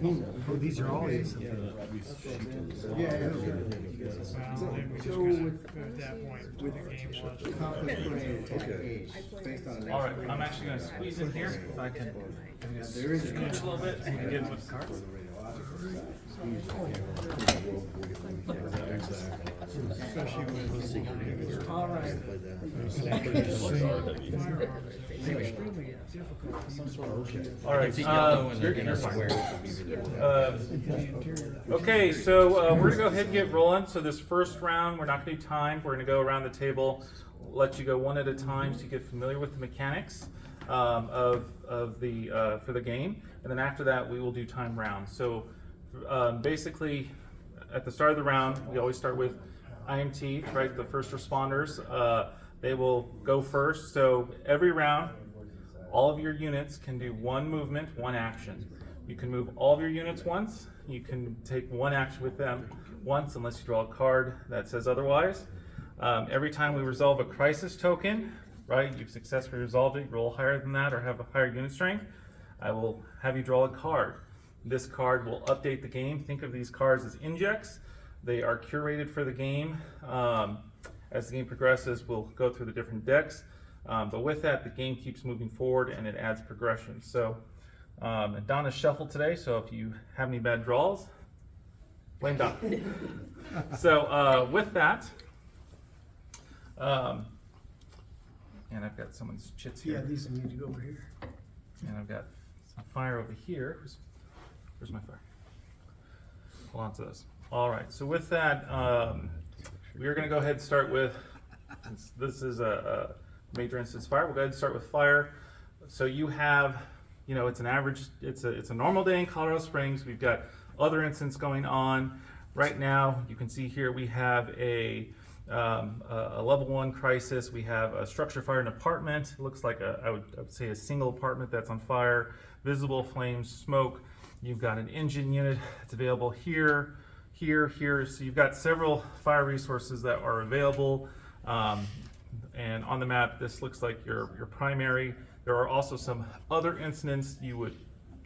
Oh, these are all these. Yeah. Yeah. At that point, the game was. Conflict range age, based on. All right, I'm actually going to squeeze in here if I can. There is Scooch a little bit so we can get with the cards. Especially with. All right. All right. Okay, so we're gonna go ahead and get rolling. So this first round, we're not gonna do timed. We're gonna go around the table, let you go one at a time so you get familiar with the mechanics of the for the game, and then after that we will do time rounds. So basically, at the start of the round, we always start with IMT, right? The first responders. They will go first. So every round, all of your units can do one movement, one action. You can move all of your units once. You can take one action with them once, unless you draw a card that says otherwise. Every time we resolve a crisis token, right, you've successfully resolved it, roll higher than that or have a higher unit strength, I will have you draw a card. This card will update the game. Think of these cards as injects. They are curated for the game. As the game progresses, we'll go through the different decks. But with that, the game keeps moving forward and it adds progression. So, and Donna's shuffled today, so if you have any bad draws, blame Donna. So with that, and I've got someone's chits here. Yeah, these need to go over here. And I've got some fire over here. Where's my fire? Hold on to this. All right, so with that, we are gonna go ahead and start with, since this is a major instance fire, we'll go ahead and start with fire. So you have, you know, it's an average, it's a normal day in Colorado Springs. We've got other incidents going on. Right now, you can see here we have a level 1 crisis. We have a structure fire in an apartment. It looks like I would say a single apartment that's on fire. Visible flames, smoke. You've got an engine unit that's available here, here. So you've got several fire resources that are available. And on the map, this looks like your primary. There are also some other incidents you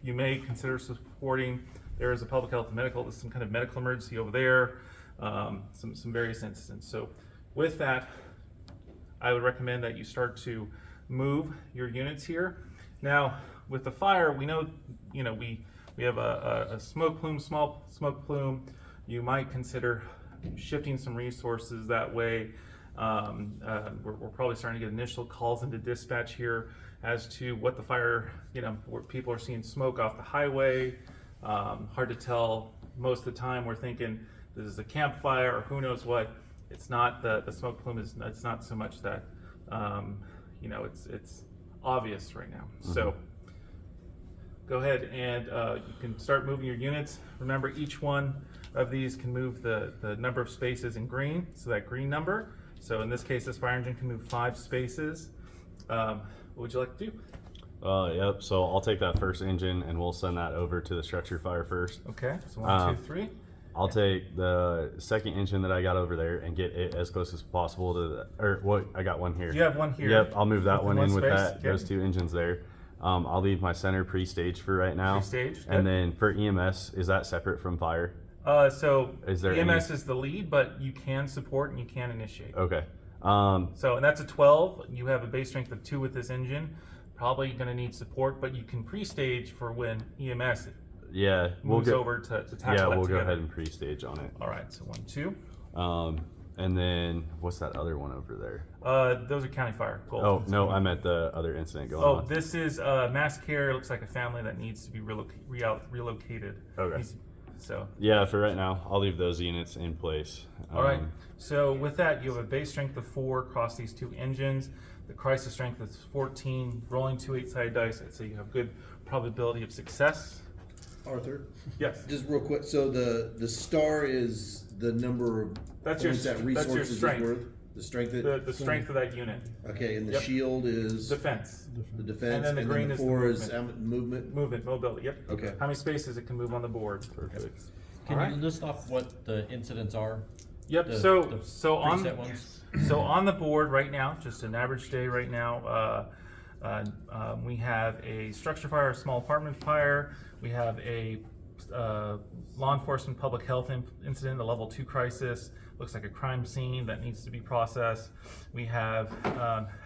may consider supporting. There is a public health and medical, some kind of medical emergency over there, some various incidents. So with that, I would recommend that you start to move your units here. Now, with the fire, we know, we have a smoke plume, small smoke plume. You might consider shifting some resources that way. We're probably starting to get initial calls into dispatch here as to what the fire, where people are seeing smoke off the highway. Hard to tell. Most of the time we're thinking this is a campfire or who knows what. It's not the smoke plume it's not so much that, it's obvious right now. Mm-hmm. So go ahead and you can start moving your units. Remember, each one of these can move the number of spaces in green, so that green number. So in this case, this fire engine can move 5 spaces. What would you like to do? Yep, so I'll take that first engine and we'll send that over to the structure fire first. Okay, so 1, 2, 3. I'll take the second engine that I got over there and get it as close as possible to I got one here. You have one here. Yep, I'll move that one in with space. those 2 engines there. I'll leave my center pre-staged for right now. Pre-staged, and then for EMS, is that separate from fire? So is there EMS is the lead, but you can support and you can initiate. Okay. So, and that's a 12. You have a base strength of 2 with this engine. Probably going to need support, but you can pre-stage for when EMS moves over to tackle that Yeah, we'll together. go ahead and pre-stage on it. All right, so 1, 2. And then what's that other one over there? Those are county fire. Gold. Oh, no, I'm at the other incident going on. Oh, this is mass care. It looks like a family that needs to be relocated. Okay. So yeah, for right now, I'll leave those units in place. All right. So with that, you have a base strength of 4 across these 2 engines. The crisis strength is 14. Rolling 2 8-sided dice, I'd say you have good probability of success. Arthur? Yes. Just real quick, so the star is the number of That's points your that resources that's your strength. is worth? The strength The strength of that unit. Okay, and the Yep. shield is Defense. the defense, And then the green is the 4 is movement. movement. Mobility. Yep. Okay. How many spaces it can move on the board? Perfect. Can you list off what the incidents are? Yep. The So preset on ones? so on the board right now, just an average day right now. We have a structure fire, a small apartment fire. We have a law enforcement public health incident, a level 2 crisis. Looks like a crime scene that needs to be processed. We have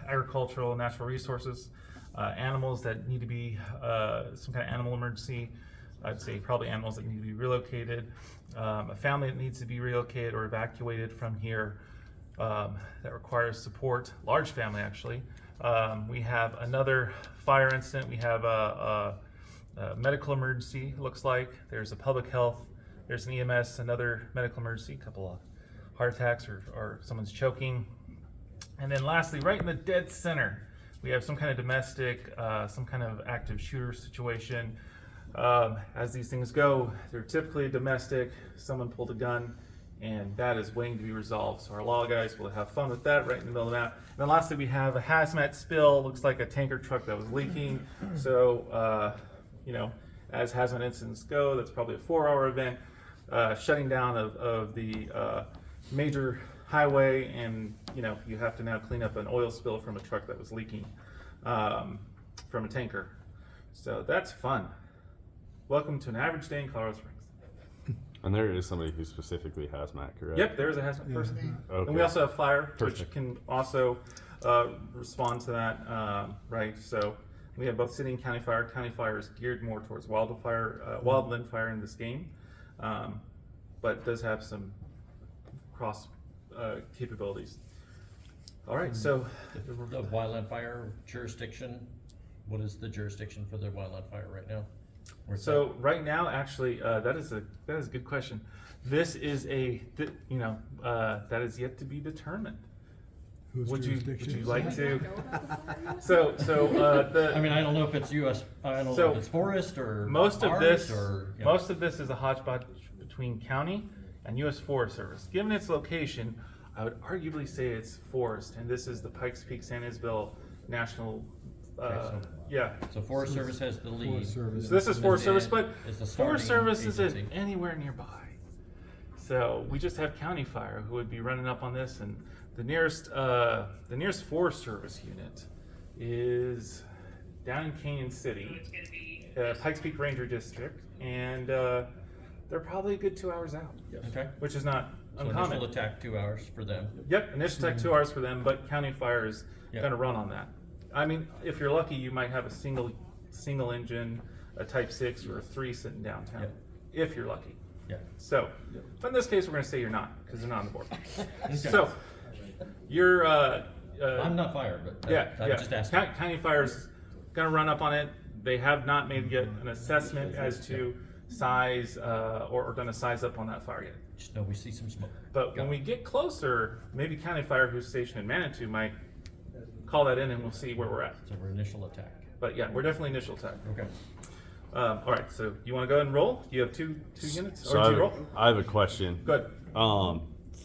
agricultural, natural resources, animals that need to be some kind of animal emergency. I'd say probably animals that need to be relocated. A family that needs to be relocated or evacuated from here that requires support. Large family, actually. We have another fire incident. We have a medical emergency, it looks like. There's a public health. There's an EMS, another medical emergency, a couple of heart attacks or someone's choking. And then lastly, right in the dead center, we have some kind of domestic, some kind of active shooter situation. As these things go, they're typically domestic, someone pulled a gun, and that is waiting to be resolved. So our law guys will have fun with that right in the middle of that. And then lastly, we have a hazmat spill. Looks like a tanker truck that was leaking. So, you know, as hazmat incidents go, that's probably a 4-hour event. Shutting down of the major highway, and you know, you have to now clean up an oil spill from a truck that was leaking from a tanker. So that's fun. Welcome to an average day in Colorado Springs. And there is somebody who specifically hazmat, correct? Yep, there is a hazmat person. Okay. And we also have fire, which Perfect. can also respond to that, right? So we have both city and county fire. County fire is geared more towards wildland fire in this game, but does have some cross capabilities. All right, so The wildland fire jurisdiction, what is the jurisdiction for the wildland fire right now? Where's so right now, actually, that is a good question. This is that is yet to be determined. Whose Would you jurisdiction is like that? to? that? I mean, I don't know if it's U.S. I don't know So, if it's forest or Most of ours this, or, you know. most of this is a hodgepodge between county and U.S. Forest Service. Given its location, I would arguably say it's forest, and this is the Pikes Peak San Isabel National. Yeah. So Forest Service has the lead. Forest Service. So this is Forest Service, but It's the Forest starting Service isn't agency. anywhere nearby. So we just have County Fire who would be running up on this, and the nearest Forest Service unit is down in Canyon City, Pikes Peak Ranger District, and they're probably a good 2 hours out, Okay. which is not So uncommon. initial attack 2 hours for them. Yep, initial attack 2 hours for them, but County Fire is Yep. going to run on that. I mean, if you're lucky, you might have a single engine, a Type 6 or a 3 sitting downtown, Yep. if you're lucky. Yeah. So, but in this case, we're going to say you're not, because they're not on the board. Okay. So, you're I'm not fire, but I'm just asking. County Fire's going to run up on it. They have not made yet an assessment as to size or going to size up on that fire yet. Just know we see some smoke. But when we get closer, maybe County Fire, who's stationed in Manitou, might call that in, and we'll see where we're at. So we're initial attack. But yeah, we're definitely initial attack. Okay. All right, so you want to go ahead and roll? You have two units, So or do you roll? I have a question. Good.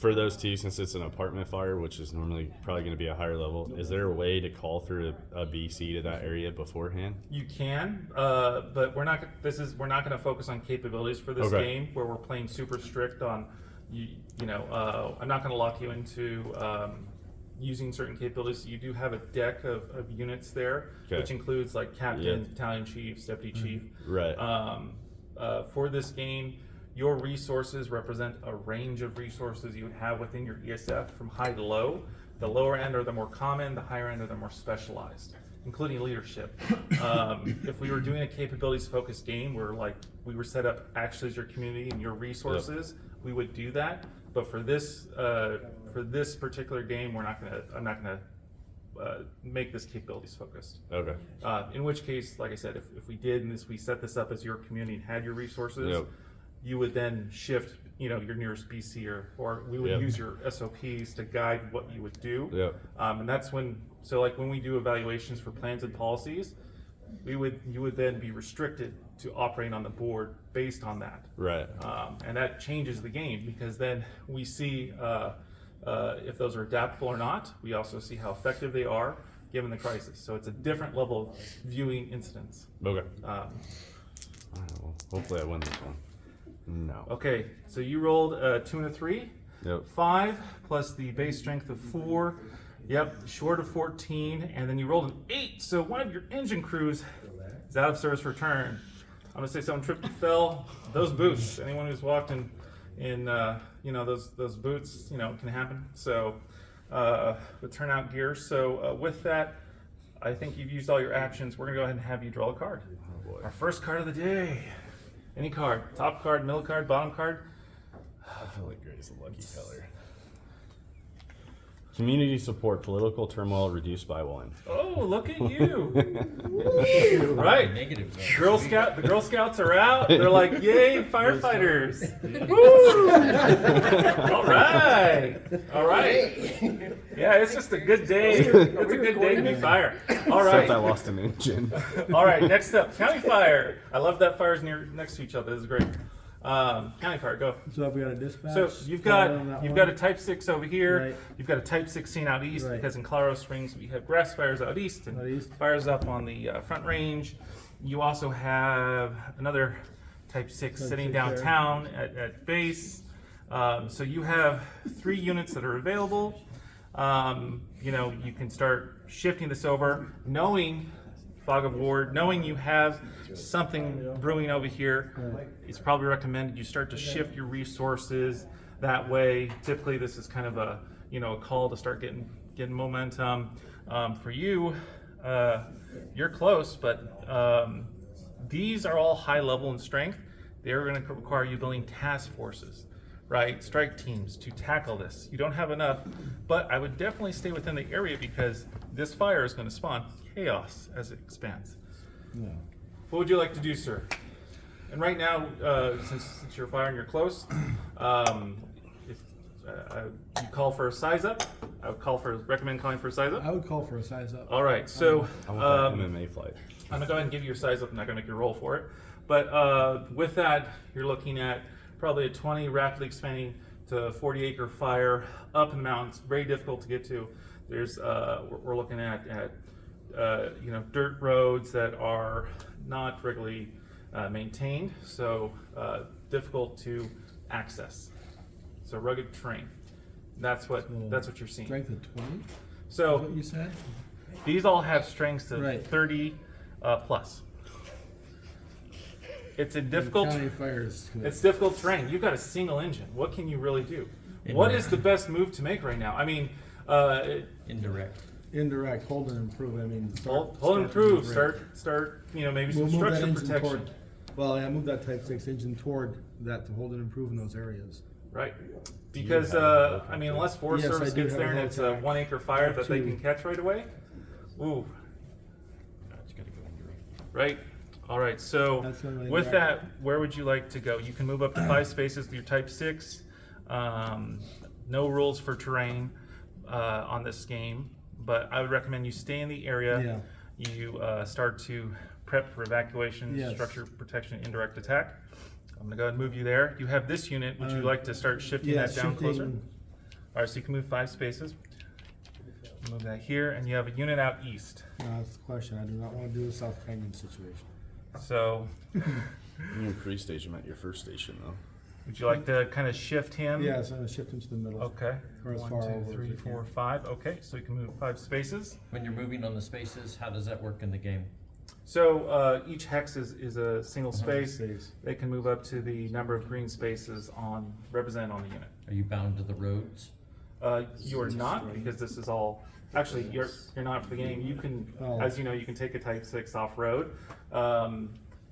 For those two, since it's an apartment fire, which is normally probably going to be a higher level, is there a way to call through a BC to that area beforehand? You can, but we're not. We're not going to focus on capabilities for this Okay. game, where we're playing super strict on. I'm not going to lock you into using certain capabilities. You do have a deck of units there, Okay. which includes like captains, Yeah. battalion chiefs, deputy chief. Right. For this game, your resources represent a range of resources you would have within your ESF from high to low. The lower end are the more common, the higher end are the more specialized, including leadership. If we were doing a capabilities focused game where we were set up actually as your community and your resources, we would do that. But for this particular game, I'm not gonna make this capabilities focused. Okay. In which case, like I said, if we did and we set this up as your community and had your resources, Yep. you would then shift, your nearest BC or we would Yep. use your SOPs to guide what you would do. Yep. And that's when we do evaluations for plans and policies, you would then be restricted to operating on the board based on that. Right. And that changes the game, because then we see if those are adaptable or not. We also see how effective they are given the crisis. So it's a different level of viewing incidents. Okay. All right, well, hopefully I win this one. No. Okay, so you rolled a 2 and a 3. Yep. 5 plus the base strength of 4. Yep, short of 14, and then you rolled an 8, so one of your engine crews is out of service for return. I'm gonna say someone tripped and fell. Those boots, anyone who's walked in those boots, can happen. So with turnout gear. So with that, I think you've used all your actions. We're gonna go ahead and have you draw a card. Oh boy. Our first card of the day. Any card, top card, middle card, bottom card. I feel like gray is a lucky color. Community support, political turmoil reduced by 1. Oh, look at you! Right, Negative zone. The Girl Scouts are out. They're like, yay, firefighters! Woo! All right. Yeah, it's just a good day. It's a good day to be fire. All Except I right. lost an engine. All right. Next up, county fire. I love that fire's next to each other. This is great. County fire, go. So have we got a dispatch? So you've got a type 6 over here. Right. You've got a type 16 out east Right. because in Colorado Springs we have grass fires out east and Out east. fires up on the front range. You also have another type 6 Type sitting 6 there. downtown at base. So you have 3 units that are available. You can start shifting this over, knowing fog of war, knowing you have something brewing over here. It's probably recommended you start to shift your resources that way. Typically, this is kind of a call to start getting momentum. For you, you're close, but these are all high level in strength. They're going to require you building task forces, right? Strike teams to tackle this. You don't have enough, but I would definitely stay within the area because this fire is going to spawn chaos as it expands. Yeah. What would you like to do, sir? And right now, since you're fire and you're close, if you call for a size up, I would recommend calling for a size up. I would call for a size up. All right, so I want that MMA flight. I'm gonna go ahead and give you a size up. I'm not gonna make you roll for it, but with that, you're looking at probably a 20 rapidly expanding to 40-acre fire up in the mountains. Very difficult to get to. There's we're looking at dirt roads that are not regularly maintained, so difficult to access. So rugged terrain. That's what you're seeing. Strength of 20? So What you said? these all have strengths of Right. 30 plus. It's a difficult. County fires. It's difficult terrain. You've got a single engine. What can you really do? What is the best move to make right now? I mean, Indirect. Indirect, hold and improve. I mean, hold and improve. Start. Maybe some We'll move that structure engine protection. toward. Well, yeah, move that Type 6 engine toward that to hold and improve in those areas. Right. Because unless Forest Yes, I Service do gets have there a and low it's a tack. 1-acre fire Type that they 2. can catch right away. Ooh. It's gotta go indirect. Right. All right. So That's the only with indirect. that, where would you like to go? You can move up to 5 spaces with your Type 6. No rules for terrain on this game, but I would recommend you stay in the area. Yeah. You start to prep for evacuation, Yes. structure protection, indirect attack. I'm gonna go ahead and move you there. You have this unit. Would you like to start shifting that down closer? All right, so you can move 5 spaces. Move that here, and you have a unit out east. No, that's the question. I do not want to do a South Canyon situation. So Your free station at your first station though. would you like to kind of shift him? Yeah, so I'm going to shift him to the middle. Okay. Or as 1, far 2, over as 3, we 4, can. 5. Okay, so you can move 5 spaces. When you're moving on the spaces, how does that work in the game? So each hex is a single space. Space. They can move up to the number of green spaces represented on the unit. Are you bound to the roads? You are not, because this is all. Actually, you're not for the game. You can, Oh. as you know, you can take a Type 6 off road.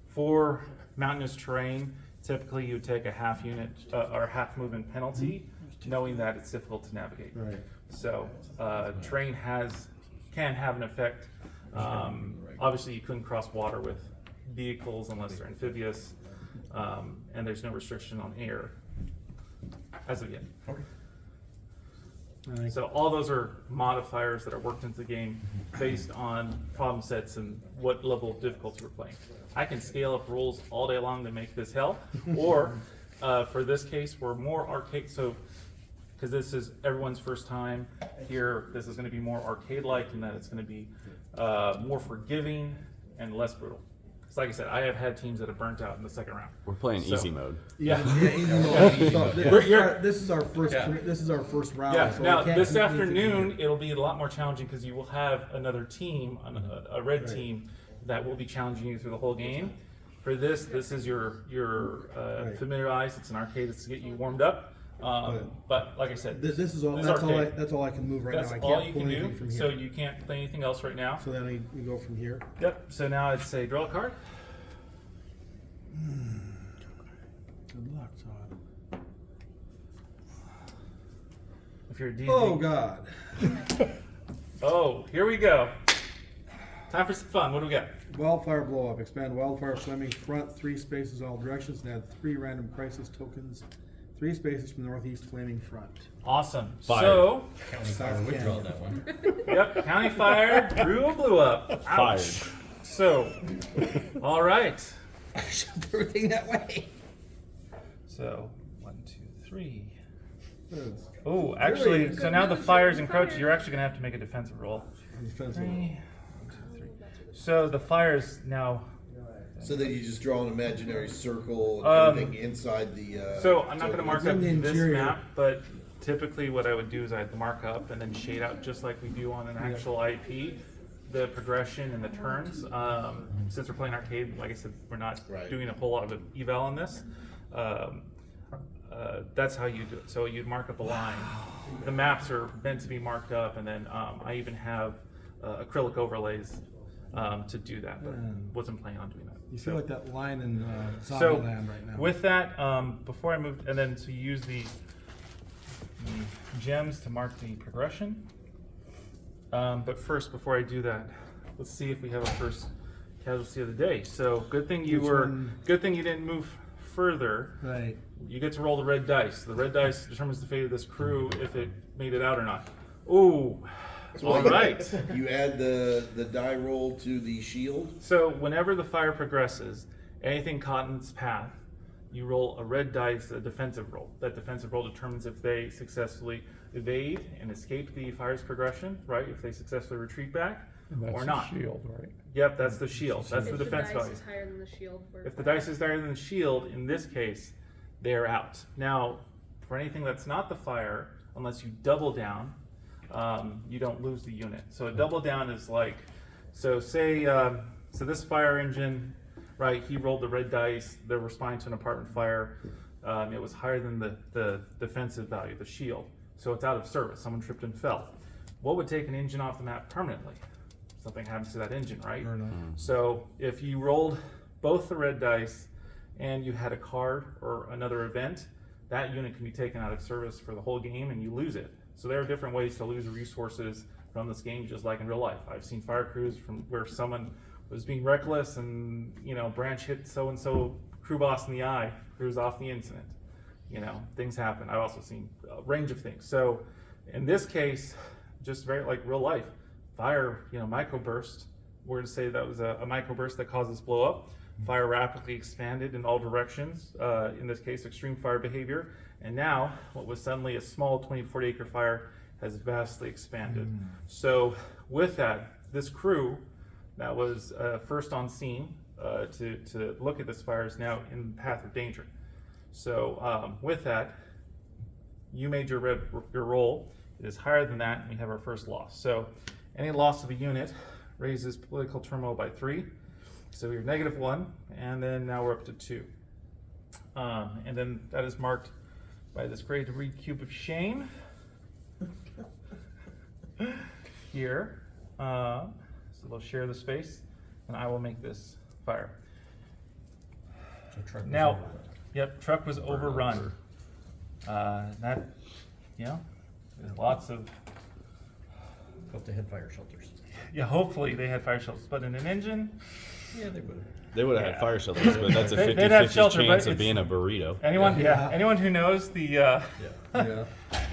For mountainous terrain, typically you would take a half unit or half movement penalty, knowing that it's difficult to navigate. Right. So terrain can have an effect. Obviously, you couldn't cross water with vehicles unless they're amphibious, and there's no restriction on air as of yet. Okay. So all those are modifiers that are worked into the game based on problem sets and what level of difficulty we're playing. I can scale up rules all day long to make this hell, or for this case, we're more arcade. So because this is everyone's first time here, this is going to be more arcade-like in that it's going to be more forgiving and less brutal. Because like I said, I have had teams that have burnt out in the second round. We're playing So- easy mode. Yeah. This is our first. Yeah. This is our first round. Yeah. so Now we can't this keep anything afternoon here. it'll be a lot more challenging because you will have another team, a red Right. team, that will be challenging you through the whole game. For this is your Right. familiarized. It's an arcade. It's to get you warmed up. But like I said, This is all. this That's all. arcade. That's all I can move right That's now. I all can't you pull can anything do. from here. So you can't play anything else right now. So then we go from here. Yep. So now I'd say draw a card. Good luck, Todd. If you're a D&D. Oh God. Oh, here we go. Time for some fun. What do we got? Wildfire blow up. Expand wildfire flaming front 3 spaces in all directions and add 3 random crisis tokens. 3 spaces from northeast flaming front. Awesome. Fire. So, County Fire would draw that one. yep, county fire, Drew blew up. Ouch. Fired. So, all right. Everything that way. So, 1, 2, 3. That's Oh, actually, so now the fire's encroached. You're actually gonna have to make a defensive roll. defensive. 3, 1, 2, 3. So the fire's now. So that you just draw an imaginary circle and everything inside the. So I'm not going to mark It's up in the this interior. map, but typically what I would do is I'd mark up and then shade out just like we do on an actual IP, the progression and the turns. Since we're playing arcade, like I said, we're not Right. doing a whole lot of eval on this. That's how you do it. So you'd mark up a line. The maps are meant to be marked up, and then I even have acrylic overlays to do that, but wasn't planning on doing that. You feel like that line in So Zombieland right now. with that, before I move, and then so you use the gems to mark the progression. But first, before I do that, let's see if we have a first casualty of the day. So good thing you Which were, one? good thing you didn't move further. Right. You get to roll the red dice. The red dice determines the fate of this crew if it made it out or not. Ooh, all right. You add the die roll to the shield. So whenever the fire progresses, anything caught in its path, you roll a red dice, a defensive roll. That defensive roll determines if they successfully evade and escape the fire's progression, right? If they successfully retreat back or not. Shield, right? Yep, that's the shield. That's the If the defense dice value. is higher than the shield, we're If the fine. dice is higher than the shield, in this case, they're out. Now, for anything that's not the fire, unless you double down, you don't lose the unit. So a double down is like, so say, so this fire engine, right, he rolled the red dice, they're responding to an apartment fire. It was higher than the defensive value, the shield. So it's out of service, someone tripped and fell. What would take an engine off the map permanently? Something happens to that engine, right? Or not. So if you rolled both the red dice and you had a card or another event, that unit can be taken out of service for the whole game and you lose it. So there are different ways to lose resources from this game, just like in real life. I've seen fire crews from where someone was being reckless and, you know, branch hit so-and-so crew boss in the eye, crews off the incident. You know, things happen. I've also seen a range of things. So in this case, just very like real life, fire, you know, microburst, we're going to say that was a microburst that causes blow up. Fire rapidly expanded in all directions, in this case, extreme fire behavior. And now, what was suddenly a small 24 acre fire has vastly expanded. So with that, this crew that was first on scene to look at this fire is now in the path of danger. So with that, you made your roll. It is higher than that, and we have our first loss. So any loss of a unit raises political turmoil by 3. So you're -1, and then now we're up to 2. And then that is marked by this great reed cube of shame here. So they'll share the space, and I will make this fire. So truck was Now, over. yep, truck was overrun. That, you know, there's lots of, Hope they had fire shelters. yeah, hopefully they had fire shelters, but in an engine, Yeah, they would have. They would have Yeah. had fire shelters, but that's a They'd 50-50 have shelter, but chance of it's- being a burrito. anyone, Yeah. anyone who knows the, Yeah.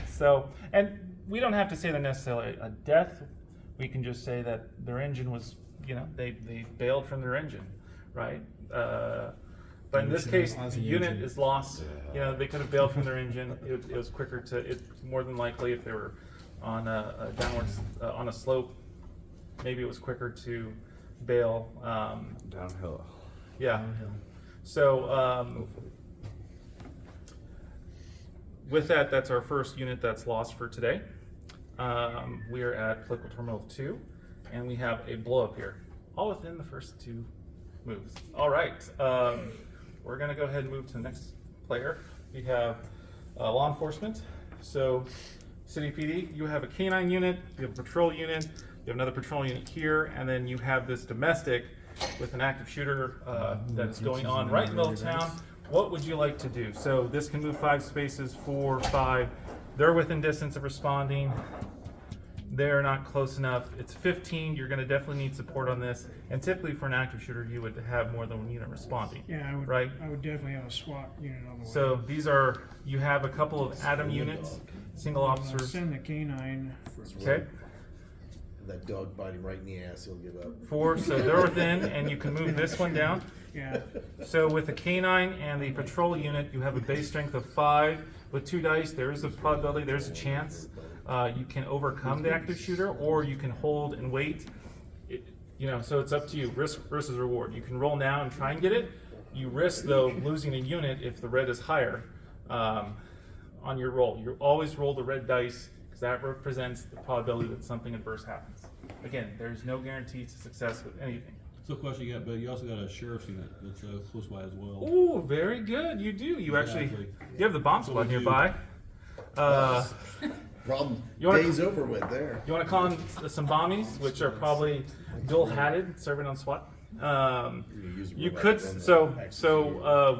so, and we don't have to say they're necessarily a death. We can just say that their engine was, you know, they bailed from their engine, right? But in this case, the Aussie unit engine. is lost. You know, they could have bailed from their engine. It was quicker to, it's more than likely if they were on a downwards, on a slope, maybe it was quicker to bail. Downhill. Yeah. So with that, that's our first unit that's lost for today. We are at political terminal 2, and we have a blow up here, all within the first 2 moves. All right, we're gonna go ahead and move to the next player. We have law enforcement. So City PD, you have a canine unit, you have a patrol unit, you have another patrol unit here, and then you have this domestic with an active shooter that is going on right in the middle of town. What would you like to do? So this can move 5 spaces, 4, 5. They're within distance of responding. They're not close enough. It's 15. You're going to definitely need support on this. And typically for an active shooter, you would have more than one unit responding. Yeah, I would. Right? I would definitely have a SWAT unit on the way. So these are, you have a couple of Adam units, single officers. Send the canine. Okay. That dog bite him right in the ass, he'll give up. 4, so they're within, and you can move this one down. Yeah. So with the canine and the patrol unit, you have a base strength of 5. With 2 dice, there is a probability, there's a chance you can overcome the active shooter, or you can hold and wait. So it's up to you, risk versus reward. You can roll now and try and get it. You risk, though, losing a unit if the red is higher on your roll. You always roll the red dice, because that represents the probability that something adverse happens. Again, there's no guarantee to success with anything. So question you got, but you also got a sheriff's unit that's close by as well. Ooh, very good. You do. You actually, Exactly. you have the bomb squad we do. nearby. Problem, You wanna- day's over with there. You want to call in some bombies, which are probably dual-hatted, serving on SWAT. You could.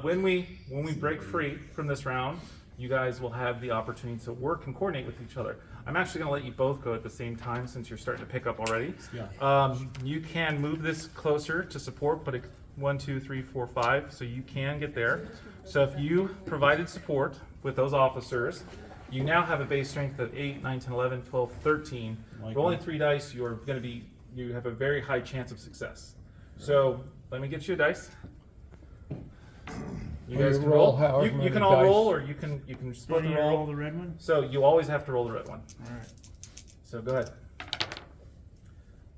When we break free from this round, you guys will have the opportunity to work and coordinate with each other. I'm actually going to let you both go at the same time since you're starting to pick up already. Yeah. You can move this closer to support, but 1, 2, 3, 4, 5, so you can get there. So if you provided support with those officers, you now have a base strength of 8, 9, 10, 11, 12, 13. Rolling 3 dice, you have a very high chance of success. So let me get you a dice. You guys can roll. You can all roll, or you can split the roll roll. the red one. So you always have to roll the red one. All right. So go ahead.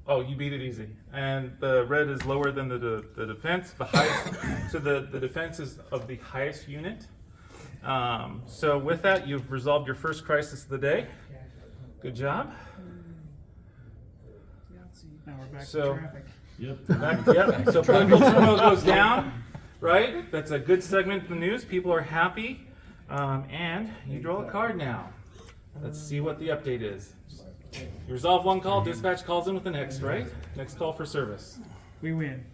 Oh, you beat it easy. And the red is lower than the defense. The highest. So the defense is of the highest unit. So with that, you've resolved your first crisis of the day. Good job. Now we're back So- to traffic. Yep. So political terminal goes down, right? That's a good segment of the news. People are happy. And you draw a card now. Let's see what the update is. You resolve 1 call, dispatch calls in with the next, right? Next call for service. We win.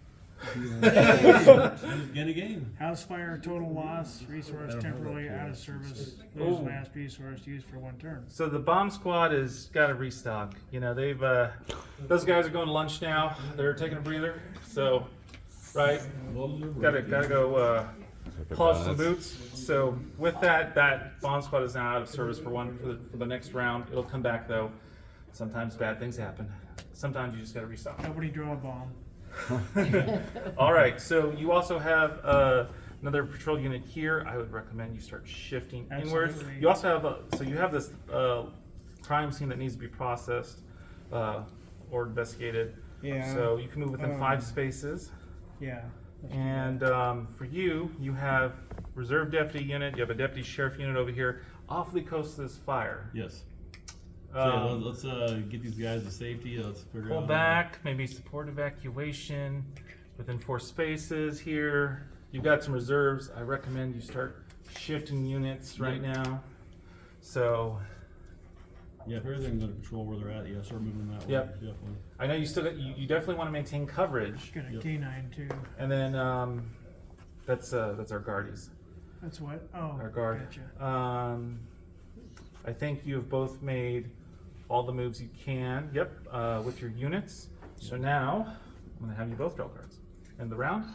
Get a game. House fire, total loss, resource temporarily out of service, lose last resource used for 1 turn. So the bomb squad has got to restock. They've those guys are going to lunch now. They're taking a breather. So, right, gotta go polish some boots. So with that bomb squad is now out of service for the next round. It'll come back though. Sometimes bad things happen. Sometimes you just got to restock. Nobody draw a bomb. All right, so you also have another patrol unit here. I would recommend you start shifting inward. Absolutely. You also have you have this crime scene that needs to be processed or investigated. Yeah. So you can move within 5 spaces. Yeah. And for you have reserve deputy unit. You have a deputy sheriff unit over here, awfully close to this fire. Yes. So yeah, let's get these guys to safety. Let's figure Pull out. back, maybe support evacuation within 4 spaces here. You've got some reserves. I recommend you start shifting units right now. So Yeah, if everything's under control where they're at, yeah, start moving that way. Yep. Definitely. I know you still got, you definitely want to maintain coverage. Got a canine too. And then that's our guardies. That's what? Oh, Our guard. gotcha. I think you have both made all the moves you can. Yep, with your units. So now I'm going to have you both draw cards. End the round.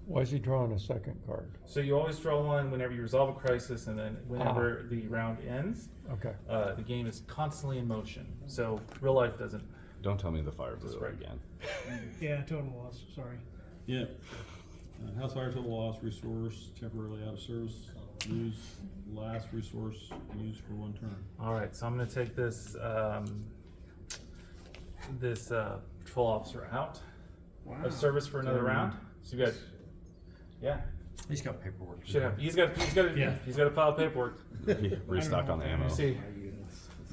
Why is he drawing a second card? So you always draw one whenever you resolve a crisis, and then whenever the round ends, Okay. the game is constantly in motion. So real life doesn't. Don't tell me the fire blew right. again. Yeah, total loss. Sorry. Yeah. House fire, total loss, resource temporarily out of service, lose last resource used for 1 turn. All right, so I'm going to take this patrol officer out. Wow. of service for another round. So you got, yeah, He's got paperwork. to should do. have. He's got to file paperwork. Restock on the ammo. See.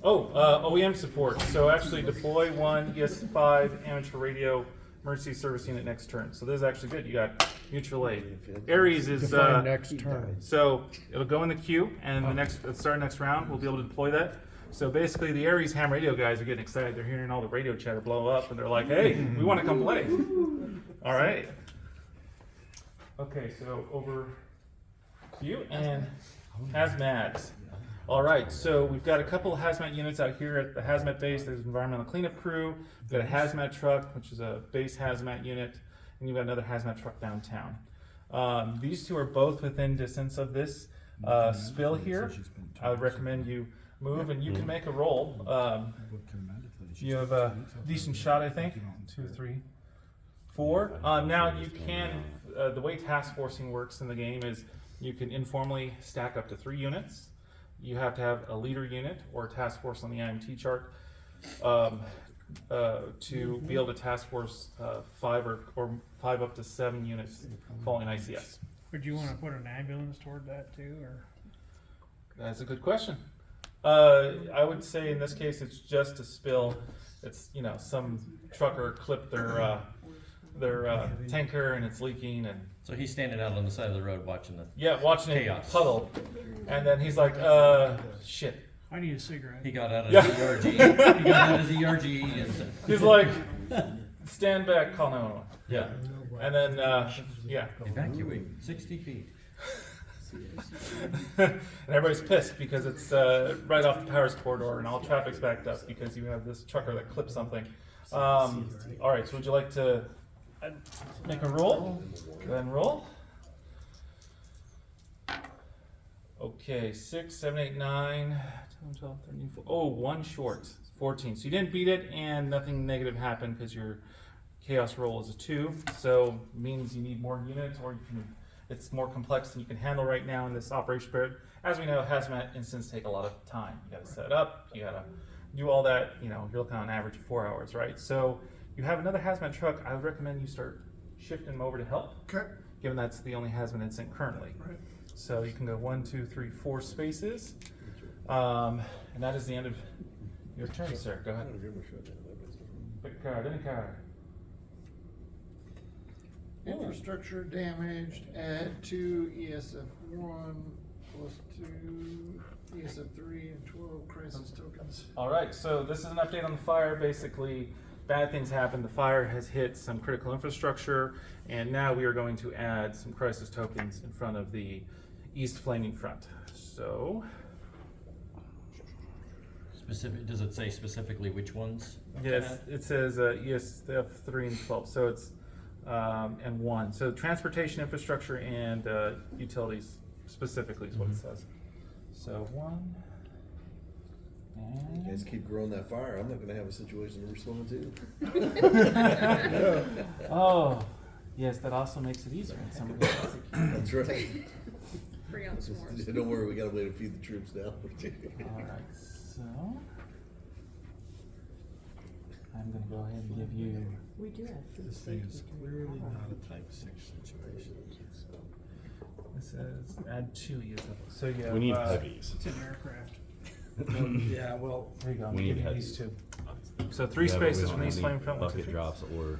Oh, OEM support. So actually deploy one ES5 amateur radio emergency service unit next turn. So this is actually good. You got mutual aid. Ares is Define next turn. so it'll go in the queue, and the next at the start of next round we'll be able to deploy that. So basically, the Ares ham radio guys are getting excited. They're hearing all the radio chatter blow up, and they're like, "Hey, we want to come play." All right. Okay, so over to you and hazmat. All right, so we've got a couple of hazmat units out here at the hazmat base. There's an environmental cleanup crew. We've got a hazmat truck, which is a base hazmat unit, and you've got another hazmat truck downtown. These two are both within distance of this spill here. I would recommend you move, and you can make a roll. You have a decent shot, I think. 2, 3, 4. Now you can, the way task forcing works in the game is you can informally stack up to 3 units. You have to have a leader unit or a task force on the IMT chart to be able to task force 5 or 5 up to 7 units following ICS. Would you want to put an ambulance toward that too, or? That's a good question. I would say in this case it's just a spill. It's, you know, some trucker clipped their tanker and it's leaking, and So he's standing out on the side of the road watching the. yeah, watching Chaos. it puddle, and then he's like, shit. I need a cigarette. He got out of Yeah. his ERG. He got out of his ERG and. He's like, stand back, call 911. Yeah. And then, yeah. Evacuate 60 feet. And everybody's pissed because it's right off the Powers corridor and all traffic's backed up because you have this trucker that clipped something. All right, so would you like to make a roll? Go ahead and roll. Okay, 6, 7, 8, 9, 10, 12, 13, 14. Oh, 1 short, 14. So you didn't beat it and nothing negative happened because your chaos roll is a 2. So means you need more units, or you can, it's more complex than you can handle right now in this operation period. As we know, hazmat incidents take a lot of time. You gotta set it up, you gotta do all that, you know, you're looking on average of 4 hours, right? So you have another hazmat truck. I would recommend you start shifting them over to help. Okay. Given that's the only hazmat incident currently. Right. So you can go 1, 2, 3, 4 spaces. And that is the end of your turn, sir. Go ahead. Pick a card, any card. Infrastructure damaged, add 2 ESF1 plus 2 ESF3 and 12 crisis tokens. All right, so this is an update on the fire. Basically, bad things happened. The fire has hit some critical infrastructure, and now we are going to add some crisis tokens in front of the east flaming front. So, Specific. Does it say specifically which ones? yes, it says ESF3 and 12. So it's and 1. So transportation infrastructure and utilities specifically is what it says. So 1. You guys keep growing that fire. I'm not gonna have a situation to respond to. Oh, yes, that also makes it easier in some ways. That's right. Bring out the s'mores. Don't worry, we got a way to feed the troops now. All right, so I'm going to go ahead and give you. We do have food This thing safety. is clearly not a type 6 situation. This says add 2 years. So you have, We need heavies. It's an aircraft. Yeah, well, There you go. I'm We need giving you heavies. these 2. So 3 Yeah, but we spaces don't from these need flame front. 1, 2, bucket 3. drops or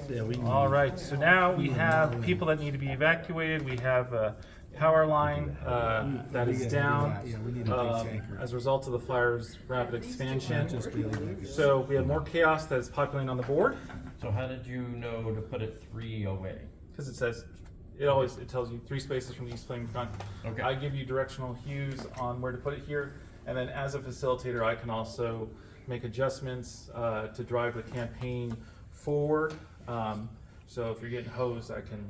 yeah, we need. All right, so now we have people that need to be evacuated. We have a power line that is down Yeah, we need a big tanker. as a result of the fire's rapid expansion. So we have more chaos that is populating on the board So how did you know to put it 3 away? because it says it tells you 3 spaces from the east flaming front. Okay. I give you directional hues on where to put it here, and then as a facilitator, I can also make adjustments to drive the campaign forward. So if you're getting hosed, I can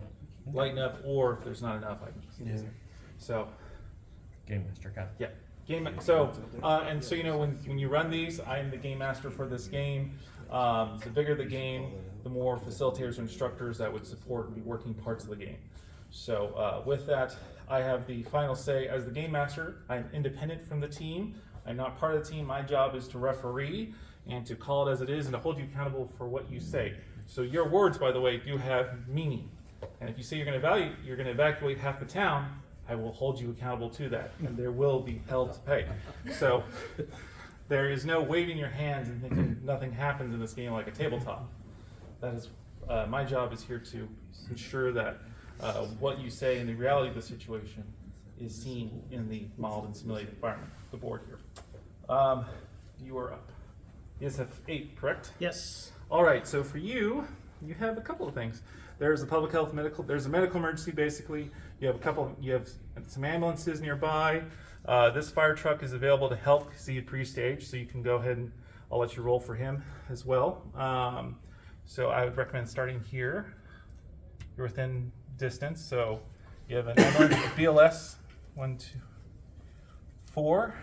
lighten up, or if there's not enough, I can keep it easier. So Game Master got it. yeah, game. So and so you know when you run these, I am the game master for this game. The bigger the game, the more facilitators or instructors that would support the working parts of the game. So with that, I have the final say as the game master. I'm independent from the team. I'm not part of the team. My job is to referee and to call it as it is and to hold you accountable for what you say. So your words, by the way, do have meaning. And if you say you're going to evacuate half the town, I will hold you accountable to that, and there will be hell to pay. So there is no waving your hands and thinking nothing happens in this game like a tabletop. That is my job is here to ensure that what you say and the reality of the situation is seen in the modeled and simulated environment. The board here. You are up. ESF 8, correct? Yes. All right. So for you, you have a couple of things. There's a public health medical. There's a medical emergency. Basically, you have You have some ambulances nearby. This fire truck is available to help see it pre-stage, so you can go ahead and I'll let you roll for him as well. So I would recommend starting here. You're within distance, so you have an ambulance, a BLS 1, 2, 4.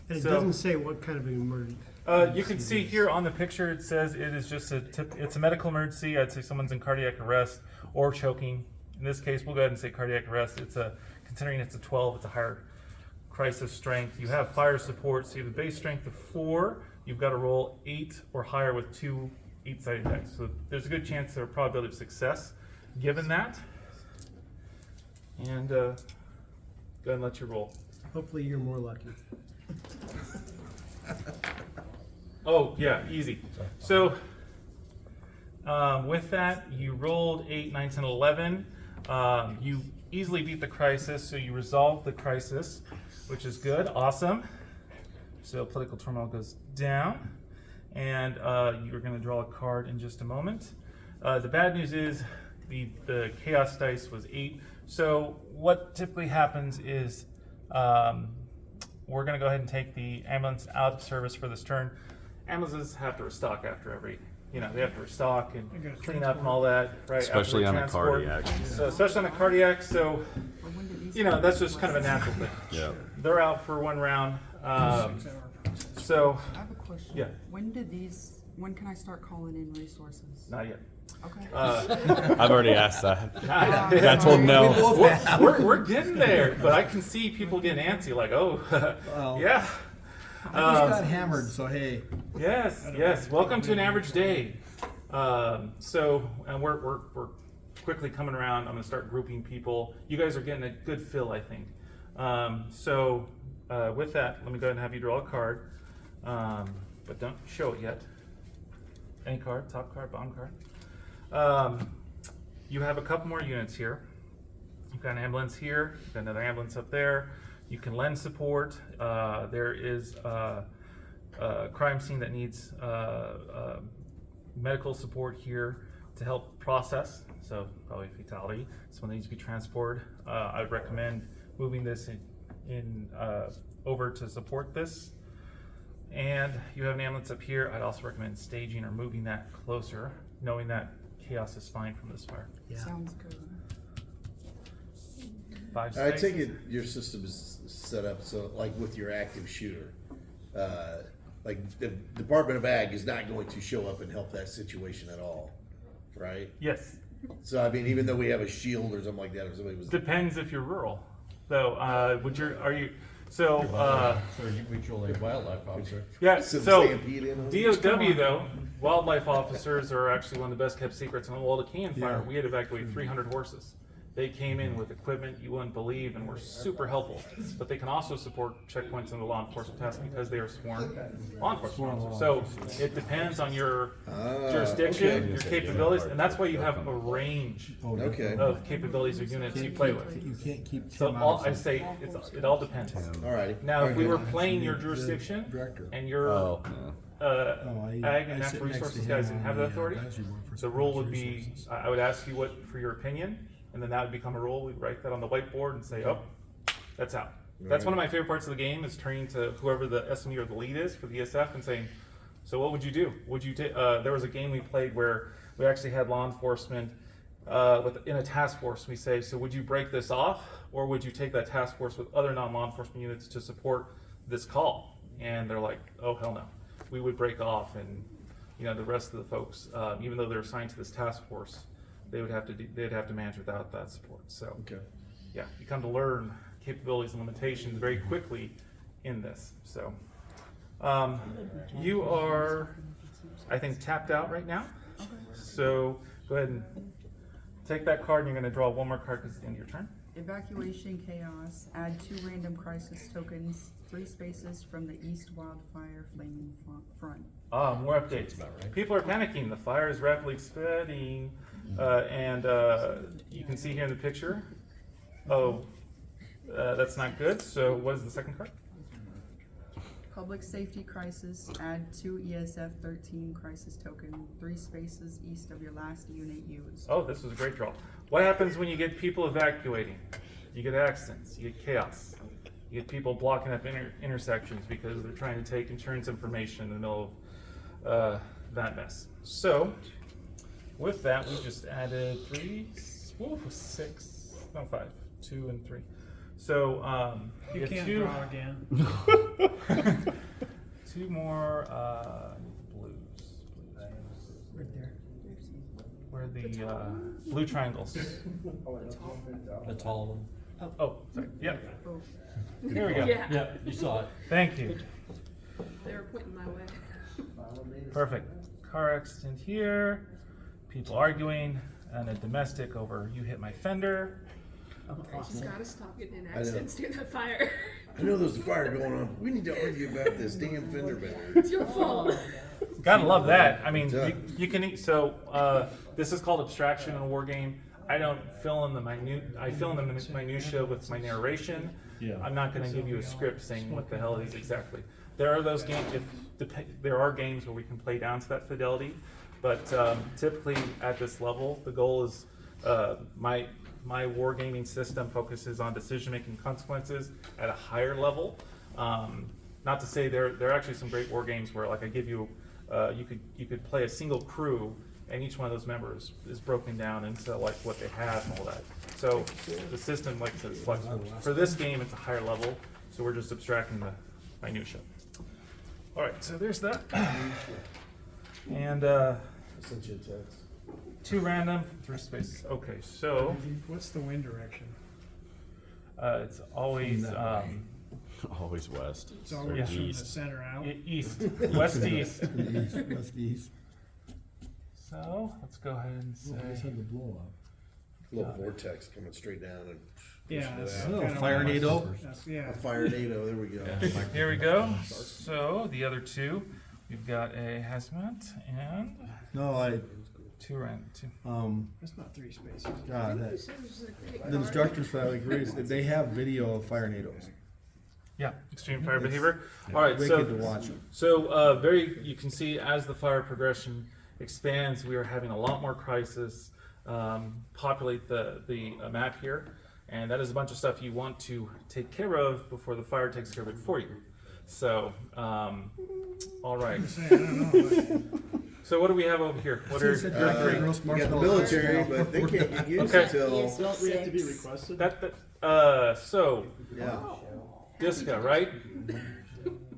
And it So- doesn't say what kind of an emergency. You can see here on the picture, it says it is just it's a medical emergency. I'd say someone's in cardiac arrest or choking. In this case, we'll go ahead and say cardiac arrest. Considering it's a 12, it's a higher crisis strength. You have fire support, so you have a base strength of 4. You've got to roll 8 or higher with 2 8-sided dice. So there's a good chance or probability of success given that. And go ahead and let you roll. Hopefully you're more lucky. Oh, yeah, easy. So with that, you rolled 8, 9, 10, 11. You easily beat the crisis, so you resolve the crisis, which is good. Awesome. So political turmoil goes down, and you're going to draw a card in just a moment. The bad news is the chaos dice was 8. So what typically happens is we're going to go ahead and take the ambulance out of service for this turn. Ambulances have to restock after every, they have to restock and clean up and all that, right? Especially after on a transport. cardiac. So especially on a cardiac, so, that's just kind of a natural thing. Yeah. They're out for one round. So, I have a question. Yeah. When can I start calling in resources? not yet. Okay. I've already asked that. Not I yet. told no. We're getting there, but I can see people getting antsy, like, oh, Well, yeah. I just got hammered, so hey. Yes. Welcome to an average day. And we're quickly coming around. I'm gonna start grouping people. You guys are getting a good fill, I think. With that, let me go ahead and have you draw a card, but don't show it yet. Any card, top card, bottom card. You have a couple more units here. You've got an ambulance here. You've got another ambulance up there. You can lend support. There is a crime scene that needs medical support here to help process, so probably fatality. Someone needs to be transported. I would recommend moving this in over to support this. And you have an ambulance up here. I'd also recommend staging or moving that closer, knowing that chaos is fine from this fire. Yeah. Sounds good. 5 I spaces. take it your system is set up so, like with your active shooter, like the Department of Ag is not going to show up and help that situation at all, right? Yes. So I mean, even though we have a shield or something like that, or somebody was. Depends if you're rural. Though, So you mutual a wildlife officer. yeah, Some so stampede in on DOW though, wildlife officers are actually one of the best kept secrets in the world of Can Fire. We had evacuated 300 horses. They came in with equipment you wouldn't believe and were super helpful. But they can also support checkpoints in the law enforcement task because they are sworn law enforcement officers. So it depends on your jurisdiction, okay. your capabilities, and that's why you have a range Okay. of capabilities or units you play with. You can't keep So Tim all, out I of say it all depends. All right. Now, if we were Alright. playing your The jurisdiction director. and your Oh. ag and natural resources guys didn't have that authority, the rule would be, I would ask you what for your opinion, and then that would become a rule. We'd write that on the whiteboard and say, oh, that's out. That's one of my favorite parts of the game is turning to whoever the SME or the lead is for the ESF and saying, so what would you do? Would you take? There was a game we played where we actually had law enforcement in a task force. We say, so would you break this off, or would you take that task force with other non-law enforcement units to support this call? And they're like, oh hell no, we would break off, and the rest of the folks, even though they're assigned to this task force, they'd have to manage without that support. So yeah, you come to learn capabilities and limitations very quickly in this. So you are, I think, tapped out right now. So go ahead and take that card, and you're going to draw one more card because it's the end of your turn. Evacuation chaos. Add 2 random crisis tokens, 3 spaces from the east wildfire flaming front. More updates. People are panicking. The fire is rapidly spreading, and you can see here in the picture. That's not good. So what is the second card? Public safety crisis. Add 2 ESF 13 crisis token, 3 spaces east of your last unit used. Oh, this was a great draw. What happens when you get people evacuating? You get accidents. You get chaos. You get people blocking up intersections because they're trying to take insurance information in the middle of that mess. So, with that, we just added 5, 2 and 3. So, You get can't 2, draw again. 2 more blues. Right there. Where are the blue triangles? The tall one. Oh, sorry. Yep. Oh. Here we go. Yeah, you saw it. Thank you. They were pointing my way. Perfect. Car accident here. People arguing, and a domestic over you hit my fender. Just gotta stop getting in accidents near that fire. I know there's a fire going on. We need to argue about this damn fender bender. It's your fault. Gotta love that. I mean, Duh. you can. So this is called abstraction in a war game. I don't fill in the I fill in the minutia with my narration. Yeah. I'm not going to give you a script saying what the hell it is exactly. There are those games. There are games where we can play down to that fidelity, but typically at this level, the goal is my wargaming system focuses on decision-making consequences at a higher level. Not to say there are actually some great war games where, like, I give you, you could play a single crew, and each one of those members is broken down into like what they have and all that. So the system, like I said, is flexible. For this game, it's a higher level, so we're just abstracting the minutia. All right, so there's that. And 2 random, 3 spaces. Okay, so What's the wind direction? it's always Always west. It's always Or from the east. center out. east, west east. West east. So let's go ahead and say. the blow up. Little vortex coming straight down and Yeah, pushing it that's out. Oh, kinda fire what- NATO. That's, yeah. A fire NATO, there we go. Here we go. So the other 2, we've got a hazmat and No, 2 random. 2. That's not 3 spaces. God, You said it was a great the card. instructors for that like race, they have video of fire NATOs. Yeah, extreme fire behavior. All right, so Wicked to watch them. you can see as the fire progression expands, we are having a lot more crisis populate the map here, and that is a bunch of stuff you want to take care of before the fire takes care of it for you. So, all right. I don't know. So what do we have over here? What are your We got the military, but they can't get used Okay. until, Don't we have to be requested? so yeah. DISCA, right?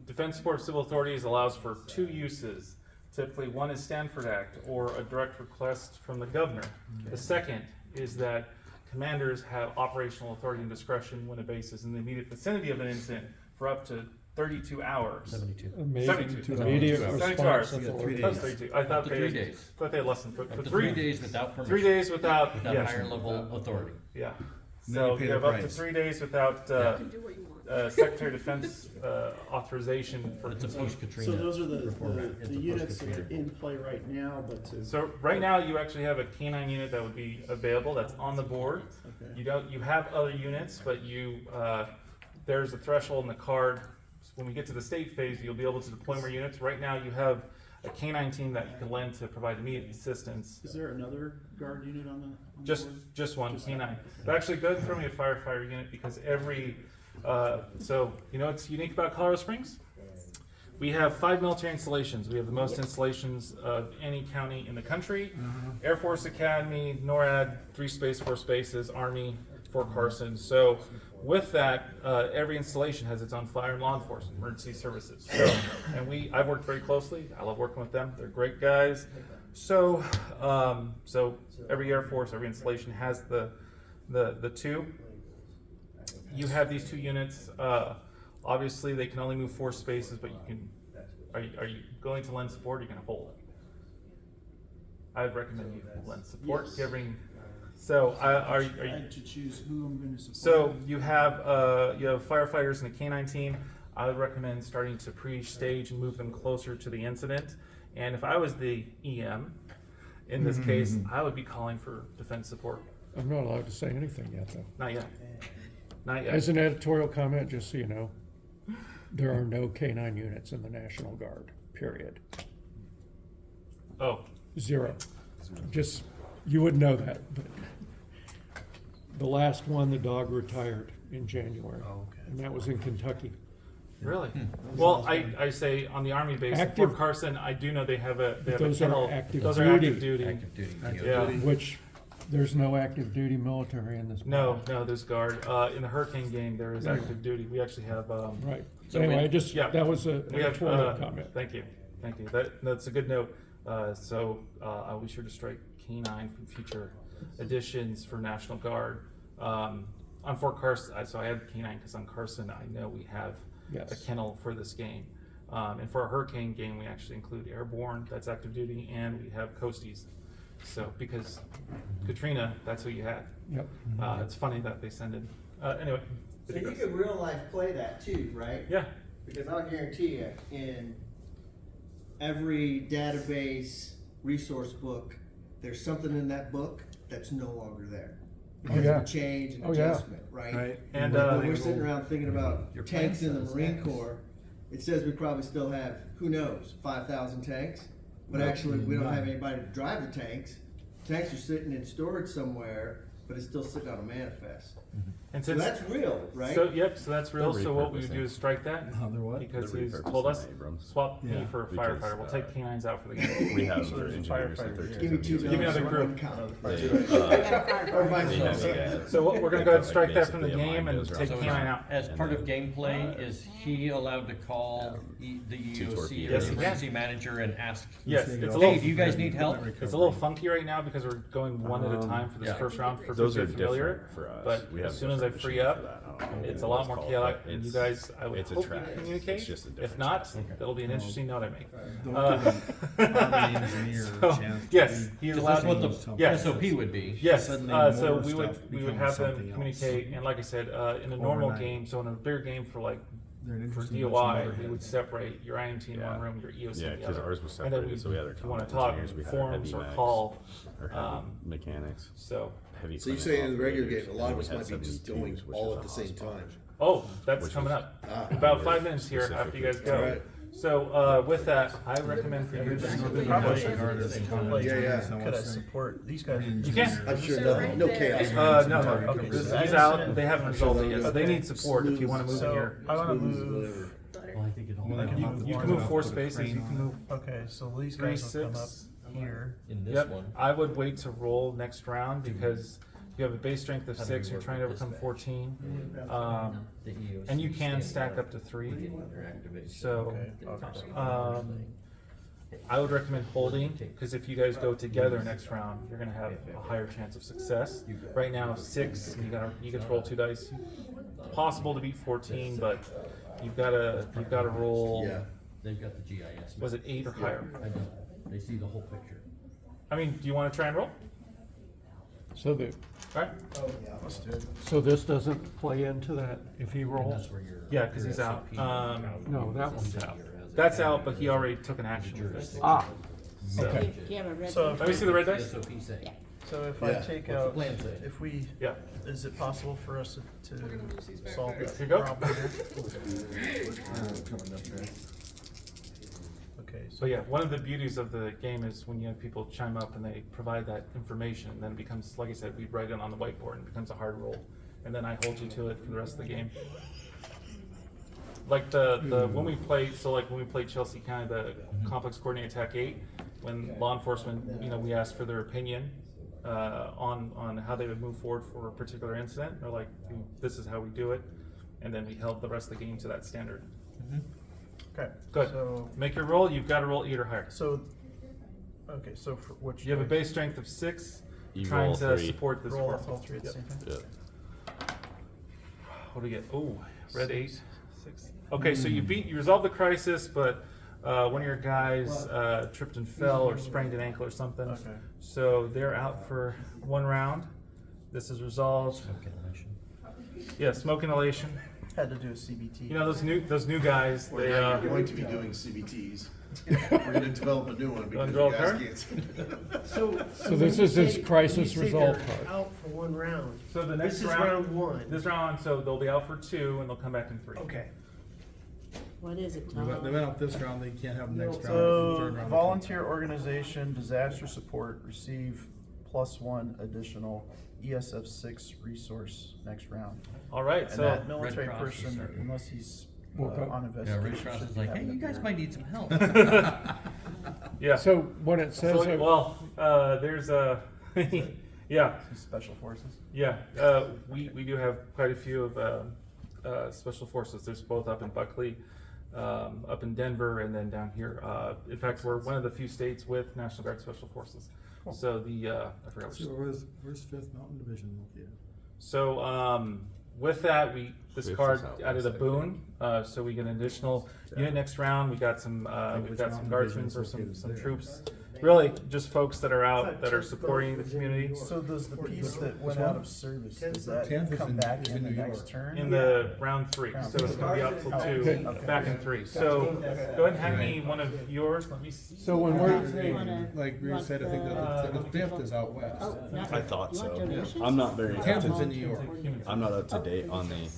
Defense Support Civil Authorities allows for 2 uses. Typically, one is Stanford Act or a direct request from the governor. The second is that commanders have operational authority and discretion when a base is in the immediate vicinity of an incident for up to 32 hours. 72. 72. Immediate 72 hours. response. 3 That was days. 32. I thought Up to 3 they days. thought they had less than for Up to 3 3 days without permission. 3 days without Without yes. higher level authority. Yeah. Then So you pay you the have up to price. 3 days without You can do what you want. Secretary of Defense authorization for. It's a post-Katrina. So those are report. the It's a units that are post-Katrina. in play right now, but to. So right now you actually have a canine unit that would be available. That's on the board. Okay. You have other units, but there's a threshold in the card. When we get to the state phase, you'll be able to deploy more units. Right now you have a canine team that you can lend to provide immediate assistance. Is there another guard unit on the Just board? one canine. But actually, go ahead and throw me a firefighter unit because every so you know what's unique about Colorado Springs? We have 5 military installations. We have the most installations of any county in the country. Air Force Academy, NORAD, 3 Space, 4 Spaces, Army, Fort Carson. So with that, every installation has its own fire and law enforcement, emergency services. So, and I've worked very closely. I love working with them. They're great guys. So, so every Air Force, every installation has the 2. You have these 2 units. Obviously, they can only move 4 spaces, but you can. Are you going to lend support? Or are you going to hold? I'd recommend you lend support. Yes. Giving. So are I you? had to choose who I'm going to support. So you have firefighters and a canine team. I would recommend starting to pre-stage and move them closer to the incident. And if I was the EM, in this case, I would be calling for defense support. I'm not allowed to say anything yet, though. Not yet. Not yet. As an editorial comment, just so you know, there are no K-9 units in the National Guard, period. Oh, 0. Just, you would know that, but the last one, the dog retired in January. And that was in Kentucky. really? Well, I say on the Army base in Active- Fort Carson, I do know they have a Those kennel. are active Those are duty. active duty. Active duty. Yeah. Which, there's no active duty military in this. No, there's guard. In the Hurricane game, there is active duty. We actually have. Right. So Anyway, we- I just, yeah. that was an We have. editorial comment. Thank you. That's a good note. So I'll be sure to strike K9 from future editions for National Guard. On Fort Carson, so I had K9 because on Carson, I know we have Yes. a kennel for this game. And for a Hurricane game, we actually include Airborne, that's active duty, and we have Coasties. So because Katrina, that's who you had. Yep. It's funny that they send in. Anyway. So you could real life play that too, right? Yeah. Because I'll guarantee you, in every database resource book, there's something in that book that's no longer there. Because yeah. of a change and Oh, yeah. adjustment, right? Right. And When we're sitting around thinking about Your tanks plan in the says Marine X. Corps, it says we probably still have, who knows, 5,000 tanks? But actually, we don't have anybody to drive the tanks. Tanks are sitting in storage somewhere, but it's still sitting on a manifest. and So since that's real, right? So so that's real. They're So what we would do repurposing. is strike that They're what? because They're he's repurposing told us the Abrams. swap me Yeah. for a Because, firefighter. We'll take K9s out for the game. We have So there's a engineers and firefighter 13 Give me two Give me guns another for group. one cop. They, Or vice they have versa. guys. So we're gonna go ahead and strike that from the Basically, a game line and goes take around K9 the out. As And part of then, gameplay, is he allowed to call the two EOC or torpedoes. the Yes, he can. emergency manager and ask, Yes, it's a hey, little. do you guys need help? It's a little funky right now because we're going one at a time for this Yeah. first round for Those those are familiar. different for us. But We as have soon as I different free machines up, for that. I don't know it's what a lot it's more called, chaotic. but And you it's- guys, I would it's a hope you track. can communicate. It's just a If different not, track. that'll be an interesting note I make. Don't Uh, give the engineer a so, chance to yes, be- he's Is allowed this what to. the Yes. SOP would be? Yes, Suddenly so more we would stuff we would becomes have them something else. communicate, and like I said, in a normal Overnight. game, so in a bigger game for like They're an for interesting bunch of DOI, we motorheads. would separate your IMT in one Yeah. room, your EOC Yeah, in the because other. ours was And then separated, so we had our if you want to combat talk engineers, we had our forms heavy or mechs, call, or heavy um, mechanics, so. heavy So you're equipment saying in the regular operators, game, a and lot then of we us had might be just 72s, doing which all is at the a same hostile. time. Oh, that's Which coming is- up. Ah. About Yeah, 5 minutes here after specifically you guys for go. Alright. So with that, I recommend for you to Yeah. Could I support these guys? You can. I'm sure no chaos. No, Okay, he's so out. accident- They haven't resolved it yet, so they need support if you want to move in So here. I want to move. Well, I think it all You can move 4 spaces. You can move Okay, so these 3, guys will come up 6. here. in this Yep. one. I would wait to roll next round because you have a base strength of How do 6. we You're work trying to with overcome dispatch? 14, The EOC and you can standing stack there. up to 3. We didn't under activation. So. Okay. I would recommend holding, because if you guys go together next round, you're gonna have a higher chance of success. Right now, 6, and you get to roll 2 dice. Possible to beat 14, but you've gotta roll. Yeah. They've got the GIS. Was it 8 or higher? I know. They see the whole picture. I mean, do you want to try and roll? So the, All right. so this doesn't play into that if he And rolls? that's where your. Yeah, 'cause your he's out. SOP No, that one's out. That's out, but he already took an action. Ah, So- okay. Do you have a red? So one? Let me see the red The dice. SOP say. So if Yeah. I take What's the out, plan say? if we, Yeah. is it possible for us to We're gonna lose these very solve fast. that Here you go. problem here? Okay, so So yeah, one of the beauties of the game is when you have people chime up and they provide that information, then it becomes, like I said, we write it on the whiteboard and it becomes a hard roll. And then I hold you to it for the rest of the game. Like when we played, so like when we played Chelsea County, the Complex Coordinated Attack 8, when law enforcement, we asked for their opinion on how they would move forward for a particular incident. They're like, this is how we do it. And then we held the rest of the game to that standard. okay. Good. So Make your roll, you've got to roll 8 or higher. so okay. So for which You have a base strength of 6, You trying roll to 3. support this roll work. all three at the same time. Yeah. What do we get? Oh, red 8, 6. Okay, so you resolve the crisis, but one of your guys tripped and fell or sprained an ankle or something. Okay. So they're out for 1 round. This is resolved. Yeah, smoke inhalation. Had to do a CBT. You know those new guys. We're They now going to be doing CBTs. We're gonna develop a new one because draw you a guys card? can't. So this is his crisis resolve card. Out for 1 round. So the next This is round, round 1. This round, so they'll be out for 2 and they'll come back in 3. Okay. What is it, They went Tom? out this round, they can't have them next round. the So, third round. volunteer organization, disaster support, receive +1 additional ESF 6 resource next round. All right. And So that military Red Cross is person, starting. unless he's Woke up. on Yeah, investigation. Red Cross should is be like, hey, having you a guys beer. might need some help. yeah. So when it says, So, well, there's a yeah. Special forces. Yeah, we do have quite a few of special forces. There's both up in Buckley, up in Denver, and then down here. In fact, we're one of the few states with National Guard Special Forces. Cool. So I forgot which. So where's 5th Mountain Division located? So with that, this Fifth card is out added a west, boon, so we get an additional unit next round. We got some Which mountain guardsmen division or is located some there? troops. Really, just folks that are out that are supporting the community. So does the piece that went out of service, does that 10th is come in- back is in in the New next York. turn? In the round 3, so it's gonna be out till 2, Okay. back in 3. So go ahead and hand me one of yours. Let me see. so when we're, Like we said, I think the 5th is out west. I thought so. I'm not very. 10th is in New York. I'm not up to date on the.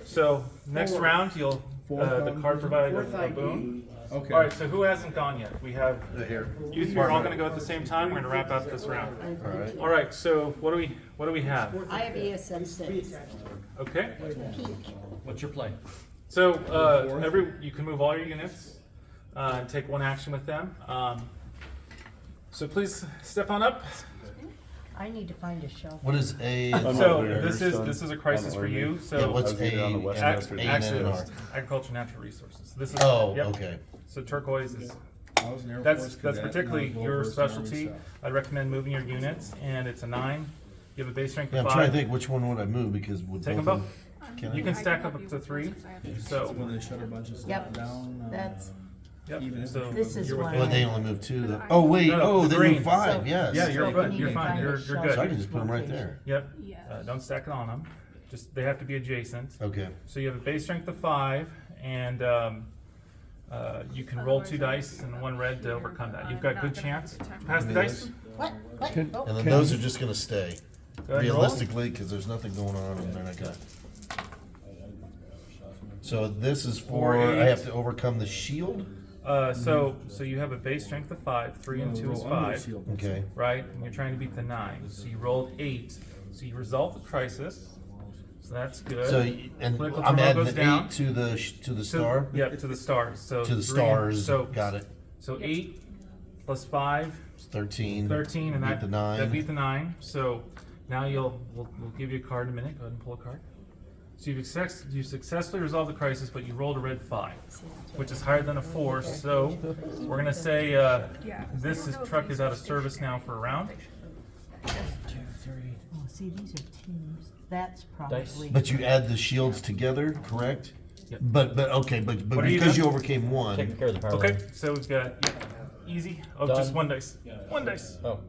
So next round, you'll the card provide a boon. Okay. All right. So who hasn't gone yet? We have Here. you 3 are all gonna go at the same time. We're gonna wrap up this round. All right. All right. So what do we have? I have ESF 6. Okay. What's your play? So you can move all your units and take 1 action with them. So please step on up. I need to find a shelf. What is A? So this is a crisis for you. So Yeah, what's I was either on the west A? coast or the Actually, A&R. it's agriculture, natural resources. This is Oh, yep. okay. So turquoise is I was an Air that's Force cadet, particularly and I was your well-versed in Army specialty. stuff. I'd recommend moving your units, and it's a 9. You have a base strength Yeah, of I'm 5. trying to think which one would I move because with Take them both. both. Can You I? can stack up to 3. So When they shut a bunch of stuff Yep. down. That's, yep. Even So This is you're one. within- Well, they only move 2 though. Oh wait, No, oh the they green. move 5. So- Yes. Yeah, you're So good. we You're need to fine. find a You're shelf. good. So I can just put them right there. Yep. Yeah. Don't stack it on them. Just they have to be adjacent. Okay. So you have a base strength of 5, and you can roll 2 dice and 1 red to overcome that. You've got good chance. Pass the dice. what? What? Can- Oh. And then Can- those are just gonna stay. Go ahead and roll. Realistically, because there's nothing going on and they're not gonna. So this is for, 4, 8. I have to overcome the shield? So you have a base strength of 5. 3 and 2 is Roll under 5. shield. Okay. Right? And you're trying to beat the 9. So you rolled 8. So you resolve the crisis. So that's good. So, and Political I'm turmoil adding goes the down. 8 to the, to the So- star? Yeah, to the stars. So To the 3 stars, So got it. So 8 plus 5, It's 13. 13, and Beat that the 9. that beat the 9. So now we'll give you a card in a minute. Go ahead and pull a card. So you successfully resolved the crisis, but you rolled a red 5, which is higher than a 4. So we're gonna say truck is out of service now for a round. 2, 3. Oh, see, these are teams. That's probably. But you add the shields together, correct? Yep. But okay, but What are you because doing? you overcame 1. Taking care of the power Okay, line. so we've got easy. Oh, Done. just 1 dice. 1 dice. Oh,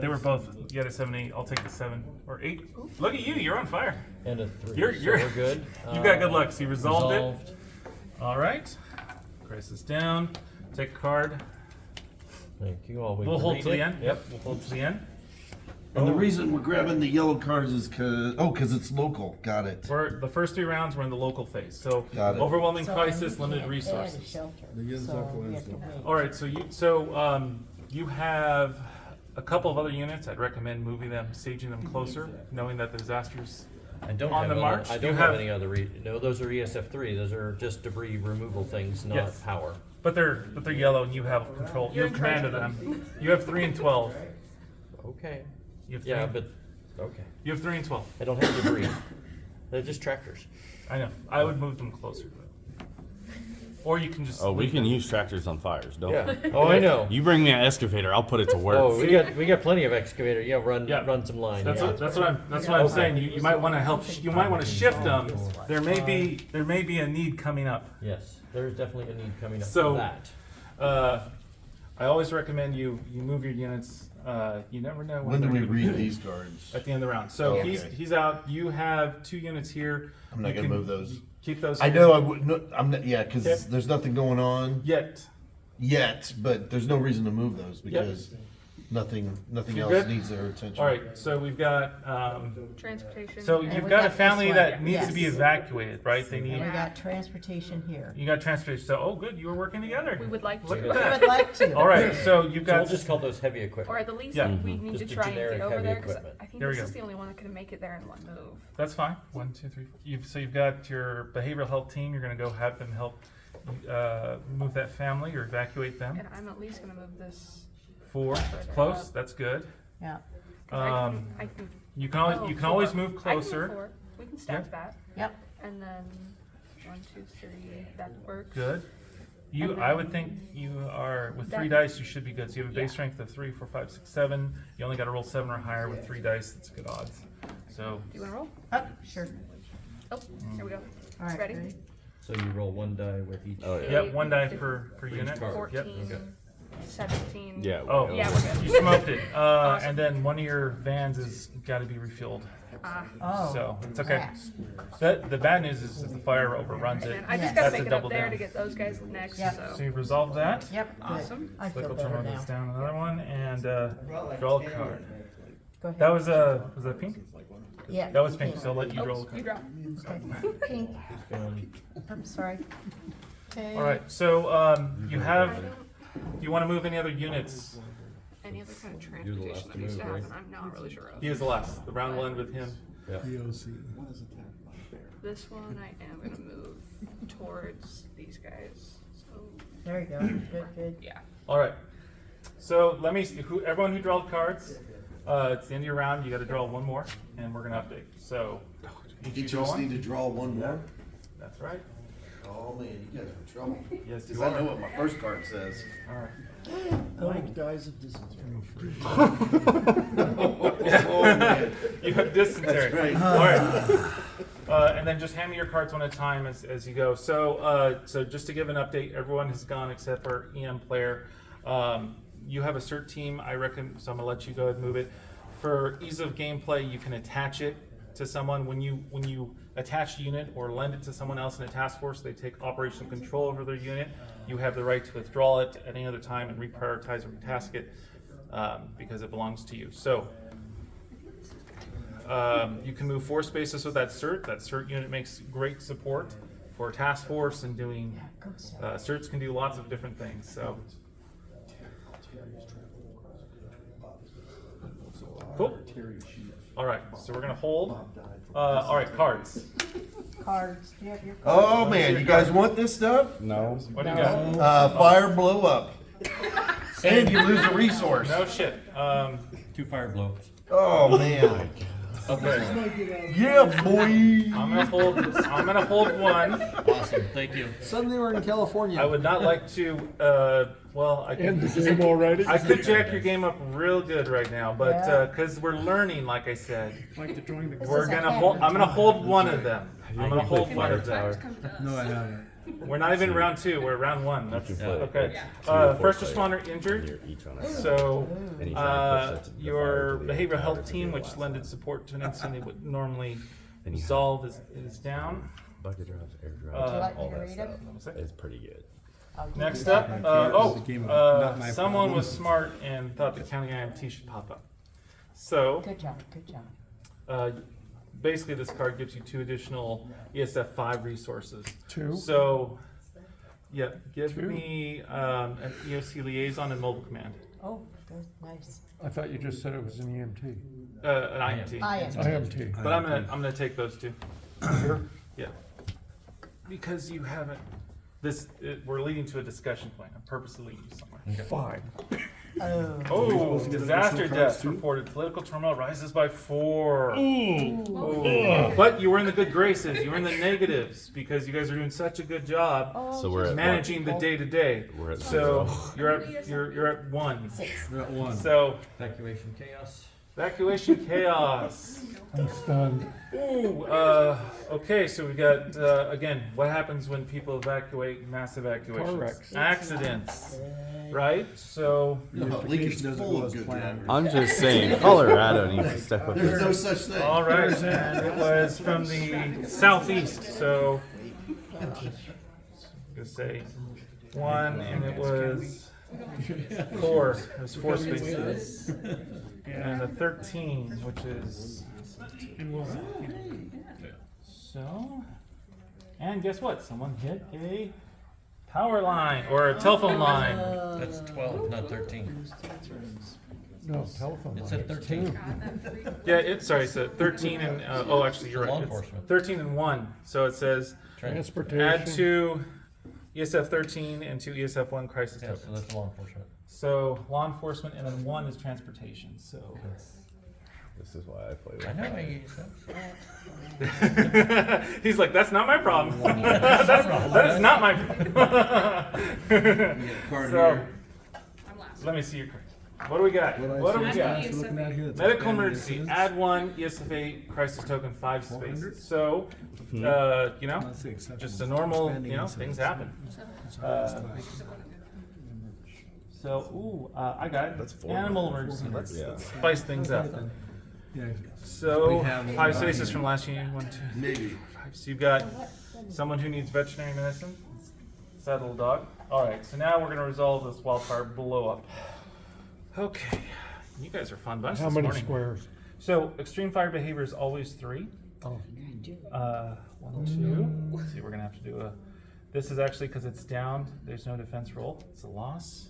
They were both. You had a 7, 8. I'll take the 7 or 8. Look at you. You're on fire. and a 3. You're So we're good. You've got good luck. So you resolved Resolved. it. All right. Crisis down. Take a card. Thank you. I'll wait We'll to hold read to the it. end. Yep. We'll hold to the end. And the reason we're grabbing the yellow cards is because it's local. Got it. We're the first 3 rounds. We're in the local phase. So Got it. overwhelming So I crisis, need to limited add a resources. shelter. The yin So circle we is have to the- wait. All right. You have a couple of other units. I'd recommend moving them, staging them closer, knowing that the disasters. I don't On have the other- march, I you don't have have- any other. No, those are ESF3. Those are just debris removal things, not Yes. power. But they're yellow, and you have control. You have command of them. You have 3 and 12. Okay. You have Yeah, 3. but okay. You have 3 and 12. I don't have debris. They're just tractors. I know. I would move them closer. Or you can just. Oh, we leave can them. use tractors on fires, don't Yeah. we? Oh, I know. You bring me an excavator, I'll put it to work. Oh, we got plenty of excavator. Yeah, run Yeah. run some line. That's yeah. what I'm saying. You might want to help. You might want to shift them. There may be a need coming up. Yes. there's definitely a need coming up So- for that. I always recommend you move your units. You never know When do they're we gonna read be these cards? at the end of the round. So Okay. he's out. You have 2 units here. I'm not You gonna can move those. Keep those. I here. know I would. No, I'm not. Yeah, because Okay. there's nothing going on Yet. but there's no reason to move those because nothing You're else good? needs their attention. All right. So we've got. Transportation. So And you've we got a got this family one. that needs to be Yes. evacuated, right? They And need. we got transportation here. You got transportation. So good. You were working together. We would like to. Look We at that. would like to. All right. So you've So we'll got. just call those heavy equipment. Or at the least, Yeah. we need Just to a try and generic get over heavy there, because equipment. I think There we this go. is the only one that can make it there in one move. That's fine. 1, 2, 3. You've got your behavioral health team. You're going to go have them help move that family or evacuate them. And I'm at least gonna move this. 4. Further Close. up. That's good. Yeah. 'Cause I can You can always oh, you can always 4. move I can closer. 4. We can stack Yep. that. Yep. And then 1, 2, 3. That works. Good. And I then would think you are with 3 that- dice. You should be good. So you have a base Yeah. strength of 3, 4, 5, 6, 7. You only got to roll 7 or higher with 3 dice. That's good odds. So Do you wanna roll? Oh, sure. Oh, here we go. All right. Ready? So you roll 1 die with each. Oh, yeah. yep, 1 die per unit. card. 14, Yep. 17. Yeah. Oh, Yeah, we're good. you smoked it. And then one of your vans has got to be refueled. Oh. So it's okay. The bad news is the fire overruns And it. then I just Yes. gotta That's a make it up double there down. to get those guys next, Yep. So so. you resolve that. Yep. Good. Awesome. I feel Click better will turn now. this down another one and draw a card. Go ahead. That was that pink? Yeah. That was pink. So I'll let you draw a Oh, you card. draw. Okay. Pink. I'm sorry. Okay. All right. So you have. Do you want to move any other units? Any other kind of You're the transportation last that to needs to move, right? happen, I'm not really sure of. He is the last. The round will end with him. Yeah. DOC. This one I am gonna move towards these guys, so, There you go. Good, good. yeah. All right. So let me see. Everyone who drawed cards, it's the end of your round. You got to draw 1 more, and we're gonna update. So Each you of draw us one. need to draw 1 more. That's right. Oh man, you guys are in trouble. Yes, Because you I know are. what my first card says. All right. Mike dies of dysentery. Oh man. You have dysentery. That's right. All right. And then just hand me your cards one at a time as you go. So just to give an update, everyone has gone except for EM player. You have a cert team. I reckon. So I'm gonna let you go ahead and move it. For ease of gameplay, you can attach it to someone. When you attach a unit or lend it to someone else in a task force, they take operational control over their unit. You have the right to withdraw it at any other time and reprioritize or retask it because it belongs to you. So you can move 4 spaces with that cert. That cert unit makes great support for task force and doing. Certs can do lots of different things. So. Cool. All right, so we're gonna hold. All right, cards. Cards. Do you have your cards? Oh man, you guys want this stuff? No. What do you got? Fire blow up. And you lose a resource. No shit. 2 fire blows. Oh man. Okay. Yeah, boy. I'm gonna hold 1. Awesome, thank you. Suddenly we're in California. I would not like to. Well, I End the could. game already? I could jack your game up real good right now, but Yeah. because we're learning, like I said, Like to join the. we're is a gonna hand. hold. I'm gonna hold 1 of them. I'm gonna hold 1 of them. No, I haven't. We're not even round 2. We're round 1. That's can play okay. Yeah. 2 or 4 First players. responder injured. You're each on a side. So, And you try and push it to the your fire to the behavioral fire health to team, the which last. lended support to an incident they would normally Then you have- resolve, is down. Bucket drops, air Would you drops, like me all to that read it? stuff. It's pretty good. I'll give Next you up, that. It's a game of not my someone problem. was smart and thought the county IMT should pop up. So, Good job. Good job. basically this card gives you 2 additional ESF 5 resources. 2? So, yeah, give 2? me an EOC liaison and mobile command. Oh, good. Nice. I thought you just said it was an EMT. An IMT. I am. IMT. But I'm gonna take those 2. Sure. Yeah. Because you haven't. We're leading to a discussion point. I'm purposely leading you somewhere. Fine. Oh. Oh, supposed to get disaster additional cards deaths too? reported. Political turmoil rises by 4. Ooh. But you were in the good graces. You were in the negatives because you guys are doing such a good job Oh, So we're at managing the day to day. We're at So 0. you're at 1. 6. We're at 1. So Evacuation chaos. Evacuation chaos. I'm stunned. Ooh, okay, so we got, again, what happens when people evacuate, mass evacuations? Car wrecks. Accidents, right? So, Lincoln's doesn't full go of as good planned. drivers. I'm just saying, Colorado needs to step up There's there. no such thing. all right, and it was from the southeast, so, gonna say 1, and it was 4. It was 4 spaces. And a 13, which is And we'll, so. And guess what? Someone hit a power line or a telephone line. That's 12, not 13. No, telephone. It line. said 13. Yeah, it's sorry. So 13 and oh, actually, you're Law right. It's enforcement. 13 and 1. So it says Transportation. add 2 ESF 13 and 2 ESF 1 crisis Yeah, so tokens. that's law enforcement. So law enforcement, and then 1 is transportation. So This is why I play I with know. he's like, that's not my problem. that is not my problem. So let me see your card. What do we got? What do we got? Looking at here, that's Medical expanded emergency. incidents. Add 1 ESF 8 crisis token 5 400? spaces. So, you know, Let's see, exceptions. just a normal, Expanding you know, incidents. things happen. So, ooh, I got it. That's 400. Animal emergency. Let's Yeah. spice things up. Yeah. So, We have 5 one. spaces from last year. 1, 2, Maybe. 5. So you've got someone who needs veterinary medicine. Sad little dog. All right. So now we're gonna resolve this wildfire blow up. Okay. You guys are fun bunch How this many morning. squares? So extreme fire behavior is always 3. Oh. 1, 2. Let's see, we're gonna have to do a. This is actually because it's down. There's no defense roll. It's a loss.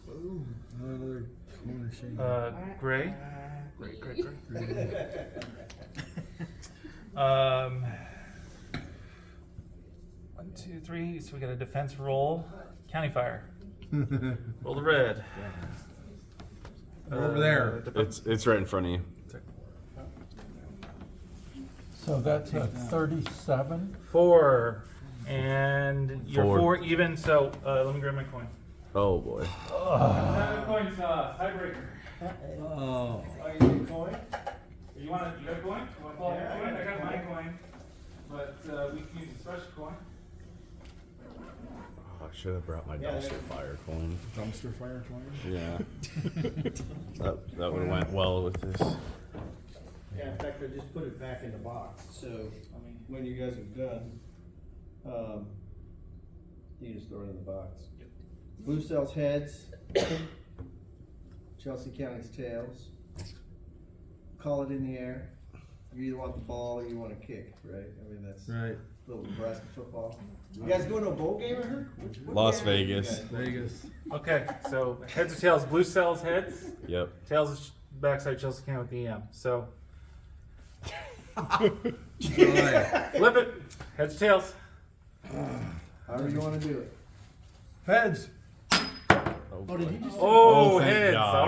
Ooh, another corner shade. Gray. Great. 1, 2, 3. So we got a defense roll. County fire. Roll the red. Over there. It's right in front of you. So that's a 37. 4. And you're 4. 4 even. So let me grab my coin. Oh boy. Coin toss. Tiebreaker. Oh. You got a coin? You got a coin? You want to pull out your coin? I got my coin. But we can use a special coin. Oh, I should have brought my dumpster fire coin. Dumpster fire coin? Yeah. that would have went well with this. Yeah, in fact, I just put it back in the box, so, when you guys are done, you just throw it in the box. Blue Cells heads, Chelsea County's tails. Call it in the air. You either want the ball or you want to kick, right? I mean, that's Right. little Nebraska football. You guys going to a bowl game, I heard? What Las game are you Vegas. guys going to? Vegas. Okay, so heads or tails? Blue cells heads. Yep. Tails is backside Chelsea County with the EM. So Right. flip it. Heads or tails. However you want to do it. Heads. Oh, did he just? Oh, thank heads. God.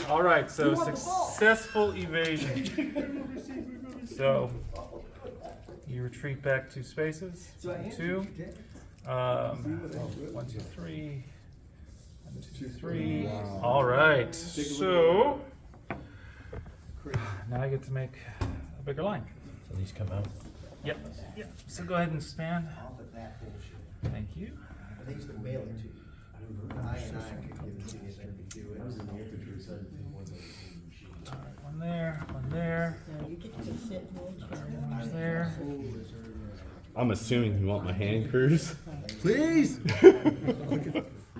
All right. So successful evasion. So you retreat back 2 spaces. So I answered 2. your text. 1, 2, 3. 1, 2, 3. All right. So now I get to make a bigger line. So these come out. Yep. So go ahead and expand. Off of that bullshit. Thank you. They used to mail it to you. I could give it to you if I could do it. One there. So you get to sit and watch it. One there. I'm assuming you want my hand crews. Please.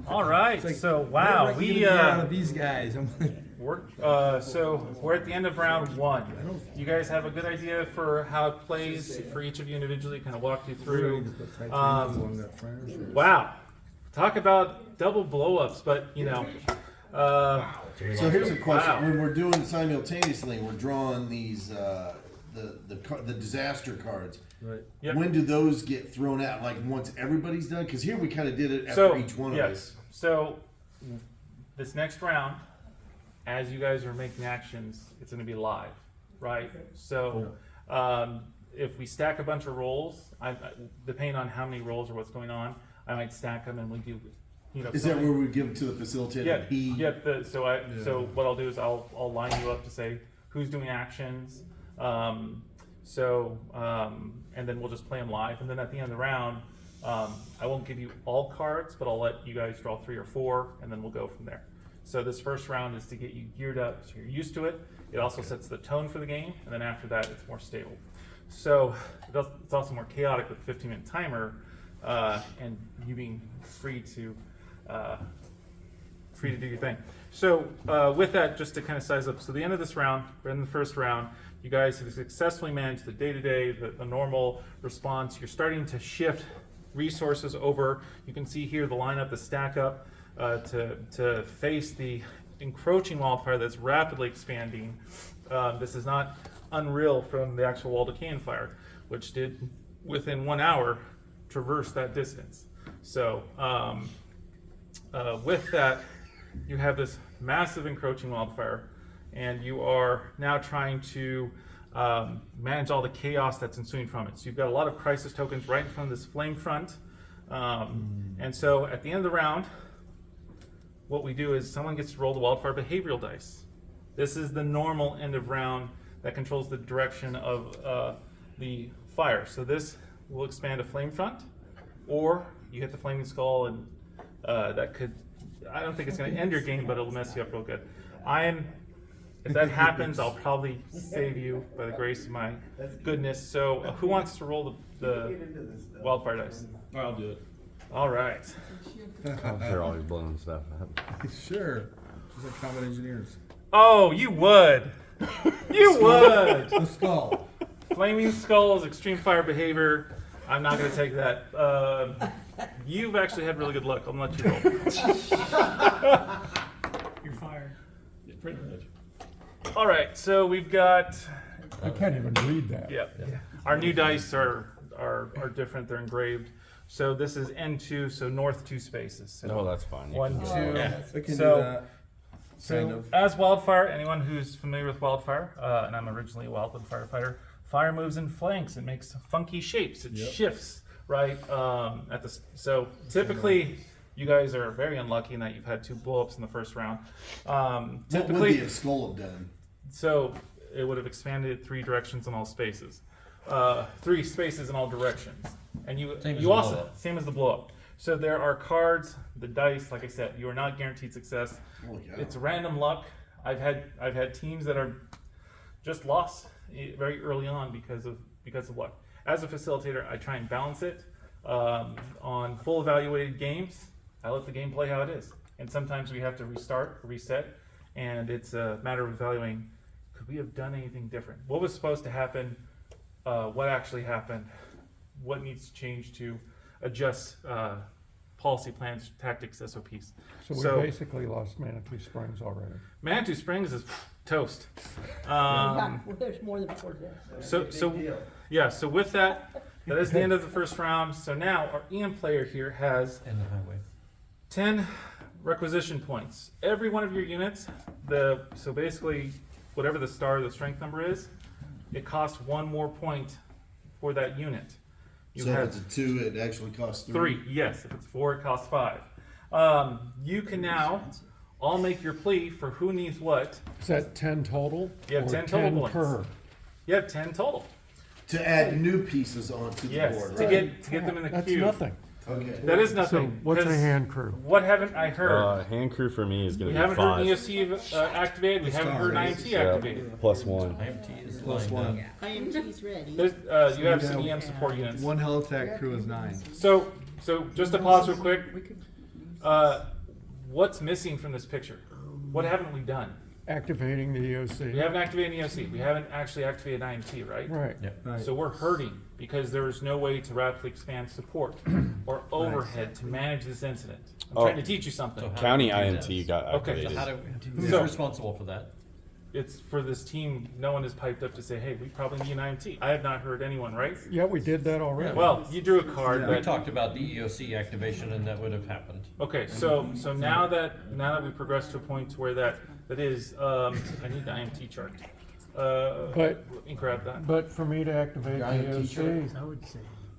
All right. So wow, What are we you gonna get out of these guys. I'm like, so we're at the end of round 1. You guys have a good idea for how it plays for each of you individually. Kind of walk you through. Wow, talk about double blow-ups, but you know. So here's a question: Wow. when we're doing simultaneously, we're drawing these the disaster cards. right. Yep. When do those get thrown out? Like once everybody's done? Because here we kind of did it after each one of us. So this next round, as you guys are making actions, it's going to be live, right? So if we stack a bunch of rolls, depending on how many rolls or what's going on, I might stack them and we do you know. Is that where we give it to the facilitator? Yeah, He, so what I'll do is I'll line you up to say who's doing actions, and then we'll just play them live, and then at the end of the round, I won't give you all cards, but I'll let you guys draw 3 or 4, and then we'll go from there. So this first round is to get you geared up so you're used to it. It also sets the tone for the game, and then after that it's more stable. So it's also more chaotic with the 15-minute timer, and you being free to do your thing. So with that, just to kind of size up, so the end of this round, we're in the first round, you guys have successfully managed the day-to-day, the normal response. You're starting to shift resources over. You can see here the lineup, the stack up to face the encroaching wildfire that's rapidly expanding. This is not unreal from the actual Waldecan fire, which did within 1 hour traverse that distance. So with that, you have this massive encroaching wildfire, and you are now trying to manage all the chaos that's ensuing from it. So you've got a lot of crisis tokens right in front of this flame front. And so at the end of the round, what we do is someone gets to roll the wildfire behavioral dice. This is the normal end of round that controls the direction of the fire. So this will expand a flame front, or you hit the flaming skull, and that could, I don't think it's going to end your game, but it'll mess you up real good. If that happens, I'll probably save you by the grace of my goodness. So who wants to roll the wildfire dice? I'll do it. All right. I'm sure always blowing stuff up. Sure. Just like combat engineers. Oh, you would. You would. The skull. Flaming skulls, extreme fire behavior. I'm not going to take that. You've actually had really good luck. I'm going to let you roll. You're fired. Yeah, pretty much. All right, so we've got. I can't even read that. Yeah. Our new dice are different. They're engraved. So this is N2, so north 2 spaces. So No, that's fine. You 1, can 2. do I can do So, that. Kind so of. as Wildfire, anyone who's familiar with Wildfire, and I'm originally a wildland firefighter, fire moves in flanks. It makes funky shapes. It shifts, right? So typically, you guys are very unlucky in that you've had 2 blow-ups in the first round. what would the skull have done? So it would have expanded 3 directions in all spaces. 3 spaces in all directions. And same as the blow-up. So there are cards, the dice, like I said, you are not guaranteed success. It's random luck. I've had teams that are just lost very early on because of luck. As a facilitator, I try and balance it. On full evaluated games, I let the game play how it is. And sometimes we have to reset, and it's a matter of evaluating, could we have done anything different? What was supposed to happen? What actually happened? What needs to change to adjust policy plans, tactics, SOPs? So we basically lost Manitou Springs already. Manitou Springs is toast. There's more than 4 days. So with that, that is the end of the first round. So now our EM player here has 10 requisition points. Every one of your units, so basically whatever the strength number is, it costs 1 more point for that unit. So if it's a 2, it actually costs 3. Yes, if it's 4, it costs 5. You can now all make your plea for who needs what. Is that 10 total? You have or 10 total points. Per? You have 10 total. To add new pieces onto the board, to right? get them in the That's queue. nothing. Okay. That is So nothing. what's a 'cause hand crew? What haven't I heard? Hand crew for me is going We to be haven't 5. heard EOC activated. We haven't heard IMT activated. Plus 1. IMT is Plus lined 1. up. IMT's ready. There's, you have some EM support units. 1 Helitac crew is 9. So just to pause real quick. What's missing from this picture? What haven't we done? Activating the EOC. We haven't activated EOC. We haven't actually activated IMT, right? Right. Right. So we're hurting because there is no way to rapidly expand support or overhead to manage this incident. I'm trying to teach you something. County IMT got Okay. activated. Who's responsible for that? It's for this team. No one has piped up to say, "Hey, we probably need an IMT." I have not heard anyone, right? Yeah, we did that already. Well, you drew a card. We But, talked about the EOC activation, and that would have happened. okay, so now that we've progressed to a point to where that is, I need the IMT chart. But- let me grab that. But for me to activate the EOC,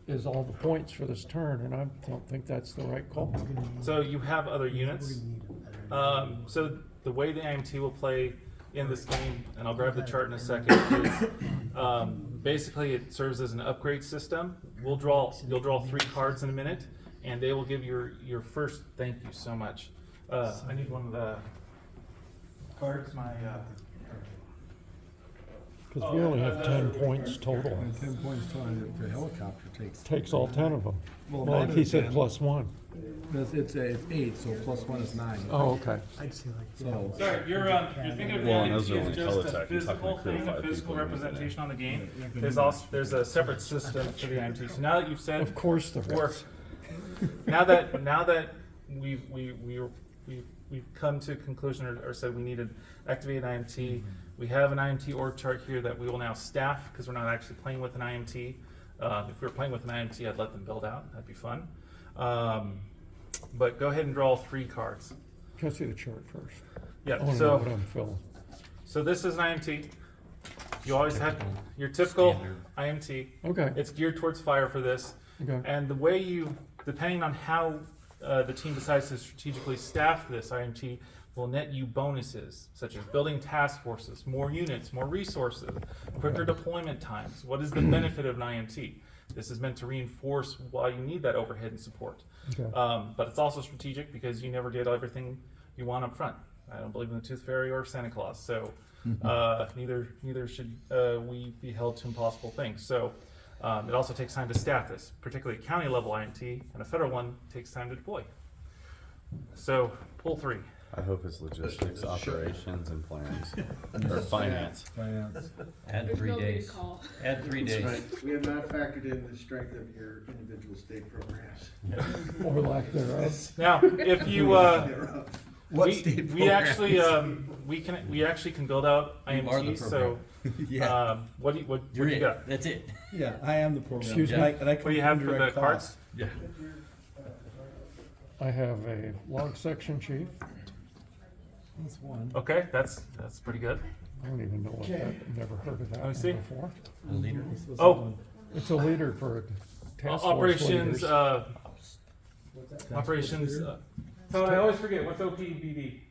is all the points for this turn, and I don't think that's the right call. So you have other units. So the way the IMT will play in this game, and I'll grab the chart in a second, is basically it serves as an upgrade system. You'll draw 3 cards in a minute, and they will give your first. Thank you so much. I need one of the cards. Because we only have 10 points total. And 10 points total, the helicopter Takes all 10 of them. Well, Well, nine like he of said, 10. +1. It's 8, so +1 is 9. Oh, okay. So, Sorry, you're thinking of the Well, and those IMT are as only just a teletext. You're physical talking to thing, a 5 physical people. representation on the game. There's a separate system for the IMT. So now that you've said, Of course there we're- is. now that we've come to a conclusion or said we need to activate an IMT, we have an IMT org chart here that we will now staff because we're not actually playing with an IMT. If we were playing with an IMT, I'd let them build out. That'd be fun. But go ahead and draw 3 cards. Can I see the chart first? Yeah. I want to know So what I'm filling. so this is an IMT. You always have your typical Standard. IMT. Okay. It's geared towards fire for this. Okay. And the way depending on how the team decides to strategically staff this IMT, will net you bonuses, such as building task forces, more units, more resources, quicker deployment times. What is the benefit of an IMT? This is meant to reinforce why you need that overhead and support. Okay. But it's also strategic because you never did everything you want up front. I don't believe in the Tooth Fairy or Santa Claus, so neither should we be held to impossible things. So it also takes time to staff this, particularly a county level IMT, and a federal one takes time to deploy. So pull 3. I hope it's logistics, operations, and plans, or finance. Add 3 days. Add 3 days. We have not factored in the strength of your individual state programs. Or lack thereof. Now, if you What state we actually we actually can build out You are the IMTs. So yeah. what do You're you it. got? That's it. Yeah, I am the program. Excuse me? And I What do you have for the cards? Yeah. I have a log section chief. That's 1. Okay, that's pretty good. I don't even know what that, I've never heard of that Let me one see. before. The leader. Oh, It's a leader for task force operations. leaders. Operations. So I always forget what's OPBD.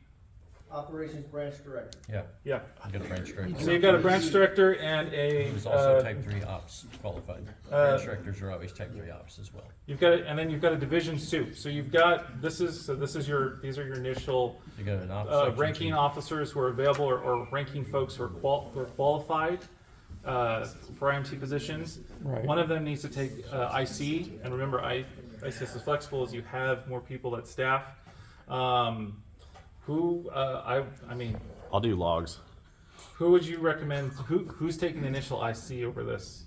Operations branch director. Yeah. Yeah. You got a branch director. So you've got a branch director and a. Who's also type 3 ops qualified. Branch directors are always type 3 ops as well. You've got it, and then you've got a division soup. So you've got these are your initial You got an ops section ranking chief. officers who are available or ranking folks who are qualified for IMT positions. Right. One of them needs to take IC, and remember, IC is as flexible as you have more people that staff. I mean, I'll do logs. who would you recommend? Who's taking the initial IC over this?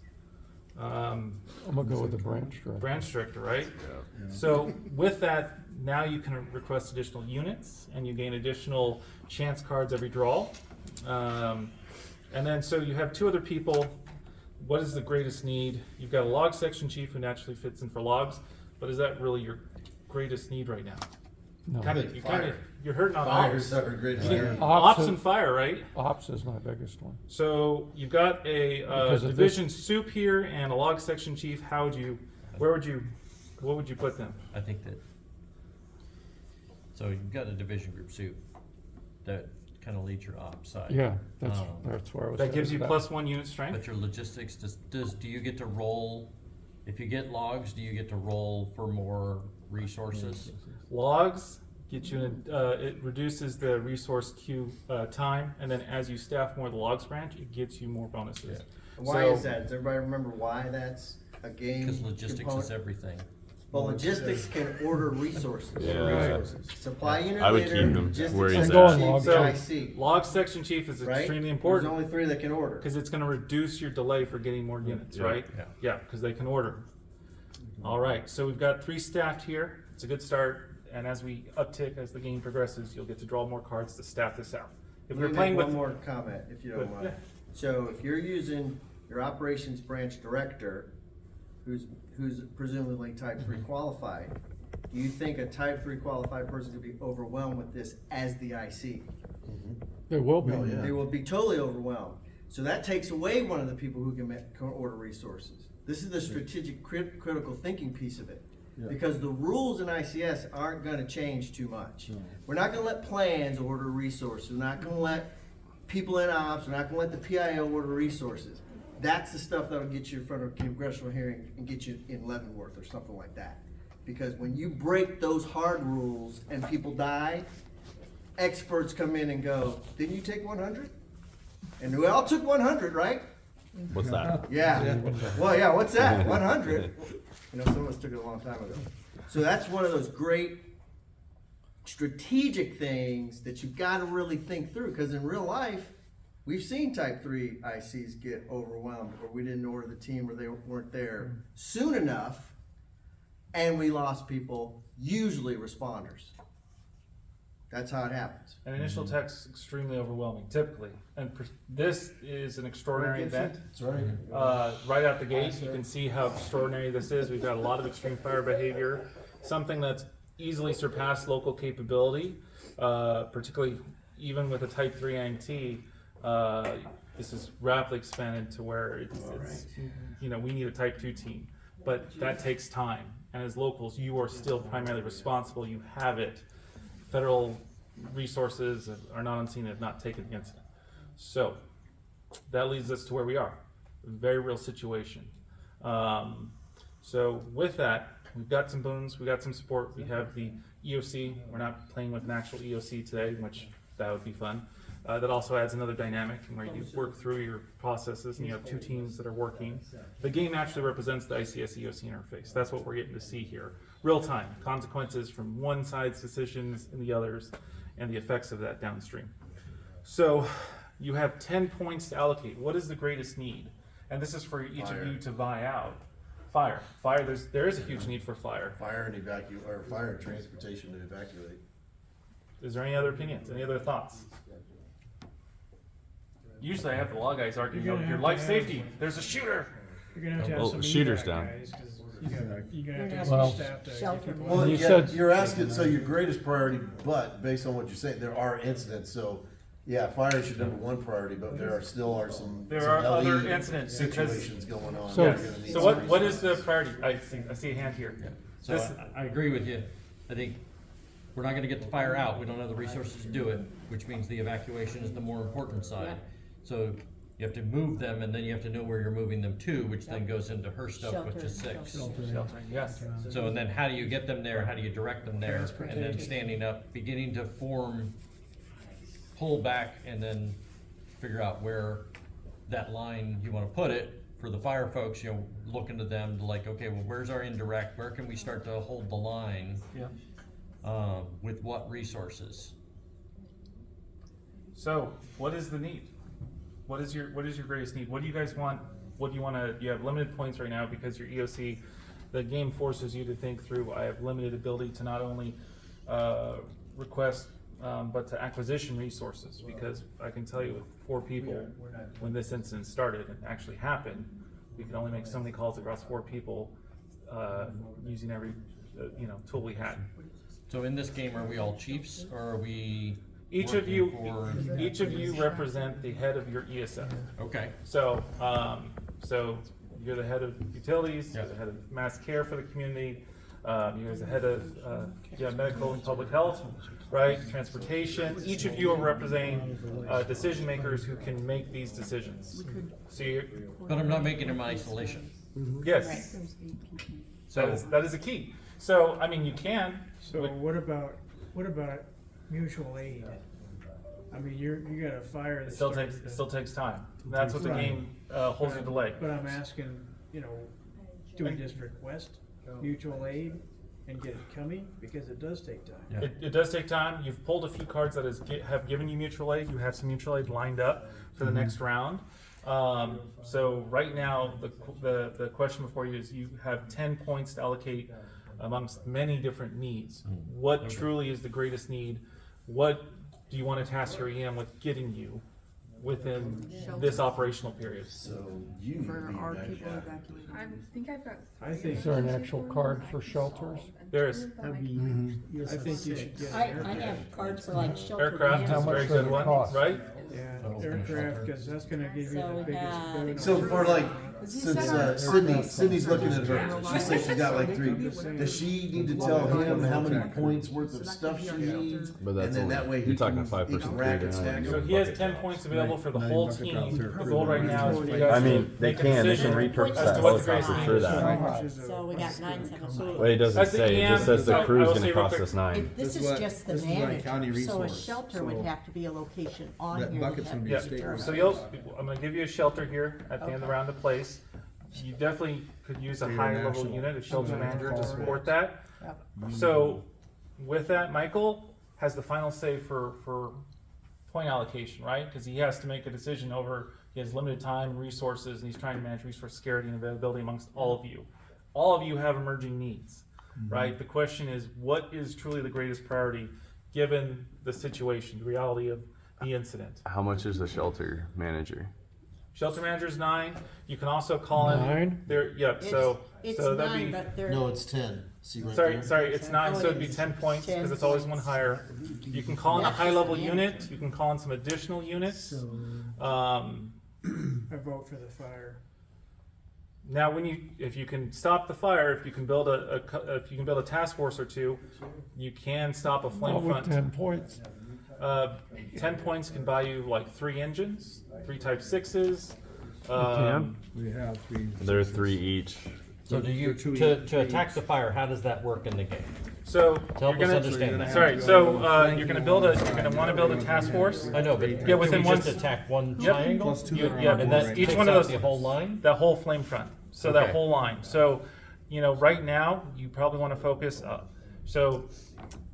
I'm gonna go with the branch director. Branch director, right? So with that, now you can request additional units, and you gain additional chance cards every draw. And then so you have 2 other people. What is the greatest need? You've got a log section chief who naturally fits in for logs, but is that really your greatest need right now? No. You're hurting on Fire's ops. our greatest You area. need Ops ops and fire, right? Ops is my biggest one. So you've got a Because of division soup here and a log section chief. What would you put them? I think that. So you've got a division group suit that kind of leads your ops side. Yeah, that's where I was. That gives you headed. +1 unit strength. But your logistics, do you get to roll, if you get logs, do you get to roll for more resources? Logs get you it reduces the resource queue time, and then as you staff more of the logs branch, it gets you more bonuses. Why is that? Does everybody remember why that's a game? Because logistics component? is everything. Well, logistics can order resources. Yeah. Supply unit I would leader, keep them logistics where he's section at. chief, So IC, log section chief is right? extremely There's important only 3 that can order. because it's going to reduce your delay for getting more units, right? Yeah. Yeah, because they can order. All right, so we've got 3 staffed here. It's a good start, and as we uptick as the game progresses, you'll get to draw more cards to staff this out. If Let we're me playing make with one more comment, if you don't Good, mind. yeah. So if you're using your operations branch director, who's presumably type 3 qualified, do you think a type 3 qualified person could be overwhelmed with this as the IC? They will be. They will be totally overwhelmed. So that takes away one of the people who can order resources. This is the strategic critical thinking piece of it. Yeah. Because the rules in ICS aren't gonna change too much. We're not gonna let plans order resources. We're not gonna let people in ops. We're not gonna let the PIO order resources. That's the stuff that'll get you in front of a congressional hearing and get you in Leavenworth or something like that. Because when you break those hard rules and people die, experts come in and go, didn't you take 100? And we all took 100, right? What's that? Yeah. Well, yeah, what's that? 100. You know, some of us took it a long time ago. So that's one of those great strategic things that you've got to really think through. Because in real life, we've seen Type 3 ICs get overwhelmed, or we didn't order the team, or they weren't there soon enough, and we lost people, usually responders. That's how it happens. An initial tech's extremely overwhelming, typically. And this is an extraordinary event. That's right. Right out the gate, you can see how extraordinary this is. We've got a lot of extreme fire behavior, something that's easily surpassed local capability, particularly even with a Type 3 INT. This is rapidly expanded to where it's you know, we need a Type 2 team, but that takes time. And as locals, you are still primarily responsible. You have it. Federal resources are not on scene, have not taken the incident. So that leads us to where we are. A very real situation. So with that, we've got some boons, we got some support. We have the EOC. We're not playing with an actual EOC today, which that would be fun. That also adds another dynamic where you work through your processes and you have two teams that are working. The game actually represents the ICS EOC interface. That's what we're getting to see here. Real time, consequences from one side's decisions and the others, and the effects of that downstream. So you have 10 points to allocate. What is the greatest need? And this is for each of you to vie out. Fire. There is a huge need for fire. Fire and transportation to evacuate. Is there any other opinions? Any other thoughts? Usually I have the law guys arguing over your life safety. There's a shooter. You're gonna have to have Well, some shooter's evac down. guys, 'cause you're gonna have to have Well, some staff to get shelter. people. Well, You yeah, said- you're asking, so your greatest priority, but based on what you're saying, there are incidents, so yeah, fire is your number one priority, but there are some There some are other LE incidents because- situations going on. So- that are gonna need So some what is the resources. priority? I see a hand here. So This- I agree with you. I think we're not gonna get the fire out. We don't have the resources to do it, which means the evacuation is the more important side. So you have to move them, and then you have to know where you're moving them to, which then goes into her stuff, which is 6. Sheltering, yes. So, and then how do you get them there? How do you direct them there? And then standing up, beginning to form, pull back, and then figure out where that line you wanna put it. For the fire folks, you know, looking to them to like, okay, well, where's our indirect? Where can we start to hold the line? Yeah. With what resources? So what is the need? What is your greatest need? What do you guys want? What do you want to? You have limited points right now because your EOC, the game forces you to think through. I have limited ability to not only request, but to acquisition resources, because I can tell you with 4 people, when this incident started and actually happened, we could only make so many calls across 4 people using every tool we had. So in this game, are we all chiefs, or are we? Each of you represent the head of your ESF. Okay. So, you're the head of utilities, you're the head of mass care for the community, you're the head of medical and public health, right? Transportation. Each of you are representing decision makers who can make these decisions. So But I'm not making them in isolation. yes, that is a key. So I mean, you can. So what about mutual aid? I mean, you got a fire that It still takes time. That's what the game holds you to leg. But I'm asking, do we just request mutual aid and get it coming? Because it does take time. Yeah. It does take time. You've pulled a few cards that have given you mutual aid. You have some mutual aid lined up for the next round. So right now, the question before you is you have 10 points to allocate amongst many different needs. What truly is the greatest need? What do you want to task your EM with getting you within this operational period? So you For need our that people shot. evacuated. I think I've got. I think- Is there an actual card for shelters? There is. I think you should get an I aircraft. have cards for like shelter. Aircraft How is a much very does good it one, cost? right? Yeah, aircraft, because that's gonna give you So the we biggest got- boon. So for like, since Sydney's looking at her, she said she's got like 3. Does she need to tell him how many points worth of stuff she needs? But that's and then only, that way you're talking 5 he person can rack crew and down. stack and So them. he has 10 points available for the whole team. The goal right now is for you I guys to mean, they make a can, they decision can repurpose as that to what the helicopter greatest for need is. that. So we got 975. Well, it doesn't As the say, it just EM, says the I crew's will gonna say real cost quick, us 9. If this This is is just the this is like county manager, so a resource, shelter would so have to be a location on that here. bucket's that gonna be had a to state be resource. So I'm gonna give you a shelter here at the end around the place. You definitely could use a For your high level national. unit, a shelter manager to support that. Yep. So with that, Michael has the final say for point allocation, right? Because he has to make a decision over, he has limited time and resources, and he's trying to manage resource scarcity and availability amongst all of you. All of you have emerging needs, right? The question is, what is truly the greatest priority given the situation, the reality of the incident? How much is the shelter manager? Shelter manager's 9. You can also call in 9? there. Yep. So It's so that'd 9, be. but they're. No, it's 10. See right Sorry, there? sorry, it's 9, Oh, so it'd be it is 10 points 10 because it's always one points. higher. You can call in a That's high level just the unit. manager. You can call in some additional units. I vote for the fire. Now, if you can stop the fire, if you can build if you can build a task force or 2, you can stop a flame Not with front. 10 points. 10 points can buy you like 3 engines, 3 Type 6s. We have 3. There are 3 each. So do you, Two to each. attack the fire, how does that work in the game? So help you're us gonna understand that. Sorry, so you're gonna want to build a task force. I know, but Yeah, within can we one. just attack one Yep. triangle? Plus 2 You- that are yeah, on and board that's right each now. one of Takes out those. the whole line? That whole flame front. So that Okay. whole line. So, right now you probably want to focus. So,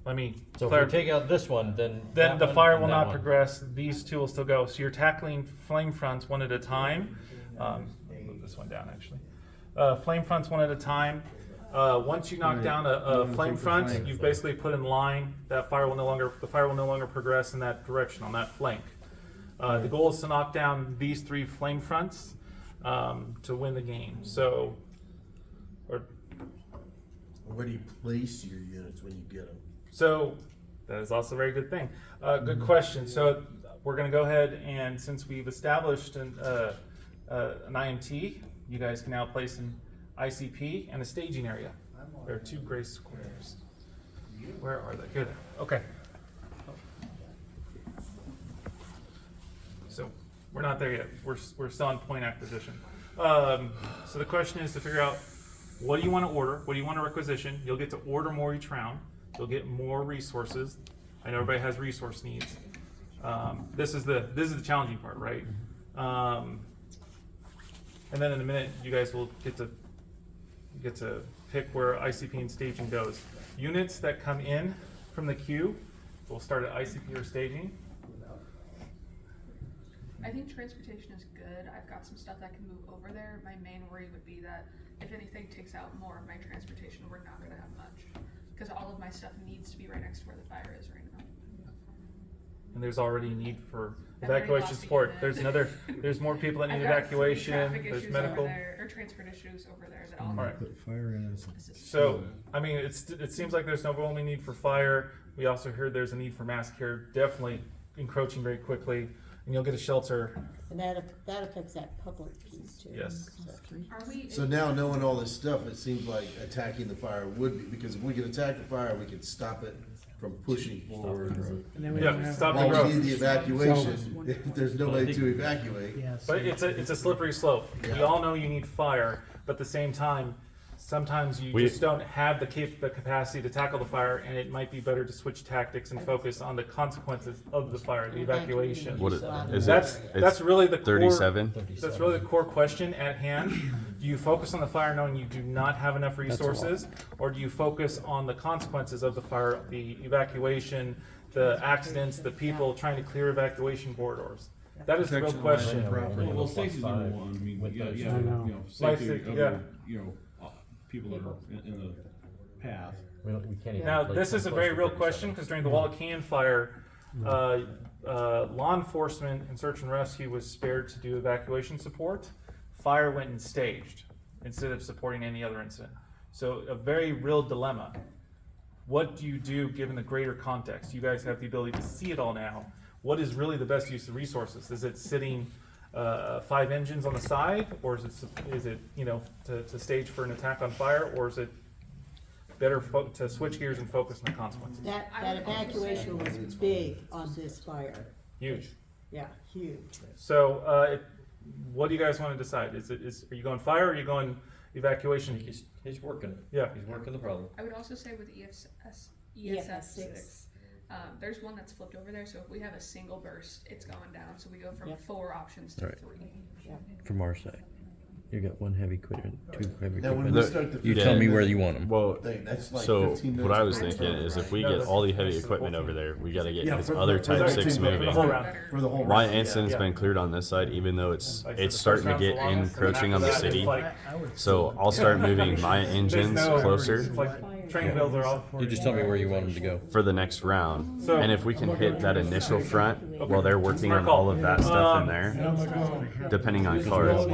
let me. So if we take out this one, then then that the one fire and will that not one. progress. These 2 will still go. So you're tackling flame fronts one at a time. Move this one down actually. Flame fronts one at a time. Once you knock Right. down You a wanna flame take the front, flank. you've basically put in line. The fire will no longer progress in that direction on that flank. The goal is to knock down these 3 flame fronts to win the game. So, Where do you place your units when you get them? So that is also a very good thing. Good question. So we're going to go ahead and since we've established an IMT, you guys can now place an ICP and a staging area. There are 2 gray squares. Where are they? Here they are. Okay. So we're not there yet. We're still on point acquisition. So the question is to figure out what do you want to order? What do you want to requisition? You'll get to order more each round. You'll get more resources. I know everybody has resource needs. This is the challenging part, right? And then in a minute, you guys will get to pick where ICP and staging goes. Units that come in from the queue will start at ICP or staging. I think transportation is good. I've got some stuff that can move over there. My main worry would be that if anything takes out more of my transportation, we're not gonna have much. Because all of my stuff needs to be right next to where the fire is right now. And there's already a need for I've already evacuation lost a support. unit. There's more people that need I've got 3 evacuation. traffic There's issues medical. over there, or transport issues over there that all. All right. Put fire in as. So, I mean, it seems like there's no only need for fire. We also heard there's a need for mass care, definitely encroaching very quickly, and you'll get a shelter. And that affects that public piece too. Yes. Are we? So now knowing all this stuff, it seems like attacking the fire would be, because if we could attack the fire, we could stop it from pushing forward. And then we Yeah, don't have. stop the While we growth. need the evacuation, if there's nobody to evacuate. But it's a slippery slope. We Yeah. all know you need fire, but at the same time, sometimes you We- just don't have the capacity to tackle the fire, and it might be better to switch tactics and focus on the consequences of the fire, the evacuation. What is That's it? that's really the 37. core. That's really the core question at hand. Do you focus on the fire knowing you do not have enough resources, or do you focus on the consequences of the fire, the evacuation, the accidents, the people trying to clear evacuation corridors? That is the real question. Well, safety's number one. I mean, I know. safety Life of, yeah. people that are in the path. We can't even Now, place this is a one very close to real 37. question because during the Wallachian fire, law enforcement and search and rescue was spared to do evacuation support. Fire went and staged instead of supporting any other incident. So a very real dilemma. What do you do given the greater context? You guys have the ability to see it all now. What is really the best use of resources? Is it sitting 5 engines on the side, or is it you know to stage for an attack on fire, or is it better to switch gears and focus on the consequences? That evacuation was big on this fire. Huge. Yeah, huge. So, what do you guys want to decide? Are you going fire or are you going evacuation? He's working. Yeah. He's working the problem. I would also say with ESF 6, there's one that's flipped over there, so if we have a single burst, it's going down. So we go from 4 options to 3. From our side. You got 1 heavy equipment, 2 heavy Now, when equipment. we start the You tell me where you want them. Well, thing, that's like so 15 what I was minutes. thinking is if we get all the heavy equipment over there, we got to get his for- other for Type the 6 whole moving. round. For the whole My round, instant's Yeah. been cleared on this side, even though it's Like I said, the starting first to round's get the longest, and encroaching after on the that, it's city. like- So I'll start moving my there's engines no- closer it's like train wheels are all. You just tell me where you want them to go. for the next round. So- And if we can hit that initial front while they're working on all of that stuff in there, depending on cars.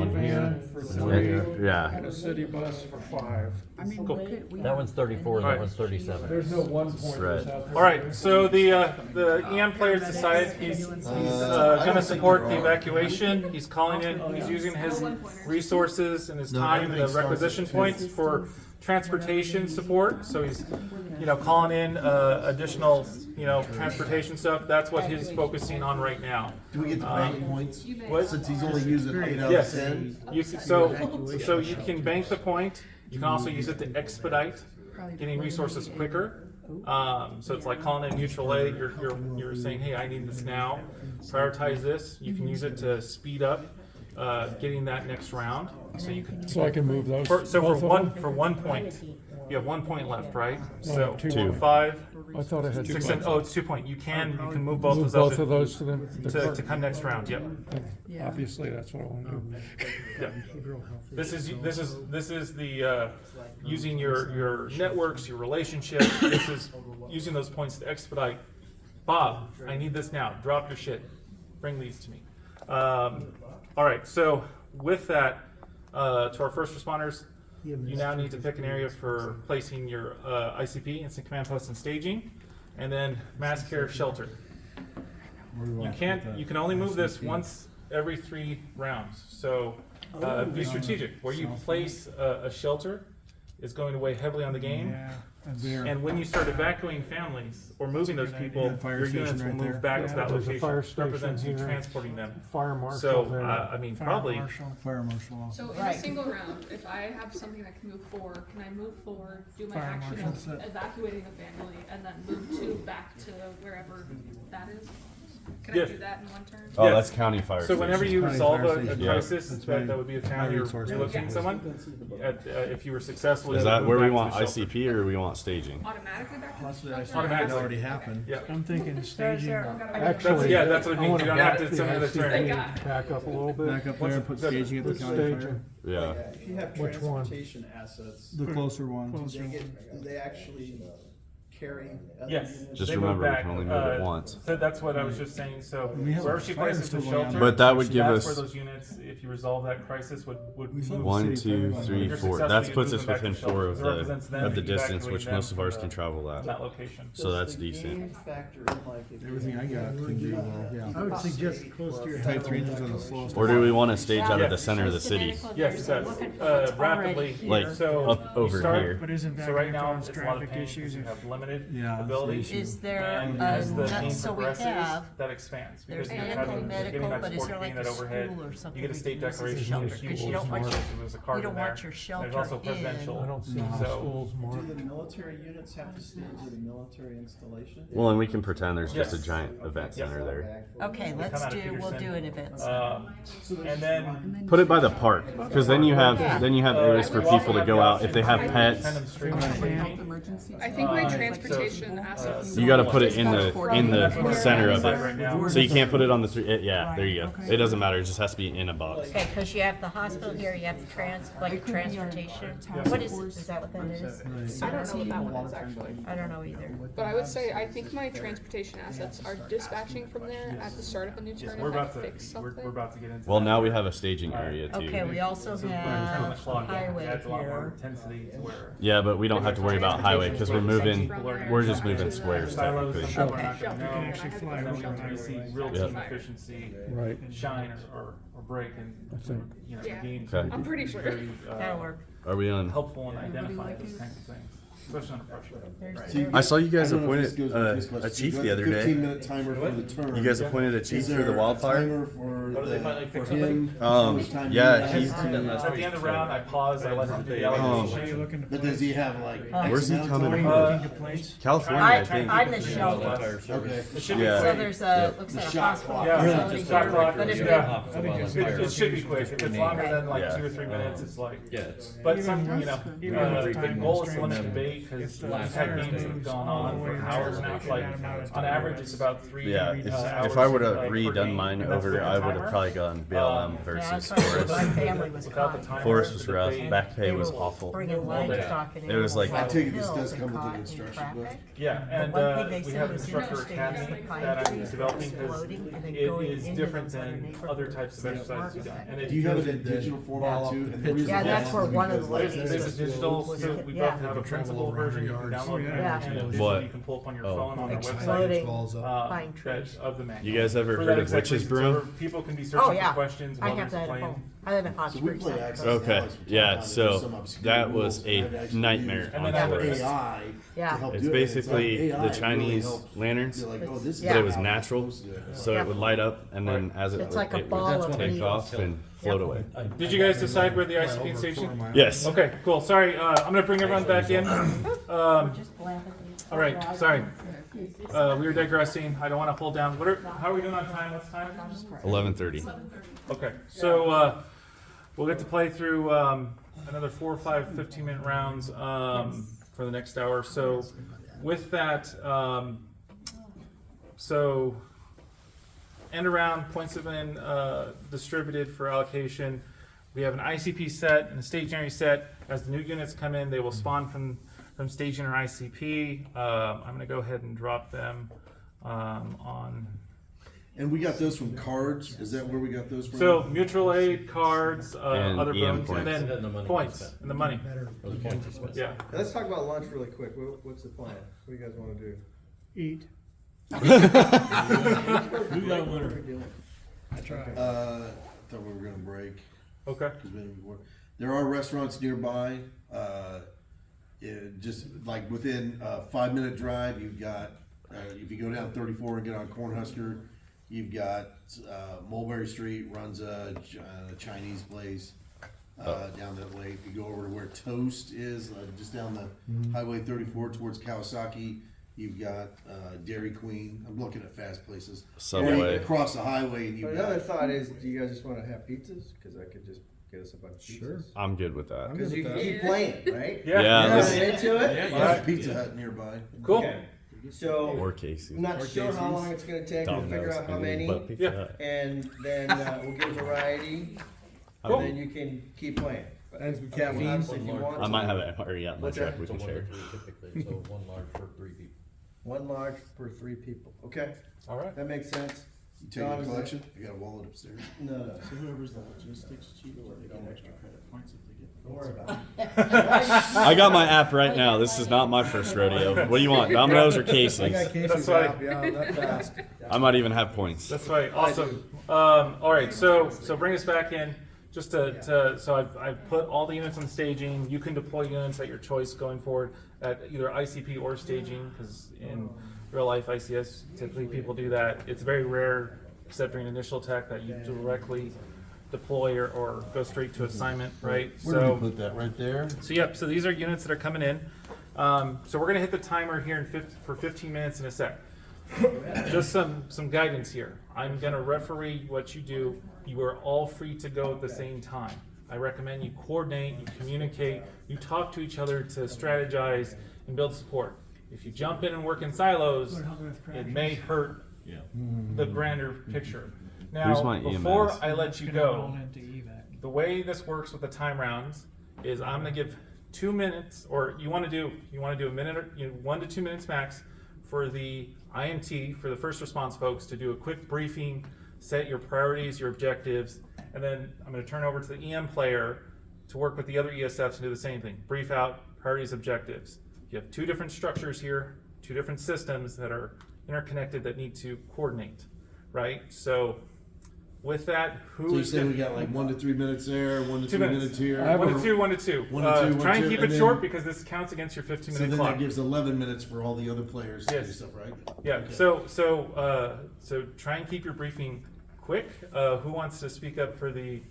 Yeah. And a city bus for 5. I mean, Cool. we That one's 34, Alright. that one's 37. There's no one point Right. out there. All right, so the EM player's decided he's going to support the evacuation. He's calling in. He's using his resources and his time and the requisition points for transportation support. So he's, calling in additional, transportation stuff. That's what he's focusing on right now. Do we get the bank points? What? Since he's only using 8 out of Yes. 10? So you can bank the point. You can also use it to expedite getting resources quicker. So it's like calling in mutual aid. You're saying, hey, I need this now. Prioritize this. You can use it to speed up getting that next round. So you can. So I can move those. For both of them? 1 point, you have 1 point left, right? So two. 5, I thought I had 6, 2. and it's 2 point. You can move both Move of those both of those to them. to come next round. Yep. Yeah. Obviously, that's what I want to do. Yeah. This is the using your networks, your relationships. This is using those points to expedite. Bob, I need this now. Drop your shit. Bring these to me. All right. So with that, to our first responders, you now need to pick an area for placing your ICP, instant command post, and staging, and then mass care shelter. You can only move this once every 3 rounds. So be strategic. Where you place a shelter is going to weigh heavily on the game. And when you start evacuating families or moving those people, fire your station units will right move there. back to that There's a fire location. Represents you station here. transporting them. Fire marshal So there. probably Fire marshal also. So in a single round, if I have something that can move 4, can I move 4, do my Fire action marshal. of evacuating a family, and then move 2 back to wherever that is? Can Yes. I do that in one turn? Oh, Yes. that's county fire. So whenever station. you County resolve fire a station. Yeah. crisis, That's that would be a my town you're resource. relocating someone. If you were successful, Is you that would where move we back want to the shelter. ICP or we want staging? Automatically back to the Possibly shelter? I said Automatically. it already happened. Yeah. I'm thinking staging. Actually, That's what it means. You don't have to send another Thank turn. God. Back up a little bit. Back up there and put staging at the Put county fire. staging. Yeah. If you have Which one? transportation assets, The closer one. do they actually carry other Yes. units? Just They move remember, we back, can only move it once. So that's what I was just saying. So We have wherever a she fire places the still going on. shelter, But that would give that's us- where those units, if you resolve that crisis, would We still have move. 1, city fire 2, going 3, on. You're 4. successful, That you puts move us them back to within the shelter. 4 It represents them of the distance, evacuating which them most of from ours the- can travel that that. location. So that's Does the decent. game factor in, like, if you Everything I got can do well, yeah. I would suggest close to your Type 3 engines on the slowest. Or do we want to stage out Yeah. of the center of the city? Yes, rapidly. Like, So up you over start- here. But isn't that So right gonna now, cause it's a lot of traffic pain issues because you if have limited Yeah, ability. that's the issue. Is there And a, as the game so we progresses, have, that expands. there's Because you're medical, getting medical, that but is support, there like getting a that overhead. school or something? You get a we state can use as a declaration. shelter? There's Because you don't want your, there's a card you don't in there. want your shelter There's also in. presidential. I don't see No. how So- schools more. Do the military units have to stage at a military installation? Well, and we can pretend there's just a Yes. giant event center there. Okay, They let's come out of do, we'll Peterson. do an event. And then Put it by the park, because then you have areas for people to go out if they have pets. Emergency. I think my transportation assets. You got to put it in the center of it, so you can't put it on the yeah. There you go. It doesn't matter. It just has to be in a box. Okay, because you have the hospital here, you have the transportation. What is that what that is? I don't know what that one is actually. I don't know either. But I would say, I think my transportation assets are dispatching from there at the start of a new turn we're if I about to fix we're something. about to get into. Well, that. now we have a staging area too. Okay, we also So when you turn on the have clock, it highway adds a lot more here. intensity to where. Yeah, but we don't have to worry about highway because we're moving. people are gonna. We're just jump in. moving squares Silos, technically. some people are not gonna You know. can actually fly And then over we want to the see highway. real Yep. team efficiency Right. shine or break and, I think. Yeah. gain. Okay. I'm pretty sure. Very, That'll work. Are we on? helpful in identifying those kinds of things, especially under pressure. See, I saw you guys I don't know if this appointed goes with this a question. chief You've the got other day. 15-minute timer for the turn. You guys appointed a Is chief for there the a wildfire? timer for Oh, did they finally for fix him? something? How much time yeah, he he's- has to- At the end of the round, I paused, I let him do the Are you allocation. looking to But play? does he have like? X Where's he amount of coming time? from? Making complaints? California, I think. I'm the shelter. Okay. It should be Yeah. So quick. there's looks The like a shot hospital clock. Yeah, facility just shot here, clock. but it's Yeah. been, It should be quick. If it's longer than like Yeah. 2 or 3 minutes, it's like. Yeah, it's. But some, Even you know, with the time goal is to constraints, limit debate because if the we've had fire games that have moves gone all the on way for around, hours now. it's Like that amount of on time. average, it's about 3 Yeah, hours. if I would have per redone game, mine and that's over, with I the would have timer. probably gone BLM yeah, versus that's what Forest. my family was Without the caught. timer, Forest was the rough. debate- Back pay They was were awful. bringing livestock and It was like- animals I take it down this does hills and come with caught an in instruction book? traffic. Yeah, and But one thing they we said have was Instructor interesting is Academy the pine that I'm trees developing because exploding and then it going is into different those other than neighborhoods other types of that exercises you've done. weren't And it Do you have it goes- in digital format too? And the reason Yeah, why that's is where one of the because ladies There's a digital, was- so we yeah. both have a printable version you can download. Yeah. And then What? digital you can pull up on your Oh. phone on our Exploding. website. Pine trees. Of the manual. You guys ever For heard that of exact Witch's reason, Brew? so people can be Oh, searching yeah. for questions I while have they're that at playing. home. I live in Hot So we Springs. play South access. Dakota. Okay, Now it's yeah, there's so some obscure that rules was that I had to a actually nightmare use And on then that Forest. AI Yeah. to help It's do it. basically AI the really Chinese helped. lanterns, You're like, oh, this is Yeah. but it was how it's natural, supposed to do it. so Yeah. it would light up, and then as it It's like a it ball would of take meat. off and float away. Did you guys decide where the ICP station? Yes. Okay, cool. Sorry, I'm gonna bring everyone back in. All right, sorry. We were digressing. I don't want to hold down. How are we doing on time? What's time? 11:30. Okay, so we'll get to play through another 4 or 5 15-minute rounds for the next hour. So with that, so end around points have been distributed for allocation. We have an ICP set and a stationary set. As the new units come in, they will spawn from staging or ICP. I'm going to go ahead and drop them on. And we got those from cards. Is that where we got those from? So mutual aid, cards, And other EM bones, points. and then And then the money points spent. and the money. Or the points you spent. Yeah. Let's talk about lunch really quick. What's the plan? What do you guys wanna do? Eat. Who got a winner? I tried. Thought we were gonna break. Okay. 'Cause there are restaurants nearby. Just like within a 5-minute drive, you've got, if you go down 34 and get on Cornhusker, you've got Mulberry Street runs a Chinese place down that way. If you go over to where Toast is, just down the Highway 34 towards Kawasaki, you've got Dairy Queen. I'm looking at fast places. Subway. And across the highway, and you've But another got. thought is, do you guys just wanna have pizzas? Cause I could just get us a bunch of pizzas. Sure. I'm good with that. Cause you can keep playing, right? Yeah. Yeah, You this- into it? There's a Pizza Hut nearby. Cool. Okay. So, Or Casey. I'm not sure how Casey's. long it's gonna take to figure out how many, But Pizza Yeah. Hut. and then we'll give variety, Cool. and then you can keep playing. And some Caffeine if you want. I might have it already out in my What's truck. that? We It's a can 1 share. to 3 typically, so 1 large for 3 people. 1 large per 3 people. Okay, All right. that makes sense. You take a collection? I got a wallet upstairs. No, no, So whoever's the logistics chief, they get extra credit points if they get. don't worry about it. I got my app right now. This is not my first rodeo. What do you want, Domino's or Casey's? I got Casey's That's right. app, yeah, that fast. I might even have points. That's right. Awesome. All right. So bring us back in. Just so I've put all the units on staging. You can deploy units at your choice going forward at either ICP or staging, because in real life ICS typically people do that. It's very rare, except during initial tech, that you directly deploy or go straight to assignment, right? Where do we put that? Right there? So yep, so these are units that are coming in. So we're gonna hit the timer here for 15 minutes in a sec. Just some guidance here. I'm gonna referee what you do. You are all free to go at the same time. I recommend you coordinate, you communicate, you talk to each other to strategize and build support. If you jump in and work in silos, it may hurt the grander picture. Who's my Now, before EMS? I let you go, the way this works with the time rounds is I'm gonna give 2 minutes, or you want to do a minute, or 1 to 2 minutes max for the IMT, for the first response folks, to do a quick briefing, set your priorities, your objectives, and then I'm going to turn over to the EM player to work with the other ESFs and do the same thing. Brief out priorities, objectives. You have two different structures here, two different systems that are interconnected that need to coordinate, right? So with that, So who you is say we gonna- got like 1 to 3 minutes there, 1 to 2 2 minutes. minutes here. I have One a- to two, 1 to 2. 1 to 2, 1 Try and to keep 2, it and short then- because this counts against your 15 So minute then clock. that gives 11 minutes for all the other players to do Yes. stuff, right? Yeah. Okay. So try and keep your briefing quick. Who wants to speak up for the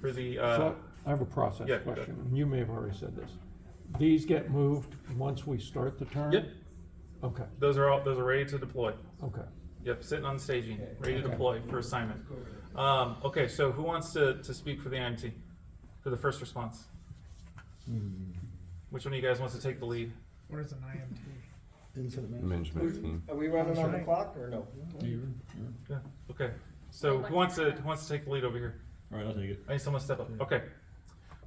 So I have a process yeah, go question, ahead. and you may have already said this. These get moved once we start the turn? Yep. Okay, Those are ready to deploy. okay. Yep, sitting on staging, ready to Okay. deploy for assignment. Okay, so who wants to speak for the IMT, for the first response? Which one of you guys wants to take the lead? What is an IMT? Management team. Are we running on the clock or no? Yeah. Okay, so who wants to take the lead over here? All right, I'll take it. I need someone to step up. Okay,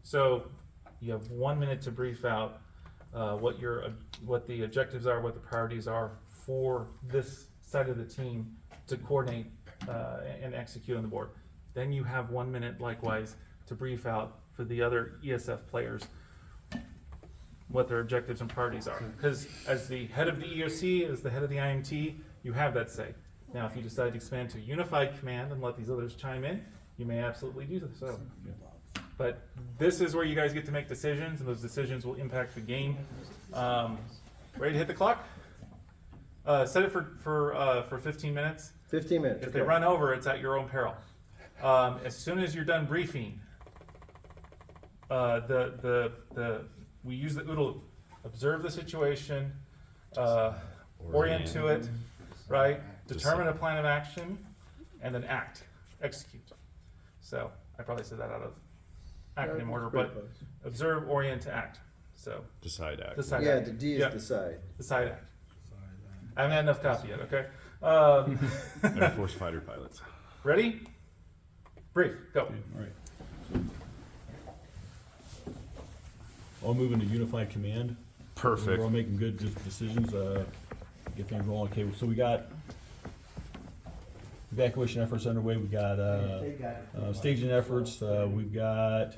so you have 1 minute to brief out what the objectives are, what the priorities are for this side of the team to coordinate and execute on the board. Then you have 1 minute likewise to brief out for the other ESF players what their objectives and priorities are. Because as the head of the EOC, as the head of the IMT, you have that say. Now, if you decide to expand to unified command and let these others chime in, you may absolutely do so. But this is where you guys get to make decisions, and those decisions will impact the game. Ready to hit the clock? Set it for 15 minutes. 15 minutes. If they okay. run over, it's at your own peril. As soon as you're done briefing, we use the OODA, observe the situation, orient to it, right? Determine a plan of action, and then act, execute. So I probably said that out of acronym order, but observe, orient to act. So Decide act. decide Yeah, act. the D is Yeah. decide. Decide act. I haven't had enough coffee yet. Okay. Air Force fighter pilots. Ready? Brief. Go. Okay, all right. So, I'll move into unified command. Perfect. We're all making good decisions, get things rolling. Okay, so we got evacuation efforts underway. We got, staging efforts. We've got,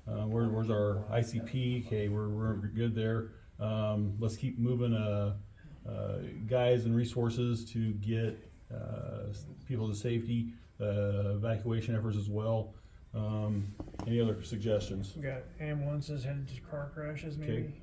where's our ICP? Okay, we're good there. Let's keep moving, guys and resources to get, people to safety, evacuation efforts as well. Any other suggestions? We got ambulances headed to car crashes, maybe? Okay.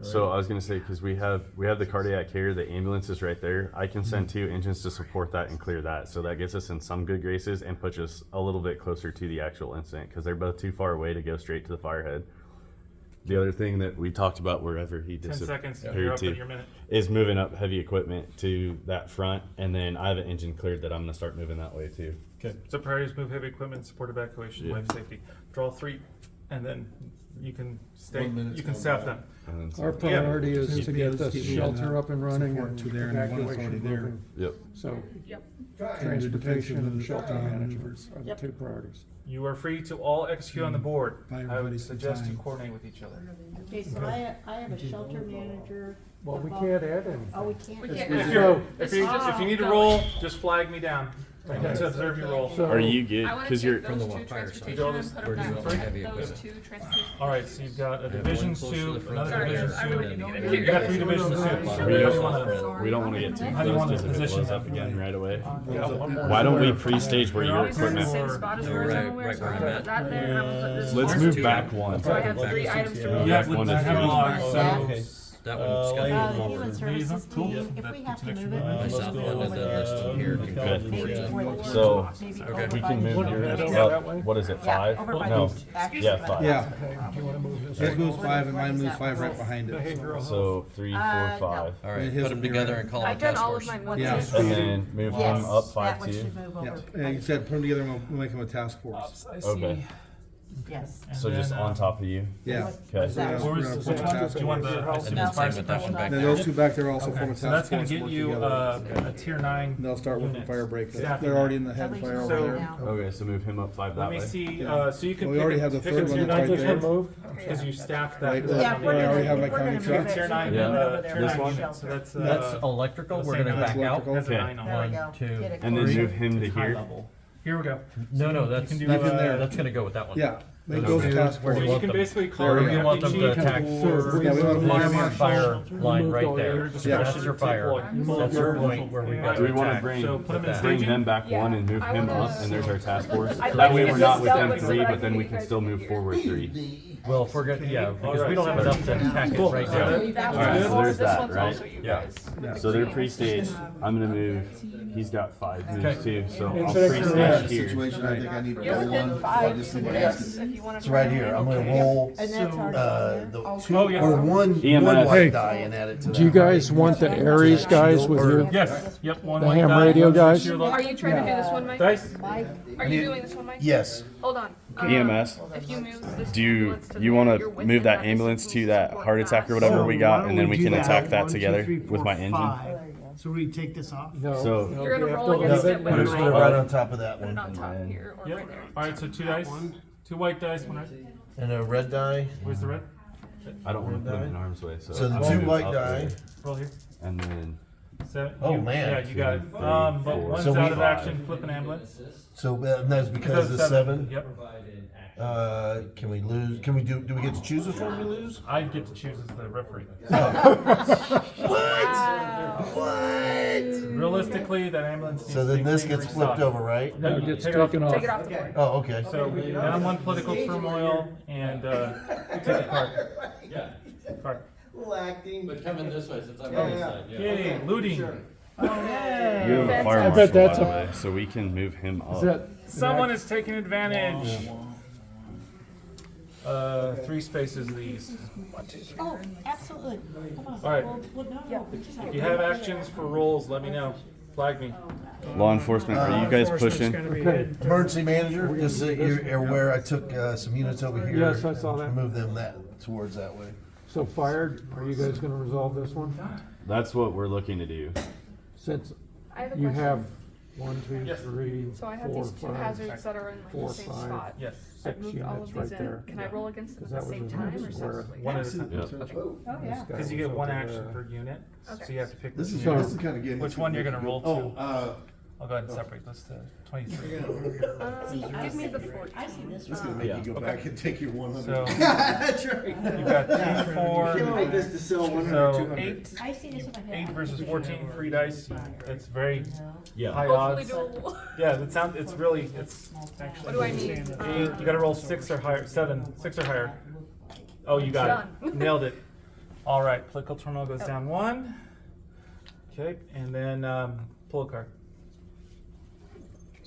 So I was gonna say, because we have the cardiac care, the ambulance is right there. I can send 2 engines to support that and clear that. So that gets us in some good graces and puts us a little bit closer to the actual incident because they're both too far away to go straight to the firehead. The other thing that we talked about wherever he 10 seconds. You're disappeared up in to your minute. is moving up heavy equipment to that front, and then I have an engine cleared that I'm gonna start moving that way too. Okay. So priorities: move heavy equipment, support evacuation, Yeah. life safety. Draw 3, and then you can stay. 1 minute's You can gone staff by. them. And then Our priority is to get the Keep shelter moving up and running support and to there and the one that's evacuation already there. moving. Yep. So Yep. transportation and shelter management maneuvers. are the 2 priorities. You are free to all execute on the board. Buy I would everybody some suggest you time. coordinate with each other. Okay, so I have a shelter manager. Well, we above- can't add anything. Oh, we can't. We do can't that. add So- If you need to roll, just flag me down. I need to observe your roll. So- Are you good? I wanna Because take you're those 2 transportation You go and this- put where them do you back. want Those 2 transportation. All right, so you've got a division 2, another Sorry, division everybody 2. didn't get it. You got 3 divisions 2. we don't want to get too How do you close want because to if it position blows them? up again right away. Yeah, one more. Why don't we pre-stage where your equipment? Same spot as where I'm aware, so I'm gonna put that there, and I'm gonna put this. Let's one. move back one. So I have 3 items to move. Yeah, Back one let's to have a 3. log, so. Okay. That one's got The human services Cool. team, if we have to move it. Let's Myself go wanted with, the list here. Metallic Good. Maybe Bridge. where the So, church, maybe okay, over We by can the move church. yours Up up, what is it, Yeah, 5? over by No, the- actually, yeah, by 5. the- Yeah, Do you want to move this? his moves 5 and What mine is moves that? 5 right behind it. Behavioral So 3, 4, no. 5. All right, And his put them will be together right. and call I've it done task all of force. mine. Yeah. And then move Yes, him up 5 that one too. should move over. Yeah, you said put them together and we'll make them a task force. Okay. Yes. So just on top of you. Yeah. Okay. So we're Where's- gonna which put a one? task Do you want force. the- And then No, same with that one back Then down. those 2 back there also form Okay, a so that's task gonna force. get work you together. a tier 9. And they'll start working unit. fire break. Staffing They're already that. in the head At fire least over right there. now. Okay, so move him up 5 Let that me way. see, Yeah. so you can Well, we already have the pick third a one tier that's 9 right there. Remove? because you staffed that. Right, position Yeah, on we're the I gonna, already have my we're gonna county move truck. it. Tier 9, Yeah. Over there This by the one? shelter. So that's That's electrical, we're gonna That's back out. electrical. Has a Okay. 9 on There we it. go. two. Get it And then close. move him to High here. level. Here we go. No, no, You that's, can do, Leave him there. that's gonna go with that one. Yeah. Make those task Where force. you can basically call Where your you want them to deputy attack. chief or Yeah, we want them fire to marshal. Fire line right Your there. discretion That's your to fire. deploy. That's your point where we got Do we want to attack. bring So put 'em in bring staging? them back one and move I him wanna- up, and there's our task force? I'd That like way to we're get not this with dealt them with so three, that I but then can we get can you still guys move here. forward three. Well, if we're good, yeah, because Alright, we don't have enough to attack it right now. Alright, so there's This that, one's right? also you Yeah. guys. So they're pre-staged. I'm gonna move. He's got 5 moves Okay. too, so I'll Instead of pre-stage correct here. Situation, I think I need to You're roll within one. 5 I just to need to this ask. if you wanna It's try right here, I'm gonna okay. roll, And that's our. the two, Oh, yeah. or one EMS. white Hey, die and add it to that. Do you guys want the Aries guys with your, Yes, yep, one The white ham die, radio one guys? shield Are up. you trying to do this one, Mike? Dice? Are you doing this one, Mike? Yes. Hold on. EMS. If you move this Do you ambulance to you there, want you're to within move that distance ambulance to to that support heart attack or fast. whatever So we why got, don't and then we do can attack that 1, 2, together 3, with 4, my engine? 5. So we take this off? no? So- no, You're gonna we have roll to- against No, it, but we're you're just gonna right right on top of that Put it one. on top here or Yep. right there. Alright, so 2 dice, 2 white dice, one red. And a red die, Where's the red? I don't want to put him in harm's way, so. so the I'll two move white up die, there, Roll here. and then Seven. Oh, you- man. Yeah, you got it. 2, 3, But 4, one's So out we- of action, flip an ambulance. so that's because of the 7. Yep. Can we lose, do we get to choose which one we lose? I get to choose as the referee. Realistically, that ambulance needs So to then be this clean gets restocked. flipped over, right? No, It you gets take it off. taken off. Take it off the board. Oh, okay. So down one political turmoil and take a card. Card. But coming this way since I'm on this side, yeah. Yay, looting. you have a fire I bet marshal, that's by the a- way, so we can move him up. Is that? Someone is taking advantage. 3 spaces of these. Oh, absolutely. Come on. All right. No. If you have actions for rolls, let me know. Flag me. Law enforcement, are you guys Enforcement's pushing? gonna be Okay. head- Emergency manager, just so you're aware, I took some units over here. Yes, I saw that. Move them towards that way. So fired, are you guys gonna resolve this one? That's what we're looking to do. Since I have a you question. have 1, 2, Yes. 3, So I have 4, these 2 5, hazards that are in like 4, the same 5, spot. Yes. I 6 moved all units of right these in. there. Can I roll against them Because at that the was same a time or nice square. separately? One at a time. Yep. This guy Because you get was one over action there. per unit. Okay. So you have to pick This is So- kind of getting. which one you're gonna roll to. Oh, I'll go ahead and separate those to 23. Give me the 14. I see this this is one. gonna make you go back and take your 100. So That's right. you've got 2, 4, Came up with this to sell 100, so 200. 8. I see this one. 8 versus 14, 3 dice. It's very Yeah. high Hopefully odds. doable. Yeah, it sounds. It's really. It's Actually, What do I need? 8. You got to roll 6 or higher. 7, 6 or higher. Oh, you got it. Done. Nailed it. All right. Political turmoil goes down 1. Okay, and then pull a card.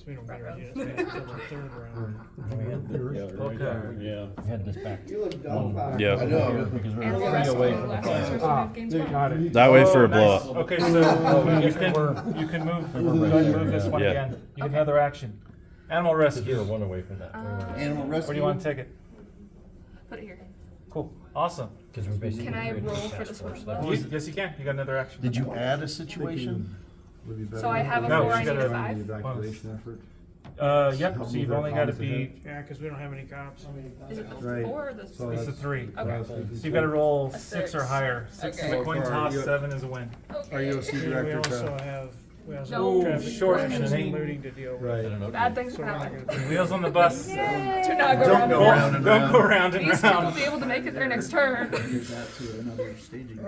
We don't get our units back until the 3rd round. Okay. Yeah. Head this back. You look dumbfounded. Yeah. I know. Because we're And we'll 3 rest away on from the the last fire. one. Gains one. Got it. That way for a Oh, blow nice. up. Okay, so you can move this one Yeah. again. You get another action. Animal You're rescue. 1 away from that. Animal rescue. Where do you want to take it? Put it here. Cool. Awesome. Because we're basically. Can I doing roll task for this force one? level. Yes, you can. You got another action. Did you add a situation? So I have a No, 4, I she's need got a a- 5. Evacuation effort. Yep. So you've only got to be. Yeah, because we don't have any cops. Is it the Right. 4 or the So It's a that's- 3. Okay. So you've got to roll A 6 or six. higher. 6 is Okay. a coin So far, toss. you- 7 is a win. RUOC We director also to, have, No. traffic Short crashes and and eight. looting to deal with. right. Bad things So can we're not happen. gonna. Wheels on the bus. Do not go Don't around. go around and Don't around. go around and These people will round. be able to make it their next turn.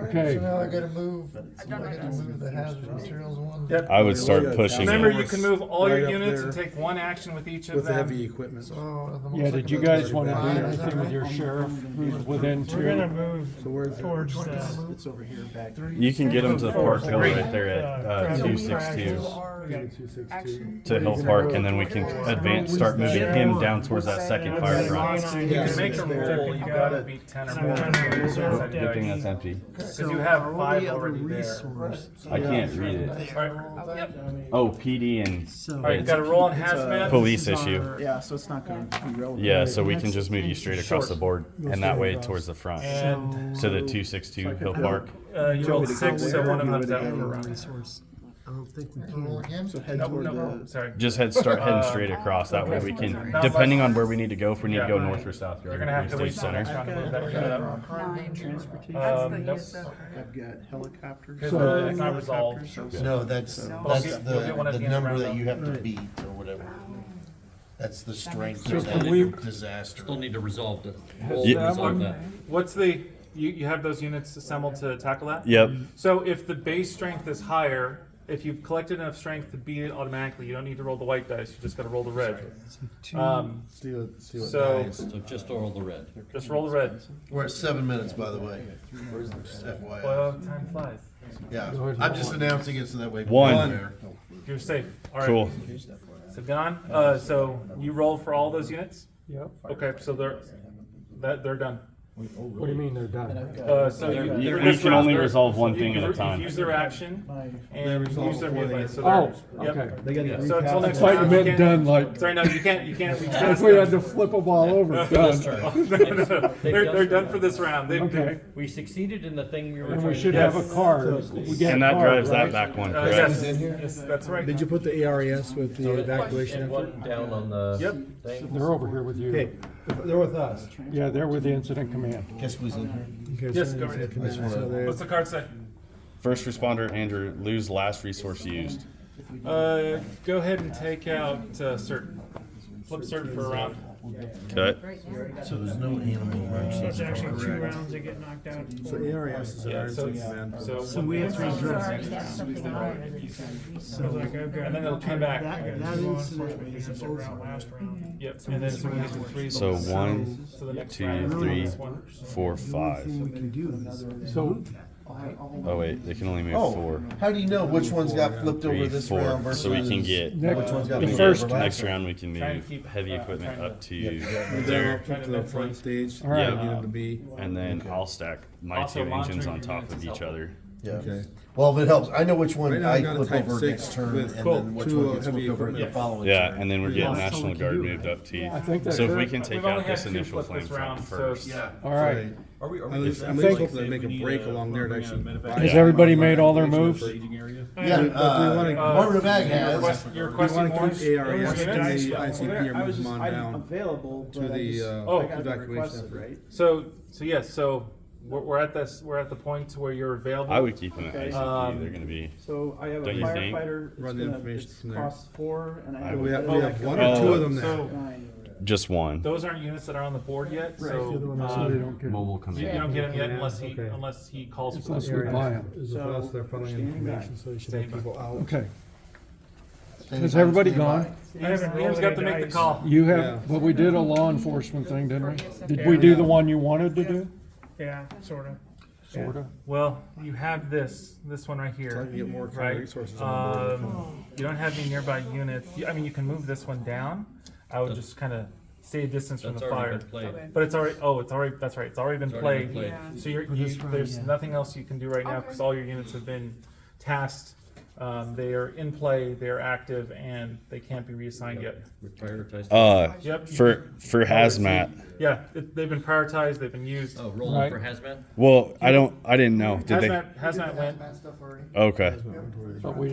Okay. now I gotta move, I've done my best. move the hazardous materials one. Yep. I would start pushing Remember, it. you can move all your Right up units there and take one action with each of With the them. heavy equipment. Yeah, did you guys want to do anything with your sheriff who's within We're gonna 2? move So where's towards the. It's over here, back. You can get him to the Park Hill right there at traffic 262 crashes. We got 262. to Hill Park, and then we can advance, start moving him down towards that second fire front. You can make a roll. You gotta beat 10 or more. Good thing that's empty. Because you have 5 already there. I can't read it. All right. Yep. Oh, PD and All right. You got to roll on hazmat. police issue. Yeah, so it's not gonna be relevant. Yeah, so we can just move you straight across the board, and that way towards the front. And To the 262 Hill Park. you rolled 6, so one of them's out for a round. I don't think we can. So head Nope, toward no, the. sorry. Just start heading straight across. That way we can, depending on where we need to go, if we need to go north or south, You're gonna have to wait till center. next round to move that guy up. 9. Transportation. That's the Nope. ESF. I've got helicopters. Because it's not resolved. No, that's You'll the get one at the end of number round that though. you have to beat or whatever. That's the strength So of can that we- disaster. Still need to resolve the, Yeah. resolve that. What's the, you have those units assembled to tackle that? Yep. So if the base strength is higher, if you've collected enough strength to beat it automatically, you don't need to roll the white dice, you just gotta roll the red. See what So- dies. So just roll the red. Just roll the red. We're at 7 minutes, by the way. Just FYI. Well, time flies. Yeah, I'm just announcing it so that way. One. You're safe. All right. Cool. So gone. So you roll for all those units? Yep. Okay, so they're done. What do you mean they're done? So you We can only resolve one thing at a time. Use their action and use their movement. So Oh, yep. okay. Yeah, so until next I thought time. you meant done like, Sorry, no, you can't if recast we had them. to flip them all over, done. No. They're done for this round. Okay. We succeeded in the thing we were And trying we to should do. have a card. We get And a that card, drives right? that back one, Yes, correct? yes, that's right. Did you put the ARES with the evacuation And effort? one down on the Yep. thing. They're over here with Okay, you. they're with us. Yeah, they're with the incident command. Guess who's in here? Okay, Yes, so go it's ahead. the command, so they're- What's the card say? First responder Andrew, lose last resource used. Go ahead and take out cert. Flip cert for a round. Cut. So there's no animal emergency. It's actually 2 rounds that get knocked out. So ARES is Yeah, our so incident it's, command. so we have to Sorry, address I have something on. So like I've got. And then it'll come back. That That law incident enforcement is units over. around last round. Yep. And then so we get to 3. So 1, So the next 2, round is the 3, next one. 4, 5. Thing we can do is. So, Oh wait, they can only move Oh, 4. how do you know which ones got flipped over 3, this 4. round versus? So we can get Which ones got The moved first- over last next round? round we can Trying to move keep, heavy equipment trying up to They're there, up to the front stage. All right. where we need them to be. and then I'll stack my Also 2 engines monitoring on top units of is each helpful. other. Yeah. Okay. Well, if it helps, I know which one Right now, I I got a flip Type over 6 next turn, with and Cool. then which 2 one gets heavy flipped over the equipment. following Yeah, turn. and then we're getting Yeah. National Guard moved up too. I think that's So if we good. can take We've only out this had 2 initial flip flame this front round, so first. Yeah. All right. At least I least think- hopefully they make a break along there to actually. Has everybody made all their moves? Yeah, But we wanna- Department of Ag has. You're We requesting wanna more? keep ARES and units? the ICP are moving on down available, to the Oh, evacuation effort. right? So yes, so we're at this. We're at the point where you're available. I would keep them at Okay. ICP. They're going to be. So I have a Don't you think? firefighter, Run the information from there. costs 4, and I I have. would- We have one Oh, or 2 of them there. So Just one. those aren't units that are on the board yet. So So they don't get. Mobile you command. don't get them yet unless Okay. he calls for Unless them. we buy them. Is So, with us, they're funneling standing information, by. so they should have people out. Okay. Stand Has by, everybody stand gone? by. I haven't Ian's got to make the call. You Yeah. have, but we did a law enforcement thing, didn't we? Did Yeah. we do the one you wanted to do? Yeah, sorta. Sorta. Well, you have this one right So I here. can get more kind Right. of resources on the board. You don't have any nearby units. I mean, you can move this one down. I would just kind of stay a distance from That's the already fire. been played. Okay. But it's already. Oh, it's already. That's right. It's already been It's already played. been played. Yeah. So there's nothing else you can do right now because all your units have been tasked. They are in play. They are active, and they can't be reassigned yet. We prioritized. Yep. For hazmat. Yeah, they've been prioritized. They've been used. Oh, rolling Right. for hazmat? Well, I didn't know. Did they? Hazmat went. Okay. But we,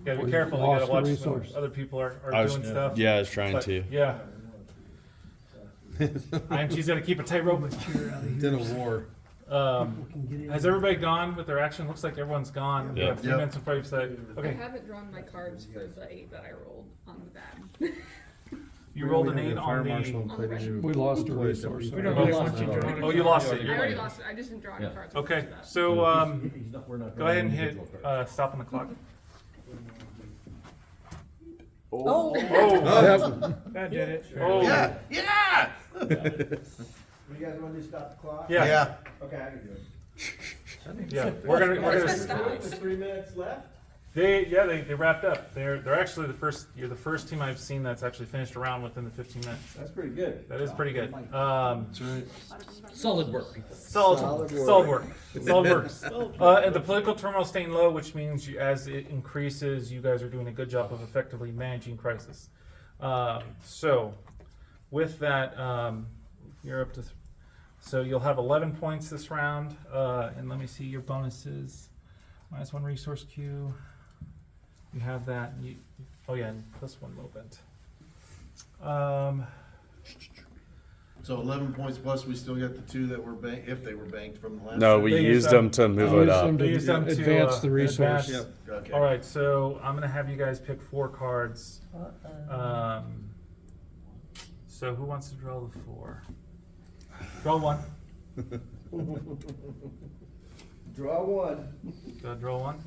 You gotta be We careful. You lost gotta the watch when resource. other people are I was, doing stuff. yeah, I was trying But, to. yeah. IMG's got to keep a tight rope. Did a war. Has everybody gone with their action? Looks like everyone's gone. We Yeah. have 3 minutes before you say, I okay, haven't drawn my cards for the 8 that I rolled on the bad. you rolled an We have 8 the fire on marshal the. and played a new we lost a place that resource. we We don't found. really want you drawing. Oh, you lost it. I You're already right. lost it. I just didn't draw any Yeah. cards. Okay, so go ahead and hit stop on the clock. Oh, That did it. Oh, Yeah, yeah. You guys wanna do stop the clock? yeah, Okay, I can do it. yeah. We're gonna. Stop. 3 minutes left? They wrapped up. They're actually the first. You're the first team I've seen that's actually finished a round within the 15 minutes. That's pretty good. That is pretty good. Solid work. Solid work. Solid works. And the political turmoil staying low, which means as it increases, you guys are doing a good job of effectively managing crisis. So, with that, you're up to. So you'll have 11 points this round, and let me see your bonuses. -1 resource queue. You have that. Oh yeah, and +1 movement. So 11 points plus, we still got the 2 that were banked, if they were banked from the last. No, time. we They used used them to move it up. They use them to, advance the resource. advance. Okay. All right, so I'm gonna have you guys pick 4 cards. So who wants to draw the 4? Draw 1. Draw 1. Go draw 1.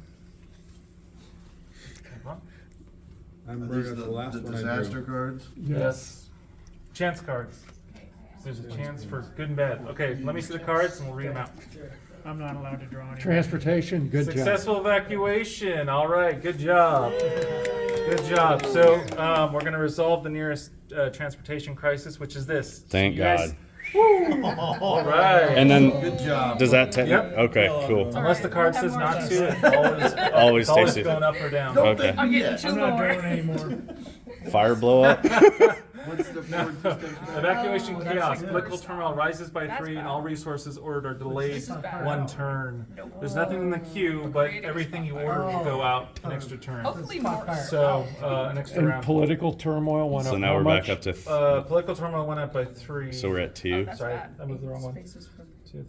Come on. I'm Are bringing these up the the last one I disaster drew. cards? Yes. Chance cards. There's a chance for good and bad. Okay, let me see the cards and we'll read them out. I'm not allowed to draw any. Transportation, good job. Successful evacuation. All right, good job. Good job. So we're going to resolve the nearest transportation crisis, which is this. Thank You guys- God. All right. And then, Good job. does that Yep. Okay, cool. Unless the card says not to, it always, Always it's always stays going up or down. Okay. I'm not drawing anymore. Fire blow up. What's the forward system? Evacuation Oh, that's chaos. the Political worst. turmoil rises by That's 3 and bad. all resources ordered are delayed This is bad. 1 turn. There's nothing in the queue, but everything you order will go out an extra turn. Hopefully more. So an extra And round. political turmoil went So up now how we're much? back up to. Political turmoil went up by 3. So we're at 2. That's Sorry, bad. I moved the wrong one. Spaces from 2,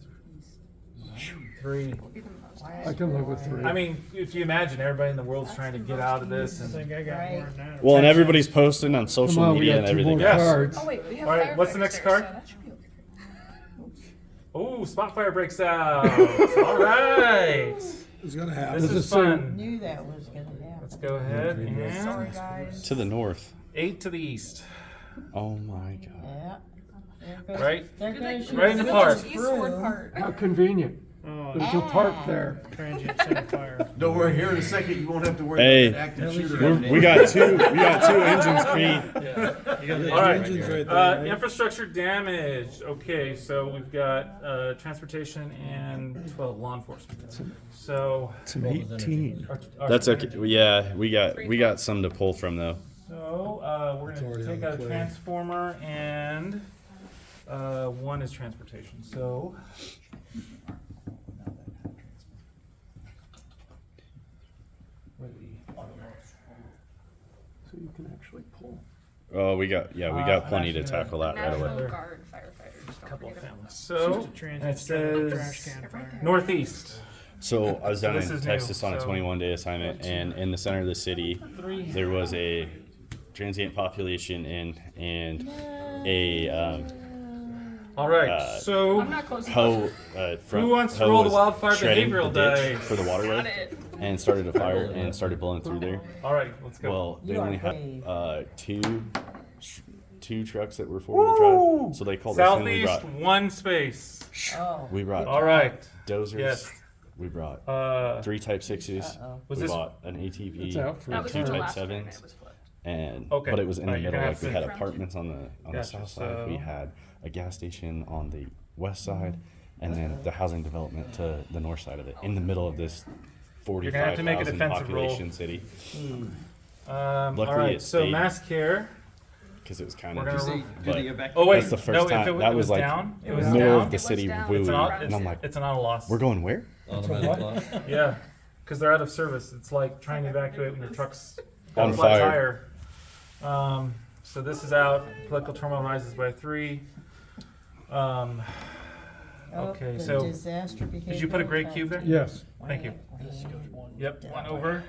3. Even most. I can live with 3. I mean, if you imagine everybody in the world's trying to get out of this, I and think I got more than that. Well, and everybody's posting on social Come on, we media got and 2 more everything. Yes. cards. Oh wait, we have All right, what's the firefighters next there, card? so that should be okay. oh, spot fire breaks out. All right, It's gonna happen. this is so- fun. Knew that was gonna happen. Let's go ahead Sorry, and guys. To the north. 8 to the east. Oh my God. Yeah. There goes- Right? There goes Right in the your park. Eastward broom. part. How convenient. Oh, There's a park there. transient center fire. Don't worry, here in a second, you won't have to worry Hey. about an active shooter. We got 2. We got 2 engines, Creed. All right. Engine's right there, right? Infrastructure damage. Okay, so we've got transportation and 12 law enforcement. So It's an 18. That's okay. Yeah, we got some to pull from though. So we're It's gonna already take on out a play. transformer and 1 is transportation. So where are the automatic? So you can actually pull. Oh, we got I'm plenty to actually gonna- tackle that right National away. Guard firefighters. Don't Couple of forget them. families. So Just a transit it center, trash says can fire. northeast. So I was down this in is new, Texas on a so- 21-day assignment, and in the center of the city, 3. there was a transient population in and a All right. uh, I'm not close enough. hoe. Front Who wants to hoe roll the was wildfire shredding behavioral the ditch dice? for the Got waterway it. and started a fire and started blowing through there. All right, let's go. Well, they You are only brave. had two trucks that were 4-wheel drive, so they called us in. We Southeast, brought 1 space. Oh. uh, All right. dozers. Yes. We brought Uh, 3 Type 6s. Uh-oh. Was We this- bought an ATV. It's out for That was two the Type last one, and 7s. it was flipped. And Okay. but it was in the Alright, you're middle. gonna Like we have had to- apartments on the Gotcha, south side. We so- had a gas station on the west side, and then the housing development to the north side of it, in the middle of this You're gonna have to make a 45,000 defensive roll. population city. all Luckily, right. it So stayed. mass care. Because it was kind We're of gonna just. roll- But Oh wait, that's the first no, time. if it, that it was like down. It was middle down. of the city down. woo, It's an, and I'm like, it's an auto loss. we're going where? Yeah, because they're out of service. It's like trying to evacuate when your truck's got On a flat fire. tire. So this is out. Political turmoil rises by 3. Oh, Okay, the so disaster did you put a behavioral gray cube there? Yes. Thank you. Being Yep, 1 done. over.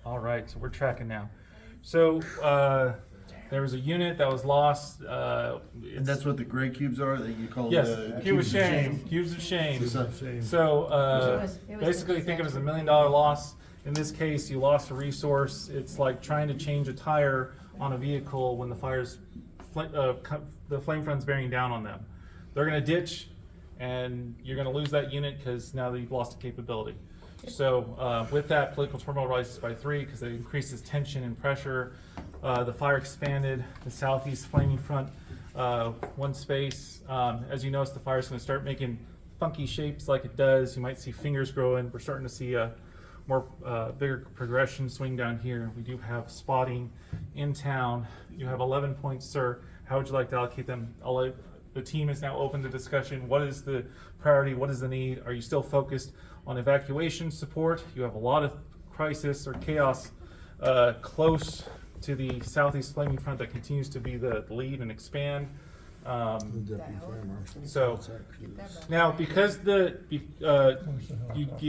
All right, so we're tracking now. So there was a unit that was lost. And that's what the gray cubes are that you call Yes, the cube of shame. Cubes of shame. Cubes of shame. So It was basically, the think of it as a $1 disaster. million loss. In this case, you lost a resource. It's like trying to change a tire on a vehicle when the fire's the flame front's bearing down on them. They're going to ditch, and you're going to lose that unit because now that you've lost a capability. So with that, political turmoil rises by 3 because it increases tension and pressure. The fire expanded. The southeast flaming front, 1 space. As you notice, the fire's going to start making funky shapes like it does. You might see fingers growing. We're starting to see a more bigger progression swing down here. We do have spotting in town. You have 11 points, sir. How would you like to allocate them? The team is now open to discussion. What is the priority? What is the need? Are you still focused on evacuation support? You have a lot of crisis or chaos close to the southeast flaming front that continues to be the lead and expand. So now, because you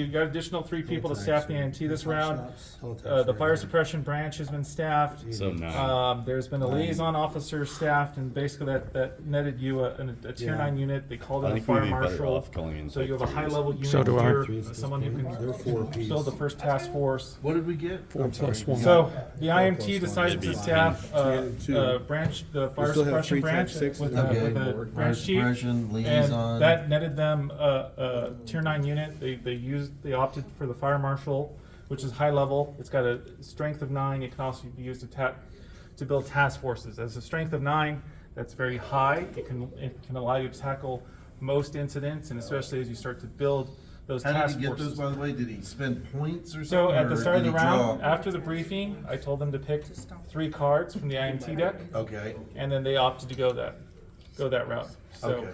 got additional 3 people to staff the IMT this round, the fire suppression branch has been staffed. So 9. There's been a liaison officer staffed, and basically that netted you a tier 9 unit. They called I it a think fire we'd be better marshal. off calling in So you have a like high level unit So do I. here, someone who can build the first task force. What did we get? 4 plus 1. So the IMT decided Maybe to staff two. branch, the fire still have suppression 3 branch times 6 with okay. a branch chief. And that netted them a tier 9 unit. They opted for the fire marshal, which is high level. It's got a strength of 9. It can also be used to build task forces. As a strength of 9, that's very high. It can allow you to tackle most incidents, and especially as you start to build those How task did he get forces. those, by the way? Did he spend points or something? So at the or start of did the he round, draw? after the briefing, I told them to pick 3 cards from the IMT deck, Okay. and then they opted to go that route. So Okay.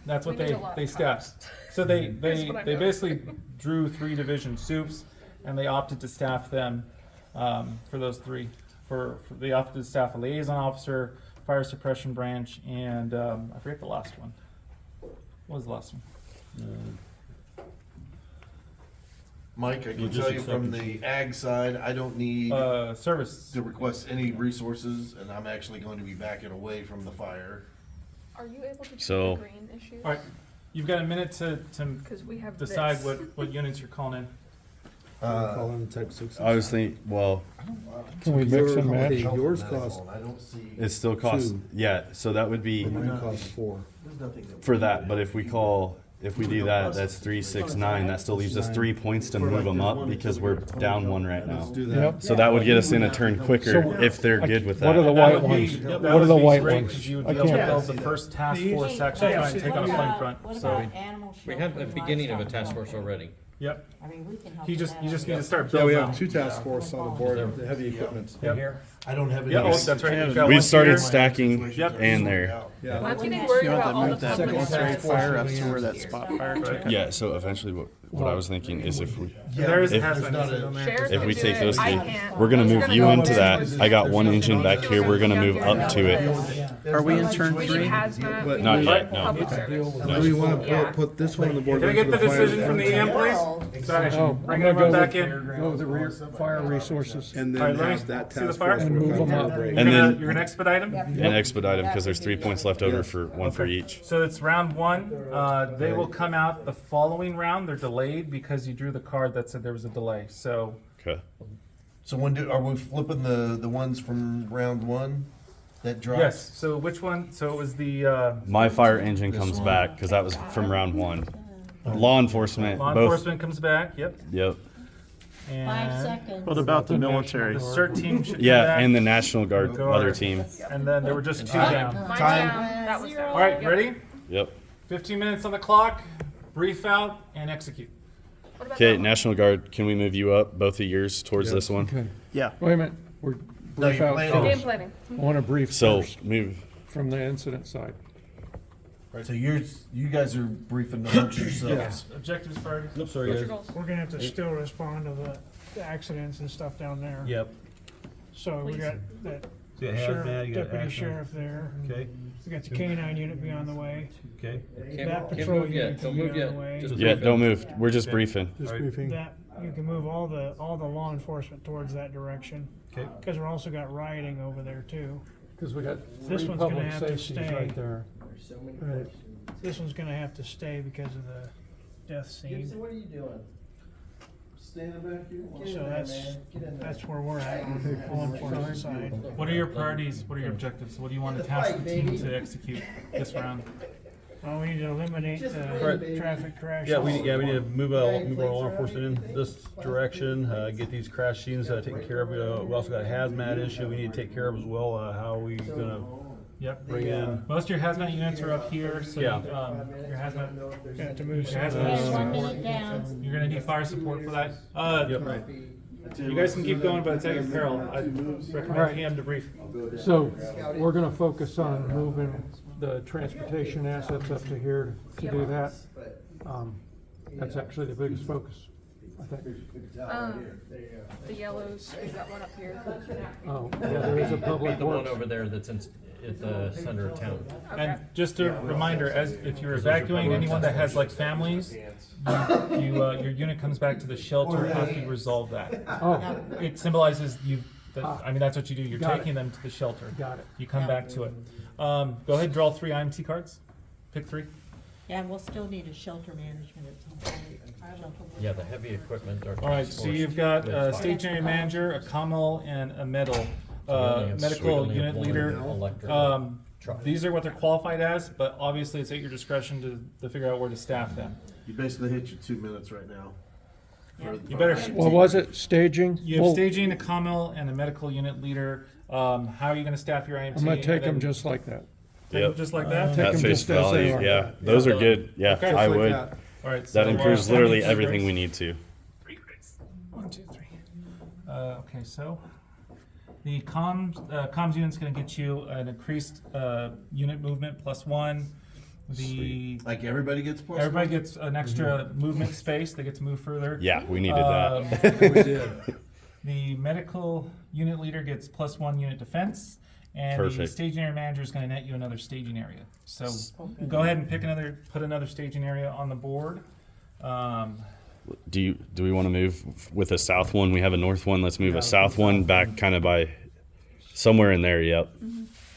that's what We need a lot they of staffed. So they That's what I know. basically drew 3 division soups, and they opted to staff them for those 3. They opted to staff a liaison officer, fire suppression branch, and I forget the last one. What was the last one? Mike, I can tell you from the ag side, I don't need Service. to request any resources, and I'm actually going to be backing away from the fire. Are you able to do So- the green issues? All right, you've got a minute to Because we have decide this. what units you're calling in. Call in type 6. I was thinking, well, Can we mix and match? Yours costs I don't see. it still costs, 2. yeah, so that would be Mine costs 4. There's nothing that. for that, but if we do that, that's 3, 6, 9, that still leaves us 3 points to move them up because we're down 1 right now. Let's do Yep. that. So that would get us in a turn quicker So- if they're good with What are the that. That white would be- ones? that What are would the be white great, ones? 'cause you would I be able to can't- build the first task force section try and take on a flame front. So, We have a beginning of a task force already. yep. I mean, we can help. You just need to start Yeah, we building. have them. 2 task force on the board, the heavy equipment. Yep. I don't have any. Yeah, oh, that's right. You've got one We've started here. stacking Yep. and there. Yeah. I'm getting worried about all the Second public straight task fire up forces. to where that spot fire took. Yeah, so eventually what I was thinking is if we There is a If- hazmat incident on there. Sheriff if can we do take it. those I 3, can't. we're gonna Those are move gonna you go into there. that. I got 1 engine back here, we're gonna move up to it. Are we in turn We 3? need hazmat. But- we Not need yet, no. Public service. Do we want Yeah. to put this one on the board? Can I get the decision from the EM, please? Sorry, Oh, bring I'm everyone gonna back go in. with, go with the fire resources. And All right, then let me have that see the task fire. force. And move them up. And You're then gonna expedite them? and expedite them because there's 3 points left over for 1 for each. So it's round 1. They will come out the following round. They're delayed because you drew the card that said there was a delay. So Okay. So are we flipping the ones from round 1 that dropped? yes. So which one? So it was the My fire engine comes back because that was from round 1. Law enforcement, law both. enforcement comes back. Yep. Yep. And 5 seconds. What about the military? the CERT team should come Yeah, back. and the National Guard Guard. other team. And then there were just 2 down. Mine's Time. down. That was down. All right, Yep. ready? Yep. 15 minutes on the clock. Brief out and execute. What about Okay, that one? National Guard, can we move you up, both of yours, towards this one? Okay. Yeah. Wait a minute, we're brief you're out playing Game first. planning. I want to brief So first move. from the incident side. So you guys are briefing amongst yourselves. Objectives, priorities. Oops, sorry What's your guys. goals? We're gonna have to still respond to the accidents and stuff down there. Yep. So we got that So you got sheriff, hazmat, you got deputy hazmat. sheriff there. Okay, We got the K-9 unit be on the way. okay. That Can't patrol move yet. unit Don't can be move on the yet. way. Just Yeah, brief it. don't move. We're just briefing. Just Alright. briefing. That, you can move all the law enforcement towards that direction. Okay. Cause we're also got rioting over there too. Because we got This 3 one's gonna public have to safeties stay. right there. Right. This one's gonna have to stay because of the death scene. what are you doing? Standing back here? So that's where we're at on the law enforcement side. What are your priorities? What are your objectives? What do you want to task the team to execute this round? Well, we need to eliminate the traffic crashes. Yeah, we need to move our law enforcement in this direction, get these crash scenes taken care of. We also got a hazmat issue we need to take care of as well. How are we gonna Yep. bring in? Most of your hazmat units are up here, so Yeah. your hazmat. Gonna have to move some. Okay, Okay, 1 minute down. You're gonna need fire support for that. Yep. You guys can keep going, but it's at your peril. I recommend PM debrief. So we're going to focus on moving the transportation assets up to here to do that. That's actually the biggest focus, I The yellows, we've got one up here. Oh, yeah, there is a public The one works. over there that's at the center of town. And just a reminder, as if you're evacuating anyone that has like families, your unit comes back to the shelter after you resolve that. Oh, It symbolizes I mean, that's what you do. You're Got it. taking them to the shelter. got it. You come back to it. Go ahead, draw 3 IMT cards. Pick 3. Yeah, and we'll still need a shelter management at some point. Yeah, the heavy equipment are. All right, so you've got a stationary manager, a commel, and a medical unit leader. These are what they're qualified as, but obviously it's at your discretion to figure out where to staff them. You basically hit your 2 minutes right now. You better. What was it, staging? You have Well, staging, a commel, and a medical unit leader. How are you going to staff your IMT? I'm gonna take And then them just like that. take 'em Yep. just like that. Take At 'em face just as they value, are. yeah. Those are good. Yeah, Okay. I Just like would. that. All right. That improves how literally many everything grades? we need to. 3 grades. 1, 2, 3. Okay, so the comms unit's going to get you an increased unit movement +1. Like everybody gets plus Everybody one? gets an extra movement space. They get to move further. Yeah, we needed Um, that. We did. The medical unit leader gets +1 unit defense, and the Perfect. staging area manager is going to net you another staging area. So go ahead and put another staging area on the board. Do we want to move with a south one? We have a north one. Let's move a south one back kind of by somewhere in there. Yep.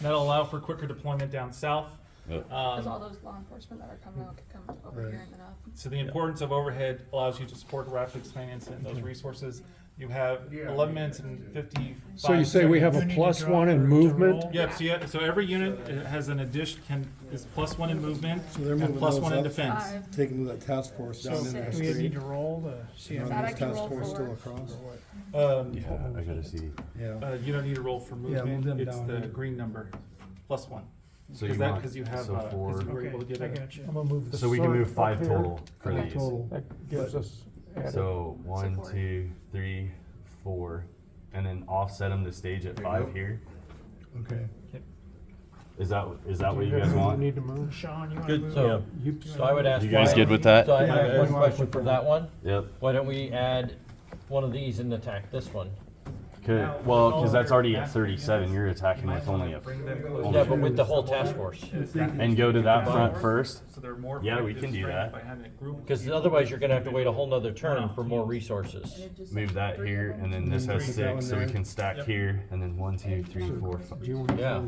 That'll allow for quicker deployment down south. Because all those law enforcement that are coming out can come over here and then up. So the importance of overhead allows you to support a rapid expanding incident and those resources. You have 11 minutes and 55 So you say we have a seconds. +1 in movement? Yep, so every unit has an addition, is +1 in movement So they're and moving +1 those in up. defense. 5. Take them to that task force down in So that do we need street. to roll to see Run how That I this can task roll force for. still across. Yeah, I gotta see. Yeah. You don't need a roll for Yeah, move movement, them it's down the here. green number, +1. So you want Because you have, so because four. you were able to get I a. got you. I'm gonna move the So we can move circle 5 up here. total for Okay, these. total. That gives us added. So 1, 2, 3, 4, and then offset them to stage at 5 here. Okay. Is that what you have guys who want? Need to move? Sean, you wanna Good, move? so, You- so I would ask. You guys why- good with that? So I Yeah, have one one question for that one. Yep. Why don't we add one of these and attack this one? Well, because that's already at 37. You're attacking with only a. Yeah, but with the whole task force. And go to that front first. So they're more Yeah, we effective can do strength that. by having it grouped. Because otherwise you're gonna have to wait a whole nother turn for more resources. Move that here, and then this has 6, so we can stack here, and then 1, 2, 3, 4, 5. Yeah,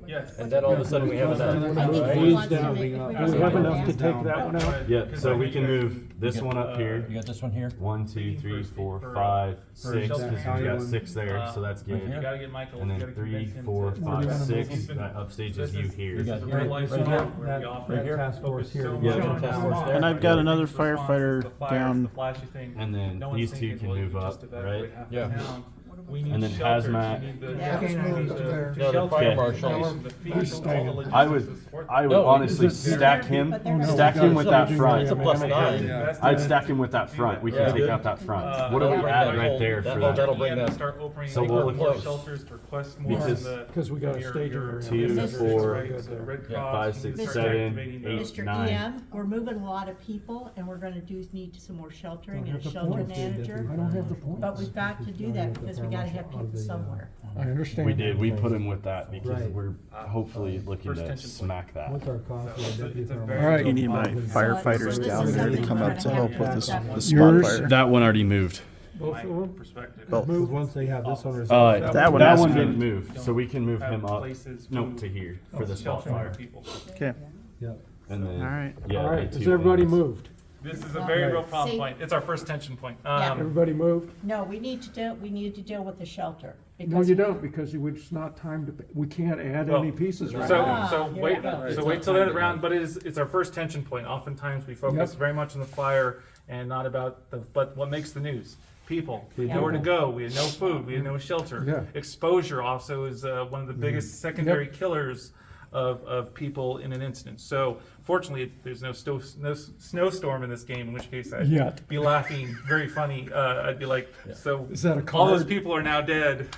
Yes. and then all of a sudden we have I enough. think Right? these Wants to down. make- if we Do want we have to enough to go take that one out? Yep, so we can move this one up here. You got this one here? 1, 2, 3, 4, 5, 6, because we got 6 there, so that's You good. gotta get Michael. And you then gotta 3, convince him 4, to- 5, gonna 6, move that upstages This you is- here. You got This is here, real life right stuff here? where we offer Right here? Task force here. so Yeah. much Task more force there. And I've got another response, the firefighter fires, down. the flashy thing. And then No one's these two thinking, can well, you move just up, evacuate right? half the Yeah. town. We need And then shelters, hazmat. you need the- Yeah. you need No, the fire marshals. the fees, all the logistics I would, to support I would No, honestly it's just- stack him, But they're- stack him with that front. It's a +9. Yeah. I'd stack him with that front. We Yeah. can take out that front. What do that'll we bring add that right whole- there for that'll that? bring that. Start opening So we'll more look- shelters to request more Because- in the. Because we got a your- staging your- area. 2, This is- 4, Right, so Red Yeah. Cross, 5, you 6, need to 7, start activating 8, those. Mr. 9. EM, we're moving a lot of people and we're gonna need some more sheltering Don't and a have the shelter points. manager. I don't have the points. But we've got to do that because we gotta have people somewhere. I understand. We did, we put him with that because Right. we're hopefully looking First to tension point. smack that. What's our cost for So a it's a deputy very paramedic? All right. You need my firefighters So this down is there to something come we're up gonna to have help to with have this, that the Yours? spot fire. That one already moved. Both My of them? perspective. Both. Because once they have this one Uh, resolved. That one that has one to be- didn't move, so we can move Have him up, places no, to here for the spot shelter more fire. people. Okay. Yep. And then, Alright. yeah. All right, the is two everybody ends. moved? This is a very real problem See- point. It's our first tension point. Yeah. Everybody moved? No, we need to deal with the shelter. No, because you we- don't, because it's not time to, we can't add Well, any pieces right So, now. Ah, wait, here we go. so wait till the end of the round, but it's our first tension point. Oftentimes we focus Yep. very much on the fire and not about but what makes the news. People, we had Yeah. nowhere to go, we had no food, we had no shelter. Yeah. Exposure also is one of the biggest secondary killers of people in an incident. So fortunately, there's no snowstorm in this game, in which case I'd Yet. be laughing, very funny. I'd be like, so Is that a all those card? people are now dead.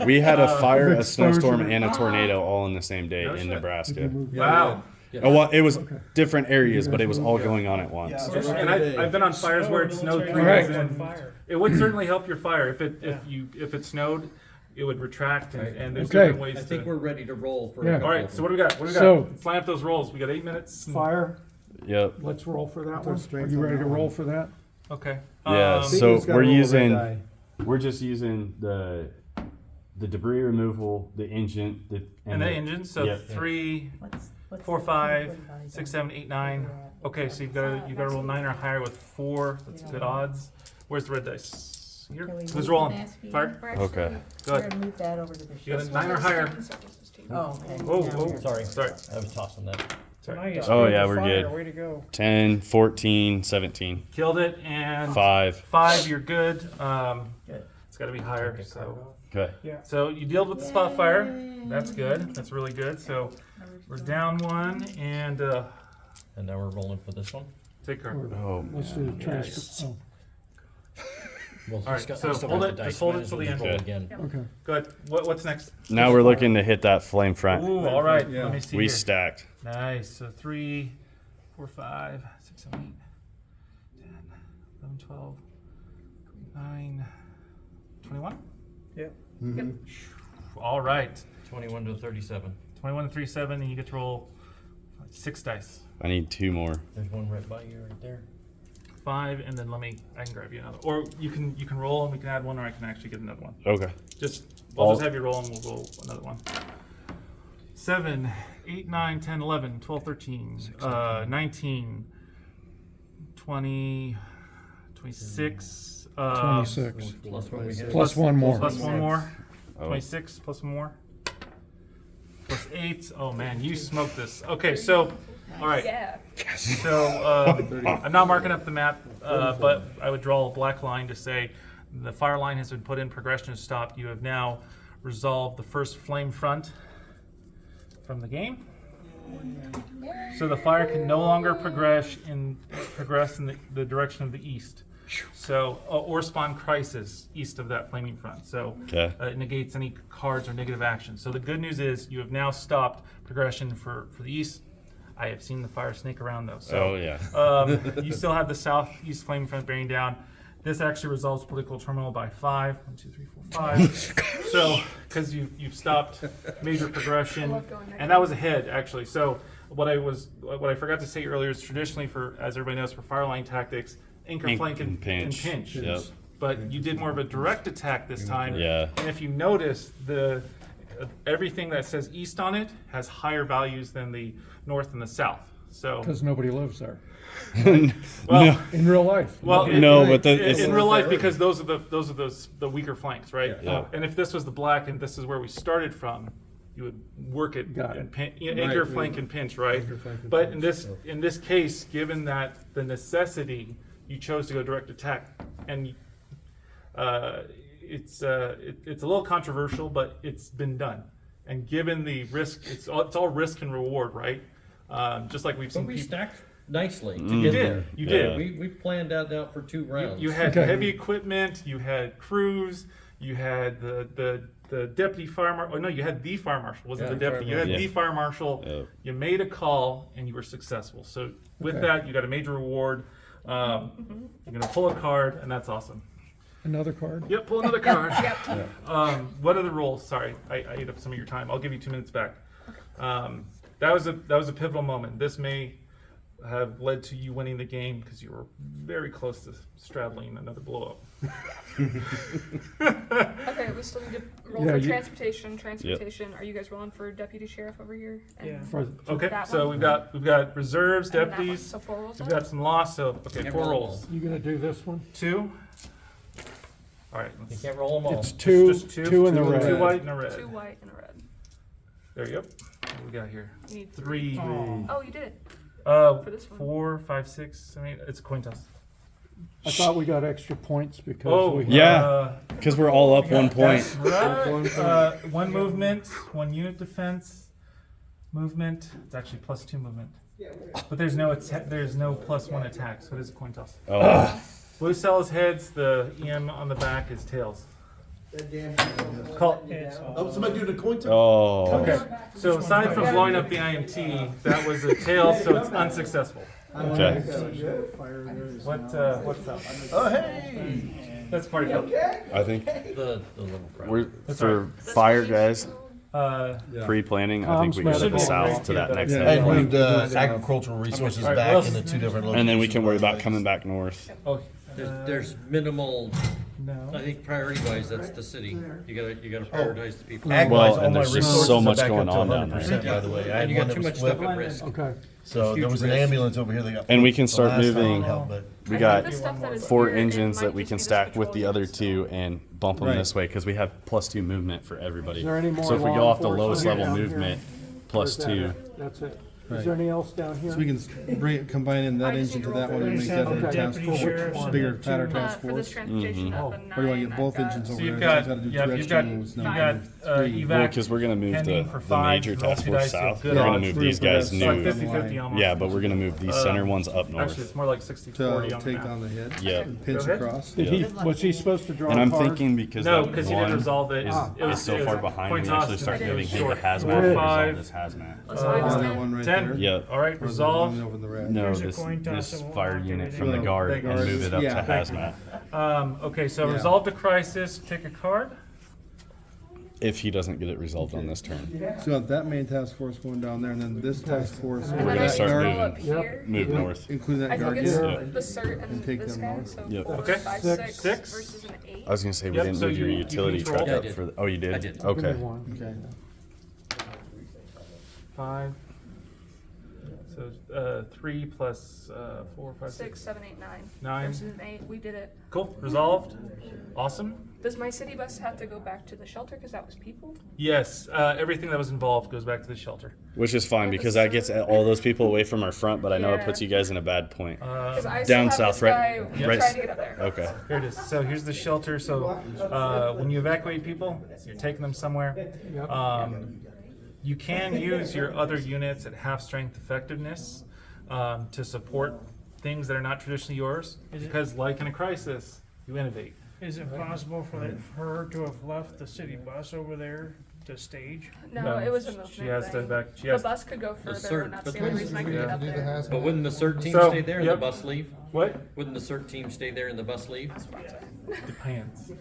We had a fire, a exposure. snowstorm, and a tornado all in the same day No in shit. Nebraska. Wow. Oh, well, it was different areas, but it was all going on at once. Yeah. And I've been on fires where it snowed 3 Right. days in. It would certainly help your fire if it snowed, it would retract and there's Okay. different ways I to. think we're ready to roll for Yeah. a All couple right, of so them. what do we got? What do we got? So- Let's line up those rolls. We got 8 minutes. Fire, Yep. let's roll for that Put one. Are strength you on ready that to one. roll for that? Okay. Yeah. So Steven's gotta we're roll a red using. die. We're just using the debris removal, the engine, And the engine. So Yep. 3, What's 4, the 5, advisor? 6, 7, 8, 9. Okay, so you've got to roll 9 or higher with 4. That's good odds. Where's the red dice? Here. Can we Who's move rolling? the NASB? Fire. We're actually- Okay. We're Good. gonna move that over to the. You got a ship. 9 or higher. Oh, okay. Oh, Now oh, we're- Sorry, sorry. I was tossing that. Sorry. Nice. Oh, Good yeah, to we're fire. good. Way to go. 10, 14, 17, Killed it and 5. 5. You're good. Good. It's got to be higher. So. Okay. So you dealt with the spot fire. That's good. That's really good. So we're down 1 and And now we're rolling for this one. take her. Oh, Let's do the transfer. Oh, Well, All right, so hold it. Just hold it till the end. Roll again. okay. Good. What's next? Now we're looking to hit that flame front. Ooh, all right. Yeah. Let me see We here. stacked. Nice. So 3, 4, 5, 6, 7, 8, 10, 11, 12, 9, 21. Yeah. All right. 21 to 37. 21 to 37, and you get to roll 6 dice. I need 2 more. There's one right by you right there. 5, and then I can grab you another. Or you can roll and we can add 1, or I can actually get another one. Okay. I'll just have you roll and we'll roll another one. 7, 8, 9, 10, 11, 12, 13, 19, 20, 26. 26. Plus what we hit. Plus one more. Plus 1 more. Oh. 26 plus 1 more. Plus 8. Oh man, you smoked this. Okay, so, all right. Yeah. So I'm not marking up the map, but I would draw a black line to say the fire line has been put in, progression is stopped. You have now resolved the first flame front from the game. So the fire can no longer progress in the direction of the east. So or spawn crisis east of that flaming front. So Okay. it negates any cards or negative actions. So the good news is you have now stopped progression for the east. I have seen the fire snake around though. So, Oh, yeah. you still have the southeast flame front bearing down. This actually resolves political turmoil by 5. 1, 2, 3, 4, 5. So, because you've stopped major progression, and that was ahead actually. So, what I forgot to say earlier is traditionally as everybody knows, for fire line tactics, anchor, flank, and pinch. Yep. But you did more of a direct attack this time. Yeah. And if you notice, everything that says east on it has higher values than the north and the south. So, Because nobody lives there. well, In real life. well, No, but in real life, because those are the weaker flanks, right? Yeah. And if this was the black and this is where we started from, you would work it Got and it. anchor, Right. flank, and pinch, right? Anchor, flank, and But pinch. in this case, given that the necessity, you chose to go direct attack, and it's a little controversial, but it's been done. And given the risk, it's all risk and reward, right? Just like we've But seen we people. stacked nicely to You get did. there. You did. Yeah. We planned that out for 2 rounds. You had Okay. heavy equipment, you had crews, you had the deputy fire marshal. Oh no, you had the fire marshal. Wasn't Yeah, the deputy? You had marshal. the fire marshal. Yep. You made a call and you were successful. So with Okay. that, you got a major reward. You're gonna pull a card, and that's awesome. Another card? Yep, pull another card. What are the rules? Sorry, I ate up some of your time. I'll give you 2 minutes back. That was a pivotal moment. This may have led to you winning the game because you were very close to straddling another blow up. Okay, we still need to roll Yeah, for you- transportation. Are you guys rolling for deputy sheriff over here? And Yeah. For- Okay, That so one? we've got reserves, and then that one. deputies. So 4 rolls. We've got some loss. So okay, Can't 4 roll rolls. You gonna do this one? 2. All right, You let's, can't roll them all. It's two, just two in the Two in red. the 2 white and a red. 2 white and a red. There you go. What do we got here? You need 3. Oh, you did it. For this one. 4, 5, 6. I mean, it's a coin toss. I thought we got extra points because Oh, we. Yeah. Because we're all up 1 point. Right. 1 movement, 1 unit defense, movement. It's actually +2 movement. But there's no +1 attack, so it is a coin toss. Oh. Blue cell is heads. The EM on the back is tails. Call. Oh, somebody doing a coin toss? Oh. Okay. So aside from blowing up the IMT, that was a tail, so it's unsuccessful. Okay. What fell? Oh, hey! That's party foul. I think The little crowd. we're for fire guys. Uh, Pre-planning, I think we go to the south to that next I end. moved agricultural resources Alright, back well, into 2 different locations. And then we can worry about coming back north. oh, There's minimal, no. I think priority wise, that's the city. You gotta prioritize the people. Ag-wise, Well, all and my there's just resources so are much back going up to on down 100%, there. by the way. I And had you one got that too was much stuff flipped. at risk. Okay. So there was an risk. ambulance over here that got. And we can flipped start the last time moving. it helped, but- We I got think the stuff that is 4 here, it engines that might we just can be this stack with the patrol other units. 2 and bump them Right. this way because we have +2 movement for everybody. Is there any more So if we law go off the enforcement lowest level down here? movement, Or is that +2. it? That's it. Right. Is there any else down here? So we can combine in that I just engine to need to that roll one and make that a Okay. task Deputy sheriff's force, and bigger, the fatter two- task For this force. transportation Mhm. up a 9. Or do I get both I've got- engines So over you've there? got, I've gotta do yeah, 2 you've extra got, moves, you now got do 3. evac. Well, because we're gonna move pending the for major 5, roll task 2 force dice, so south. good We're gonna odds. move these guys It's like new. 50-50 almost. Yeah, but we're gonna move these center ones up north. Actually, it's more like 60-40 To on the take map. on the head. Yep. And pinch Go ahead. across. Did he, was he supposed to draw And I'm a card? thinking because No, that because he didn't one resolve it. is so far behind, Coin we toss actually is start moving him to short. hazmat. 4, and 5. resolve this hazmat. On that one right 10. there. Yep. All right, Or the resolve. one over the red. No, Here's a this coin toss this and we'll fire lock unit everything from the up. guard The and guards, move it up yeah. to hazmat. Okay, so Yeah. resolve the crisis, take a card. If he doesn't get it resolved on this turn, So you got that main task force going down there, and then this task force. And We're then gonna I start roll moving. up here. move Yep. north. Including that I think guard it's unit. the cert And and take this them guy, north. so Yep. 4, Okay. 5, Six. 6 versus an 8. I was gonna say we Yep, didn't so move your you utility control. truck Yeah, I up did. for. Oh, you did. I did. Give Okay. me one. Okay. 5. So 3 plus 4, 5, 6, 7, 8, 9. 9. Versus an 8. We did it. Cool. Resolved. Awesome. Does my city bus have to go back to the shelter because that was people? Yes. Everything that was involved goes back to the shelter. Which is fine because that gets all those people away from our front, but I know it Yeah. puts you guys in a bad point. Because I Down still have south, this right? guy Right. trying to get up there. Okay. Here it is. So here's the shelter. So when you evacuate people, you're taking them somewhere. You can use your other units at half strength effectiveness to support things that are not traditionally yours. Because like in a crisis, you innovate. Is it possible for her to have left the city bus over there to stage? No, it was a movement She has to thing. back. She The has bus could go further, cert- and that's but the only the- reason I could get up there. But wouldn't the CERT team So, stay there and yep. the bus leave? What? Wouldn't the CERT team stay there and the bus leave? Depends.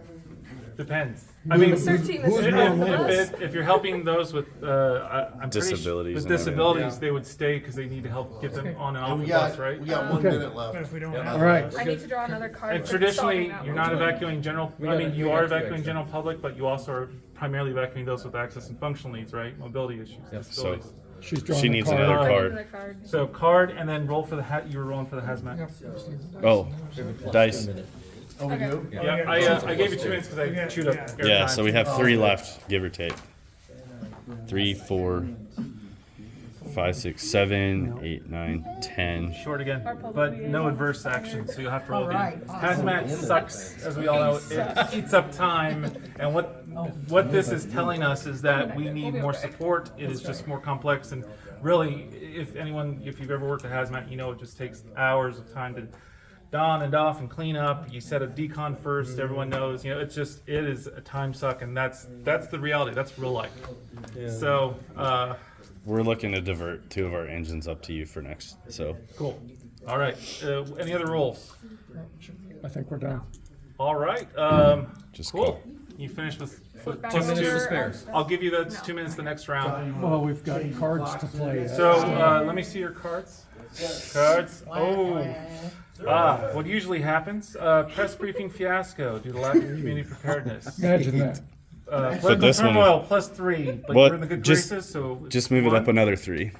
Depends. I mean, The CERT team is if you're helping those with I'm pretty Disabilities with and everything. disabilities, they would stay because they need to help get them on and off We the bus, got, right? we got 1 Okay. minute left. But if we don't Yeah. have. All right. I need to draw another card. And for traditionally, solving that you're one. not evacuating general. We I got mean, it. you We are got two evacuating extra. general public, but you also are primarily evacuating those with access and functional needs, right? Mobility issues, disabilities. She's drawing She a needs card. another Card. card. Another card. So card and then roll for the you were rolling for the hazmat. Oh, dice. Oh, we do? Yeah, I gave you 2 minutes because I chewed up. air Yeah, time. so we have 3 left, give or take. 3, 4, 5, 6, 7, 8, 9, 10. Short again, but no adverse action, so you'll have to roll again. Hazmat sucks, as we all know. It eats up time, and what this is telling us is that we need more support. It is just more complex, and really, if you've ever worked a hazmat, you know it just takes hours of time to don and doff and clean up. You set a decon first. Everyone knows. It is a time suck, and that's the reality. That's real life. So. We're looking to divert 2 of our engines up to you for next. So Cool. All right. Any other rolls? I think we're done. All right. just Cool. call. You finished with Back plus 2 minutes over to spare. our- I'll give you those 2 minutes the next round. Well, we've got cards to play. So let me see your cards. Cards. Oh. What usually happens? Press briefing fiasco due to lack of community preparedness. Imagine that. Political this one is- turmoil +3, but What? you're in the good Just- graces, so Just move it up another 3.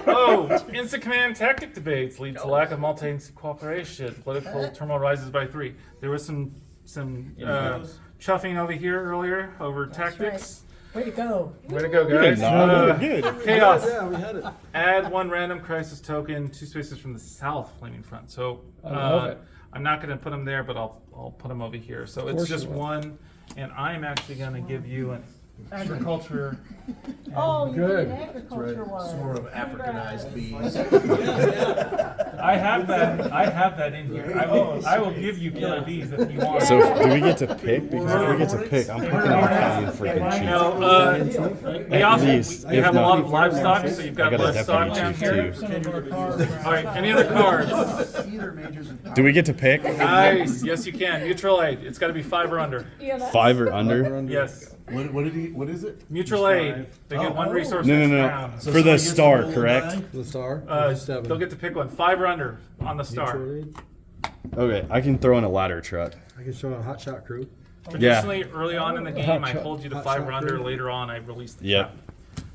Oh, instant command tactic debates lead to lack of multi-agency cooperation. Political turmoil rises by 3. There was some chuffing over here earlier over tactics. Way to go. Way to go, guys. Good. Chaos. Yeah, we had it. Add 1 random crisis token, 2 spaces from the south flaming front. So I love it. I'm not going to put them there, but I'll put them over here. So it's course just you will. 1, and I'm actually going to give you an agriculture. Oh, you Good. did an agriculture one. Sort of Africanized bees. I have that in here. I will give you killer bees if you want. So do we get to pick? Because if we get to pick, I'm picking an Italian freaking chief. No, we also we have a lot of livestock, so you've got I got a livestock deputy down chief here. too. All right, any other cards? Do we get to pick? Nice. Yes, you can. Mutual aid. It's got to be 5 or under. 5 or under? Yes. What is it? Mutual aid. They get one resource No, each no, no. round. For the star, correct? The star? They'll get to pick one. 5 or under on the star. Okay, I can throw in a ladder truck. I can show a hot shot crew. Traditionally, early on in the game, I Hot told you to shot 5 or under. crew. Later on, I released the Yep. cap.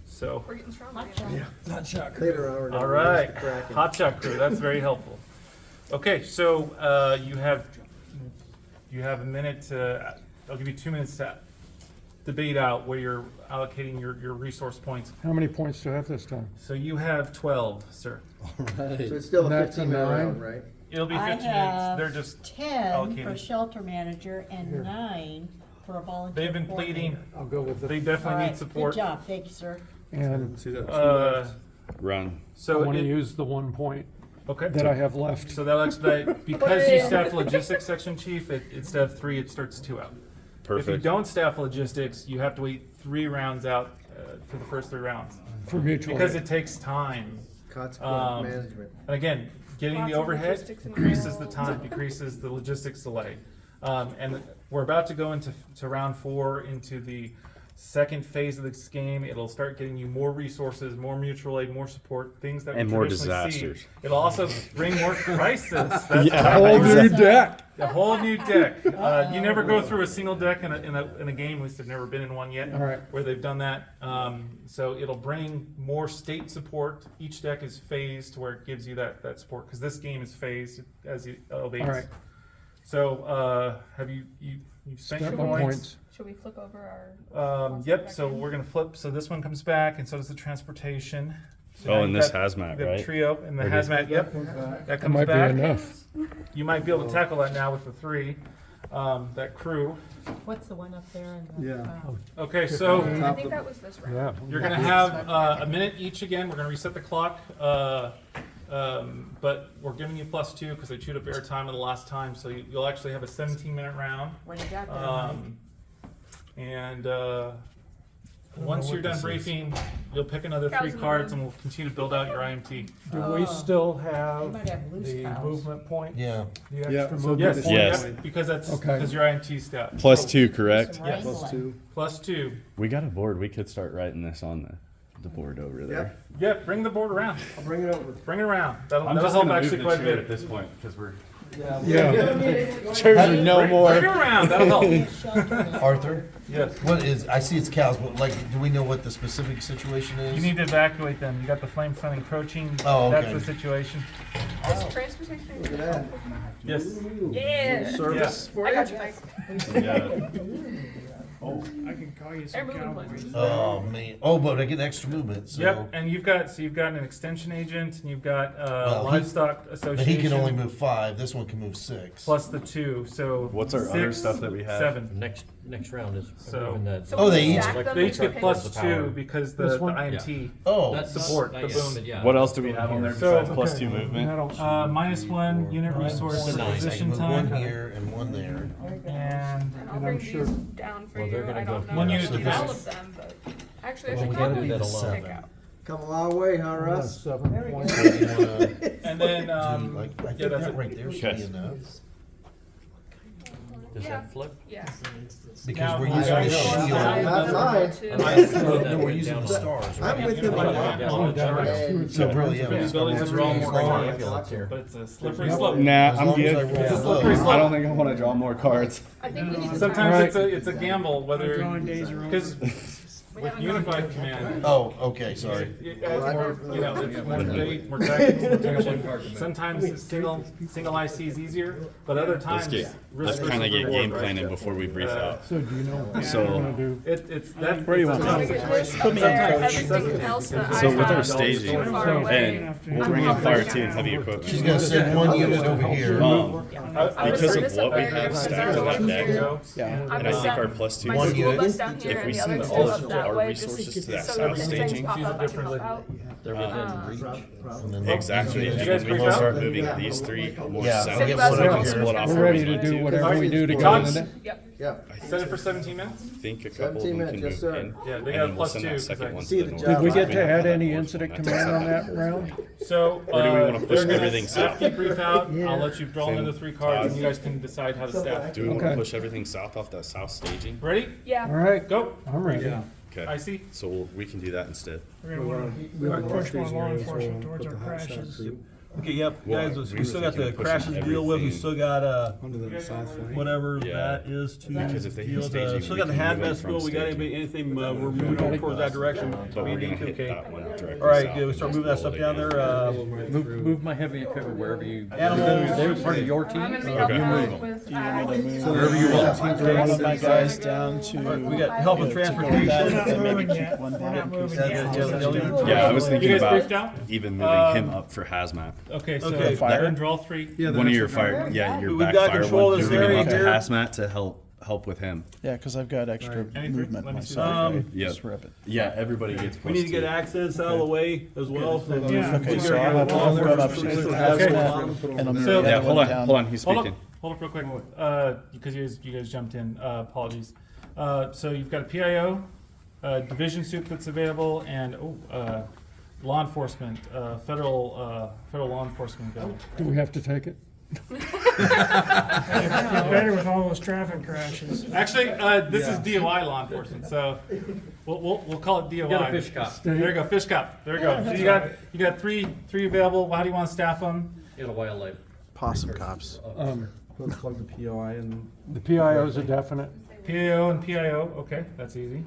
So, We're getting strong. Hot shot Later, all right. Hot shot crew. That's very helpful. Okay, so you have a minute to. I'll give you 2 minutes to debate out where you're allocating your resource points. How many points do I have this time? So you have 12, sir. So it's still a That's a 15-minute nine. round, right? It'll be I 15 minutes. have They're just 10 for allocated. shelter manager and 9 for a volunteer. They've been pleading. I'll go with They it. definitely need Good support. job, thank you, sir. And See that? Run. I So want to it- use the 1 point okay. that I have left. So that'll expedite, because you staff logistics section chief, instead of 3, it starts 2 out. If you Perfect. don't staff logistics, you have to wait 3 rounds out for the first 3 rounds. For mutual Because aid. it takes time. Consequent management. And again, getting Lots the of overhead logistics decreases the involved. time, decreases the logistics delay. And we're about to go into round 4, into the second phase of this game. It'll start getting you more resources, more mutual aid, more support, things that And we more traditionally see. disasters. It'll also bring more crisis. That's Yeah. right. Whole new deck. A whole new deck. You never go through a single deck in a game. At least I've never been in one yet. All right. Where they've done that. So it'll bring more state support. Each deck is phased to where it gives you that support, because this game is phased as it elevates. All right. So have you spent Step your my points? points. Should we flip over our? Yep. So we're gonna flip. So this one comes back, and so does the transportation. So now Oh, and you've this got- hazmat, you've got right? a trio and the Or hazmat. Yep. That That comes might be back. enough. You might be able to tackle that now with the 3. That crew. What's the one up there? Yeah. Okay, so I think that was this round. Yeah. you're gonna have a minute each again. We're gonna reset the clock. But we're giving you +2 because they chewed up air time in the last time. So you'll actually have a 17-minute round. What do you got there? And once what you're done this is. briefing, you'll pick another 3 Cows in the cards, room. and we'll continue to build out your IMT. Do we still have You might have loose the cows. movement point? Yeah. The Yeah, extra so movement Yes, point? Yes. because that's Okay. because your IMT step. +2, correct? Some Yes. Plus wrangling. 2. +2. We got a board. We could start writing this on the board over there. Yeah, bring the board around. I'll bring it over. Bring it around. That'll help actually quite a bit. this point because we're. Yeah. Chairs are no Bring it around. That'll help. Arthur, Yes. what is, I see it's cows, but like, do we know what the specific situation is? You need to evacuate them. You got the flame sun encroaching. Oh, That's okay. the situation. Is transportation? Look at that. Yes. Yeah. Service for I you? got you, Mike. I can call you They're some moving cowboys. places. Oh, man. Oh, but I get extra movement, so. Yep. And you've got an extension agent, and you've got Well, livestock But association. he can only move 5, this one can move 6. plus the 2. So What's our other 6, stuff that we have? 7. Next round is So- moving that. So Oh, when they you each- stack them, They each you get pick- plus the power. 2 because This the one? IMT. Oh, That's support, not the yet, boom. but yeah. What else do we have on there So- besides +2 Okay. movement? I don't- -1 unit resource It's a nine. I can position move time. 1 here and 1 there. And And I'll bring sure- these down for Well, they're you. gonna I go don't through know One if unit I need all division. of them, but actually I Well, should we gotta probably be the just pick 7. out. Come a long way, huh, Russ? 7 points. So you wanna and then do, like, I think yeah, that's that it. right there should Okay. be enough. Does Yeah. that flip? Yeah. Because Now, we're I using the already shield. found Not another- mine. Two. No, we're using the stars, I'm right? with you, Yeah. man. Yeah. So really, yeah. These buildings it's are all really more long. required. Ambulance here. But it's a slippery slope. Nah, As I'm long as I good. roll It's a low. slippery slope. I don't think I want to draw more cards. I think we need to. Sometimes Alright. it's a gamble whether Drawing days are over. because We with haven't unified gone- command. Oh, okay, sorry. It adds more, it's more debate, more tactics, more tension. Sometimes single IC is easier, but other times. Let's kind of get game planning before we brief out. So do you know what So- you want to do? It's that. Where do you want Look to at this up there, everything else that So I with our have staging, so far away. and we'll bring in fire team and heavy equipment. She's gonna send 1 unit over here. Because of what we have stacked on that deck, Yeah. and I think our +2 One school unit. bus down here if and we the send other all two of up that that our way, resources just to that so south that things staging. pop up, I can help out. They're within reach. And then Exactly. You And guys when we brief out? start moving these three more Yeah, south, we'll get so one we over can here. split off We're where ready we to need do to. whatever we do to get Todd? in it. Yep. Yep. Set it for 17 minutes? I think a 17 couple of them can minutes, yes, move sir. in. Yeah, they and got a then we'll plus send 2, that 'cause I second can one see to the the job. north. Did we get We to have add that any north incident one. command on that round? So, Or do we wanna push they're everything gonna, after you south? brief out, Yeah. I'll let you draw into 3 cards and you guys can decide how to staff. Do we want Okay. to push everything south off that south staging? Ready? Yeah. All right, Go. I'm ready. Yeah. I Okay. see. So we can do that instead. We're gonna wanna We wanna want push more staging law areas, enforcement we'll towards put our the hot shot crashes. crew Okay, yep, Well, guys, we we were still got the thinking of crashes pushing to deal with, we everything still got, onto the south flank. whatever Yeah. that is to Because if they hit deal with, staging, still we got the can move hazmat them school, from we got staging. anything, we're moving towards that direction. But we're We gonna need to, hit okay. that one directly All right, south good, we and start just moving that roll stuff it down again. there, Move my heavy equipment wherever you. Animals. They're part of your team. I'm gonna be Okay. helping Move out with, Wherever you want. One of my guys down to. we got help with transportation. And maybe moving keep yet. one We're down. not moving Yeah, yet. Yeah, I was You thinking guys about briefed out? even moving him up for hazmat. Okay, so Okay. go ahead and draw 3. Yeah, the One of your next one. fire, yeah, your We've got backfire control one. of this Moving him area up to here. hazmat to help with him. Yeah, because I've got extra Any movement let me see myself. that. right? Yeah. Just rip it. Yeah, everybody gets. We need to get accents out of the way as well. So Yeah. Okay, so I'll have one going up to hazmat, and I'll move So- the Yeah, other hold one on, down. hold on. He's Hold speaking. up, hold up real quick, because you guys jumped in, apologies. So you've got a PIO, division soup that's available, and, law enforcement, federal law enforcement guy. Do we have to take it? Better with all those traffic crashes. Actually, this is DOI law enforcement, so we'll call it DOI. Get a fish cop. There you go, fish cop, there you go. So you got three available, how do you wanna staff them? Get a wildlife. Possum cops. Let's plug the POI in. The PIO is a definite. PIO and PIO, okay, that's easy.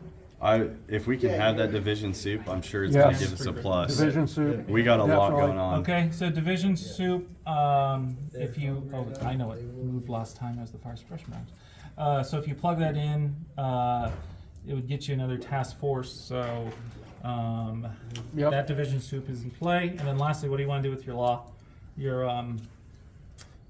If we can have that division soup, I'm sure it's Yes. gonna give us a plus. Division soup. We got a lot Definitely. going on. Okay, so division soup, if you, I know it moved last time as the fire suppression rounds. So if you plug that in, it would get you another task force, so, Yep. that division soup is in play. And then lastly, what do you wanna do with your law? Your,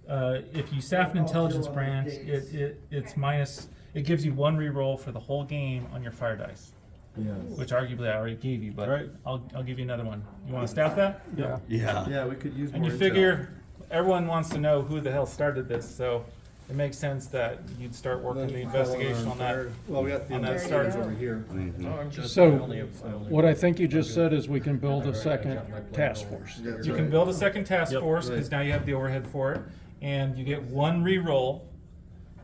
if you staff an intelligence branch, it's minus, it gives you 1 reroll for the whole game on your fire dice. Yeah. Which arguably I already gave you, but Right. I'll give you another one. You wanna staff that? Yeah. Yeah. Yeah, we could use more And you intel. figure everyone wants to know who the hell started this, so it makes sense that you'd start working the investigation on that. Well, we got the on that investigators start. over here. So, what I think you just said is we can build a second task force. You can build a second task Yep. force, because now you have the overhead for it, and you get 1 reroll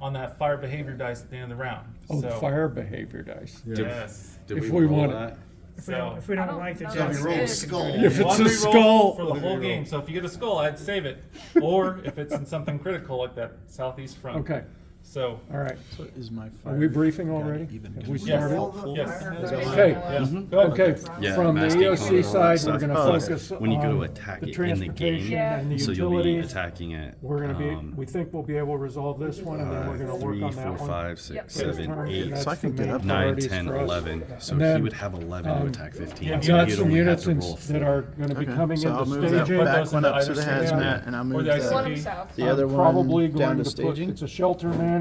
on that fire behavior dice at the end of the round. Oh, So- fire behavior dice. Yes. Did If we we roll want- that? If we don't like the know. judge. You roll a skull. If it's 1 a reroll skull. for the whole game, so if you get a skull, I'd save it. Or if it's in something critical like that southeast front. Okay, So, all right. So is my Are fire we briefing gun already? even Have we yes, started? yes. Okay, Yes. Go ahead. okay, Yeah, from the masking EOC code and all that side, we're stuff. gonna Plus, focus when you go to on attack the it in the transportation game, and the so you'll be utilities. attacking it. We're gonna be, we think we'll be able to resolve this one, and then we're gonna work 3, on 4, that one. 5, 6, This 7, turn, 8, and that's So I can the get main up 9, priorities 10, for us. 11. So And he then, would have 11 to attack 15. I've so got you'd some only have units to roll that 4. are gonna be Okay, coming so I'll into move that staging. back one up to Either the staging hazmat, and I'll or move the the, Let them ICP. south. the other Probably one down going to to put, staging. it's a shelter manager,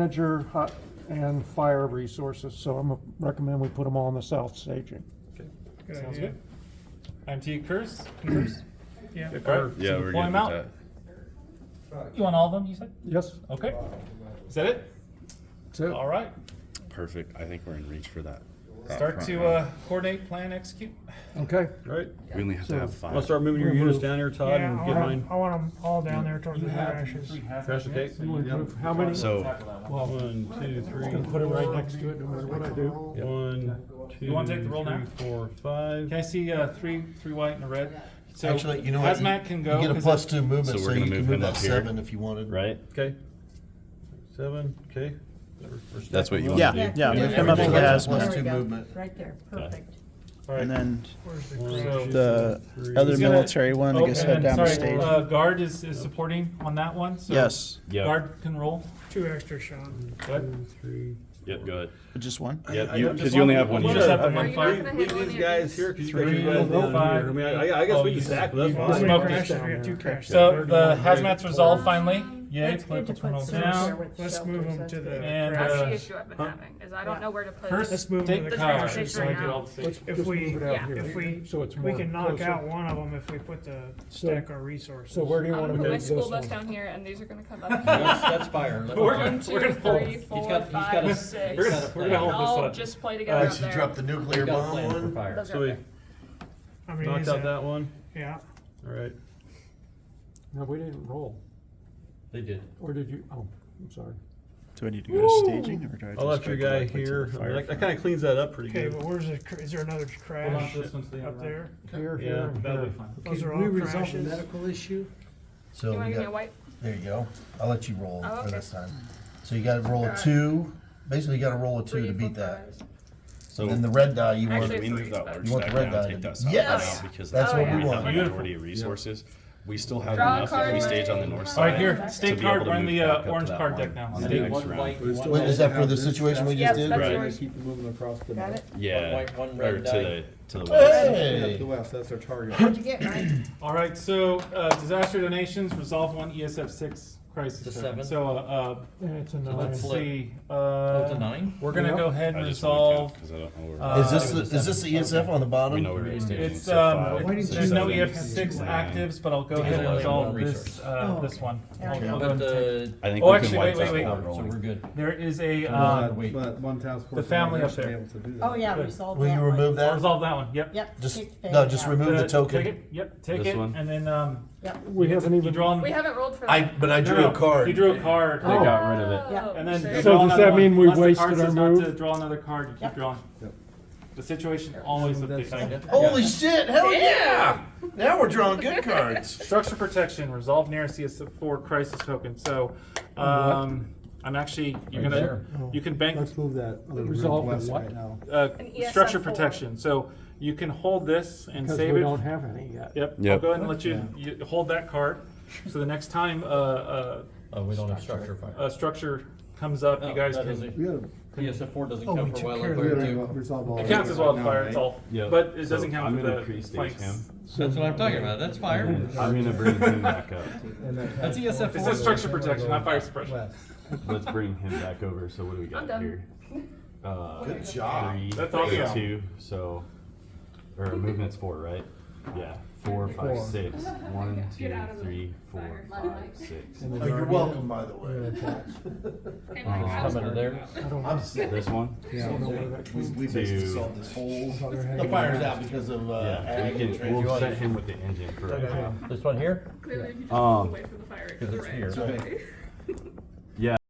and fire resources, so I'm gonna recommend we put them all in the south staging. Sounds good. IMT Curse? Converse? Yeah. Good, correct? Yeah, So we're deploy good 'em with out. that. You want all of them, you said? Yes, Okay. Is that it? that's it. All right. Perfect. I think we're in reach for that. Start to coordinate, plan, execute. Okay, Right, We only have to have 5. I'll start moving your units down here, Todd, Yeah, and get mine. I want them all down there towards the crashes. Crash the tape. you wanna do, how many? So 1, 2, 3. I'm gonna put it right next to it, no matter what I do. 1, 2, You wanna take the roll now? 3, 4, 5. Can I see three white and a red? So Actually, you know what? Hazmat can go. You get a 'cause +2 movement, So so we're you gonna can move move him that up here. 7 if you wanted. right? Okay. 7, okay. That's what you Yeah, want to do. yeah, move him up to the Everything hazmat. else There we +2 go. movement. Right there, perfect. All right. And then Where's the One, crash? two, the three. other He's gonna- military one, I Oh, guess, and head then, down to sorry, staging. Guard is supporting on that one, so. Yes, Yep. Guard can roll. 2 extra, Sean. Go ahead. 2, 3. Yep, go ahead. just one. Yep, Just because you only have one You unit. just have the Are one you fire. not gonna hit one of These these? guys here, because you guys 3, are down 5, here. I mean, I guess we you- can stack, but that's How We're many fine. smoking. crashes? We have 2 crashes. So the hazmat's resolved finally. Yay, It's good to political put terminal some down. there with Let's shelters, move them that's to the good. And, crash. That's uh, the issue I've been having, is I don't know where to put. First, Let's move take them the to car. the station So I right did now. all the Let's safety. If just we- move it out yeah, here. If we, So it's we more can knock closer. out one of them if we put the stack our resources. So where do you I'm wanna gonna put my move school this bus one? down here, and these are gonna come up. That's fire. Let- We're One, gonna- two, we're gonna hold- three, he's four, got a- five, six. we're gonna And hold this all one. just play I'll together up let you there. drop the nuclear He's got a bomb plan for one. fire. Those are So we up there. I mean, knocked is out that one. Yeah. All right. No, we didn't roll. They did. Or did you? Oh, I'm sorry. Do I need to go to staging or do I just? I left your go guy directly to the here. I mean, fire that kind of cleans that up pretty Okay, good. but where's the, is there another Hold on, crash this one's the up there? Here, Yeah, here, and that'll here. be fine. Those are we all resolve the crashes. medical issue? So You wanna we give me a got, white? there you go. I'll let you roll Oh, for okay. this time. So you gotta roll a two, basically you gotta roll a two to beat that. So Then the red die, you want, Actually, we move that You large want the stack red down, die. take that south Yes! down because That's Oh, what yeah. we we have want. a majority of resources. We still have Draw a enough if card. we stage on the north All side. right, here, to state be card, able to run move the back up to orange that card line deck now. on the State next one round. white, We still Wait, have is to that for have the this situation we stack just Yep, did? that's Right. yours. Keep it moving across the. Got it? Yeah, one or red to die. the west. Hey! To the west, that's our target. What'd you get, Mike? All right, so disaster donations, resolve one ESF 6 crisis. It's a token. 7? So Yeah, it's a let's nine. flip. see. Oh, it's a 9? We're gonna Yep. go ahead and I just wanna count resolve. 'cause I don't know where. Is this the ESF on the We bottom? know where we're staging. It's so 5, Why didn't you there's no say EF6 9. actives, but I'll go Because ahead and only resolve one this resource. this one. There I'll we go go. ahead But and take- I think Oh, we actually, can wait, wipe wait, this wait. out So rolling. we're good. There is a wait. But one task force. the family member up should be there. able to do that. Oh, yeah, Good. resolve Will that you one. remove I'll that? resolve that one. Yep. Yep. Just, take the no, family just out. remove the Take token. it. Yep. Take This it, one? and then Yep. We haven't you even. draw. We haven't rolled for that. But I drew a card. You drew a card. They got rid of it. Yeah. And then Sure. you So draw does another that one. mean we Unless the wasted card our says not move? to draw another card, you keep Yep. drawing. Yep. The situation always That's updates. Holy shit, hell yeah! Now we're drawing good cards. Structure protection, resolve near CS4 crisis token. So, I'm actually, you're Right gonna, there. you can bank, Let's move that other Resolve west what? right now. An ESF structure 4. protection. So you can hold this and Because save we it. don't have any yet. Yep, I'll Yep. go ahead and let you, you hold that card. So the next time, Oh, we don't have structure fire. a structure comes up, you guys that can. doesn't- We gotta, ESF4 doesn't oh, we come for took care of wildfire the too. resolve all. It counts as right wildfire, now, it's right? all, Yep. but it So doesn't count I'm for gonna the pre-stage flanks. him. That's what I'm talking about. That's fire. I'm gonna bring him back up. That's ESF4. This is structure protection, not fire suppression. Let's bring him back over. So what do we I'm got done. here? Good job. 3, That's awesome. 2. So, or movement's 4, right? Yeah. 4, 5, 6. 1, 2, 3, 4, 5, 6. Oh, you're welcome, by the way. Hey, Mike, I was Coming to there. This one? Yeah. We basically solved this whole, the fire's out because of, Yeah. ag We and can, we'll trans. set him with the engine for right now. This one here? Clearly, if you just Um, move away from the fire, it Because goes it's here. right. Yeah.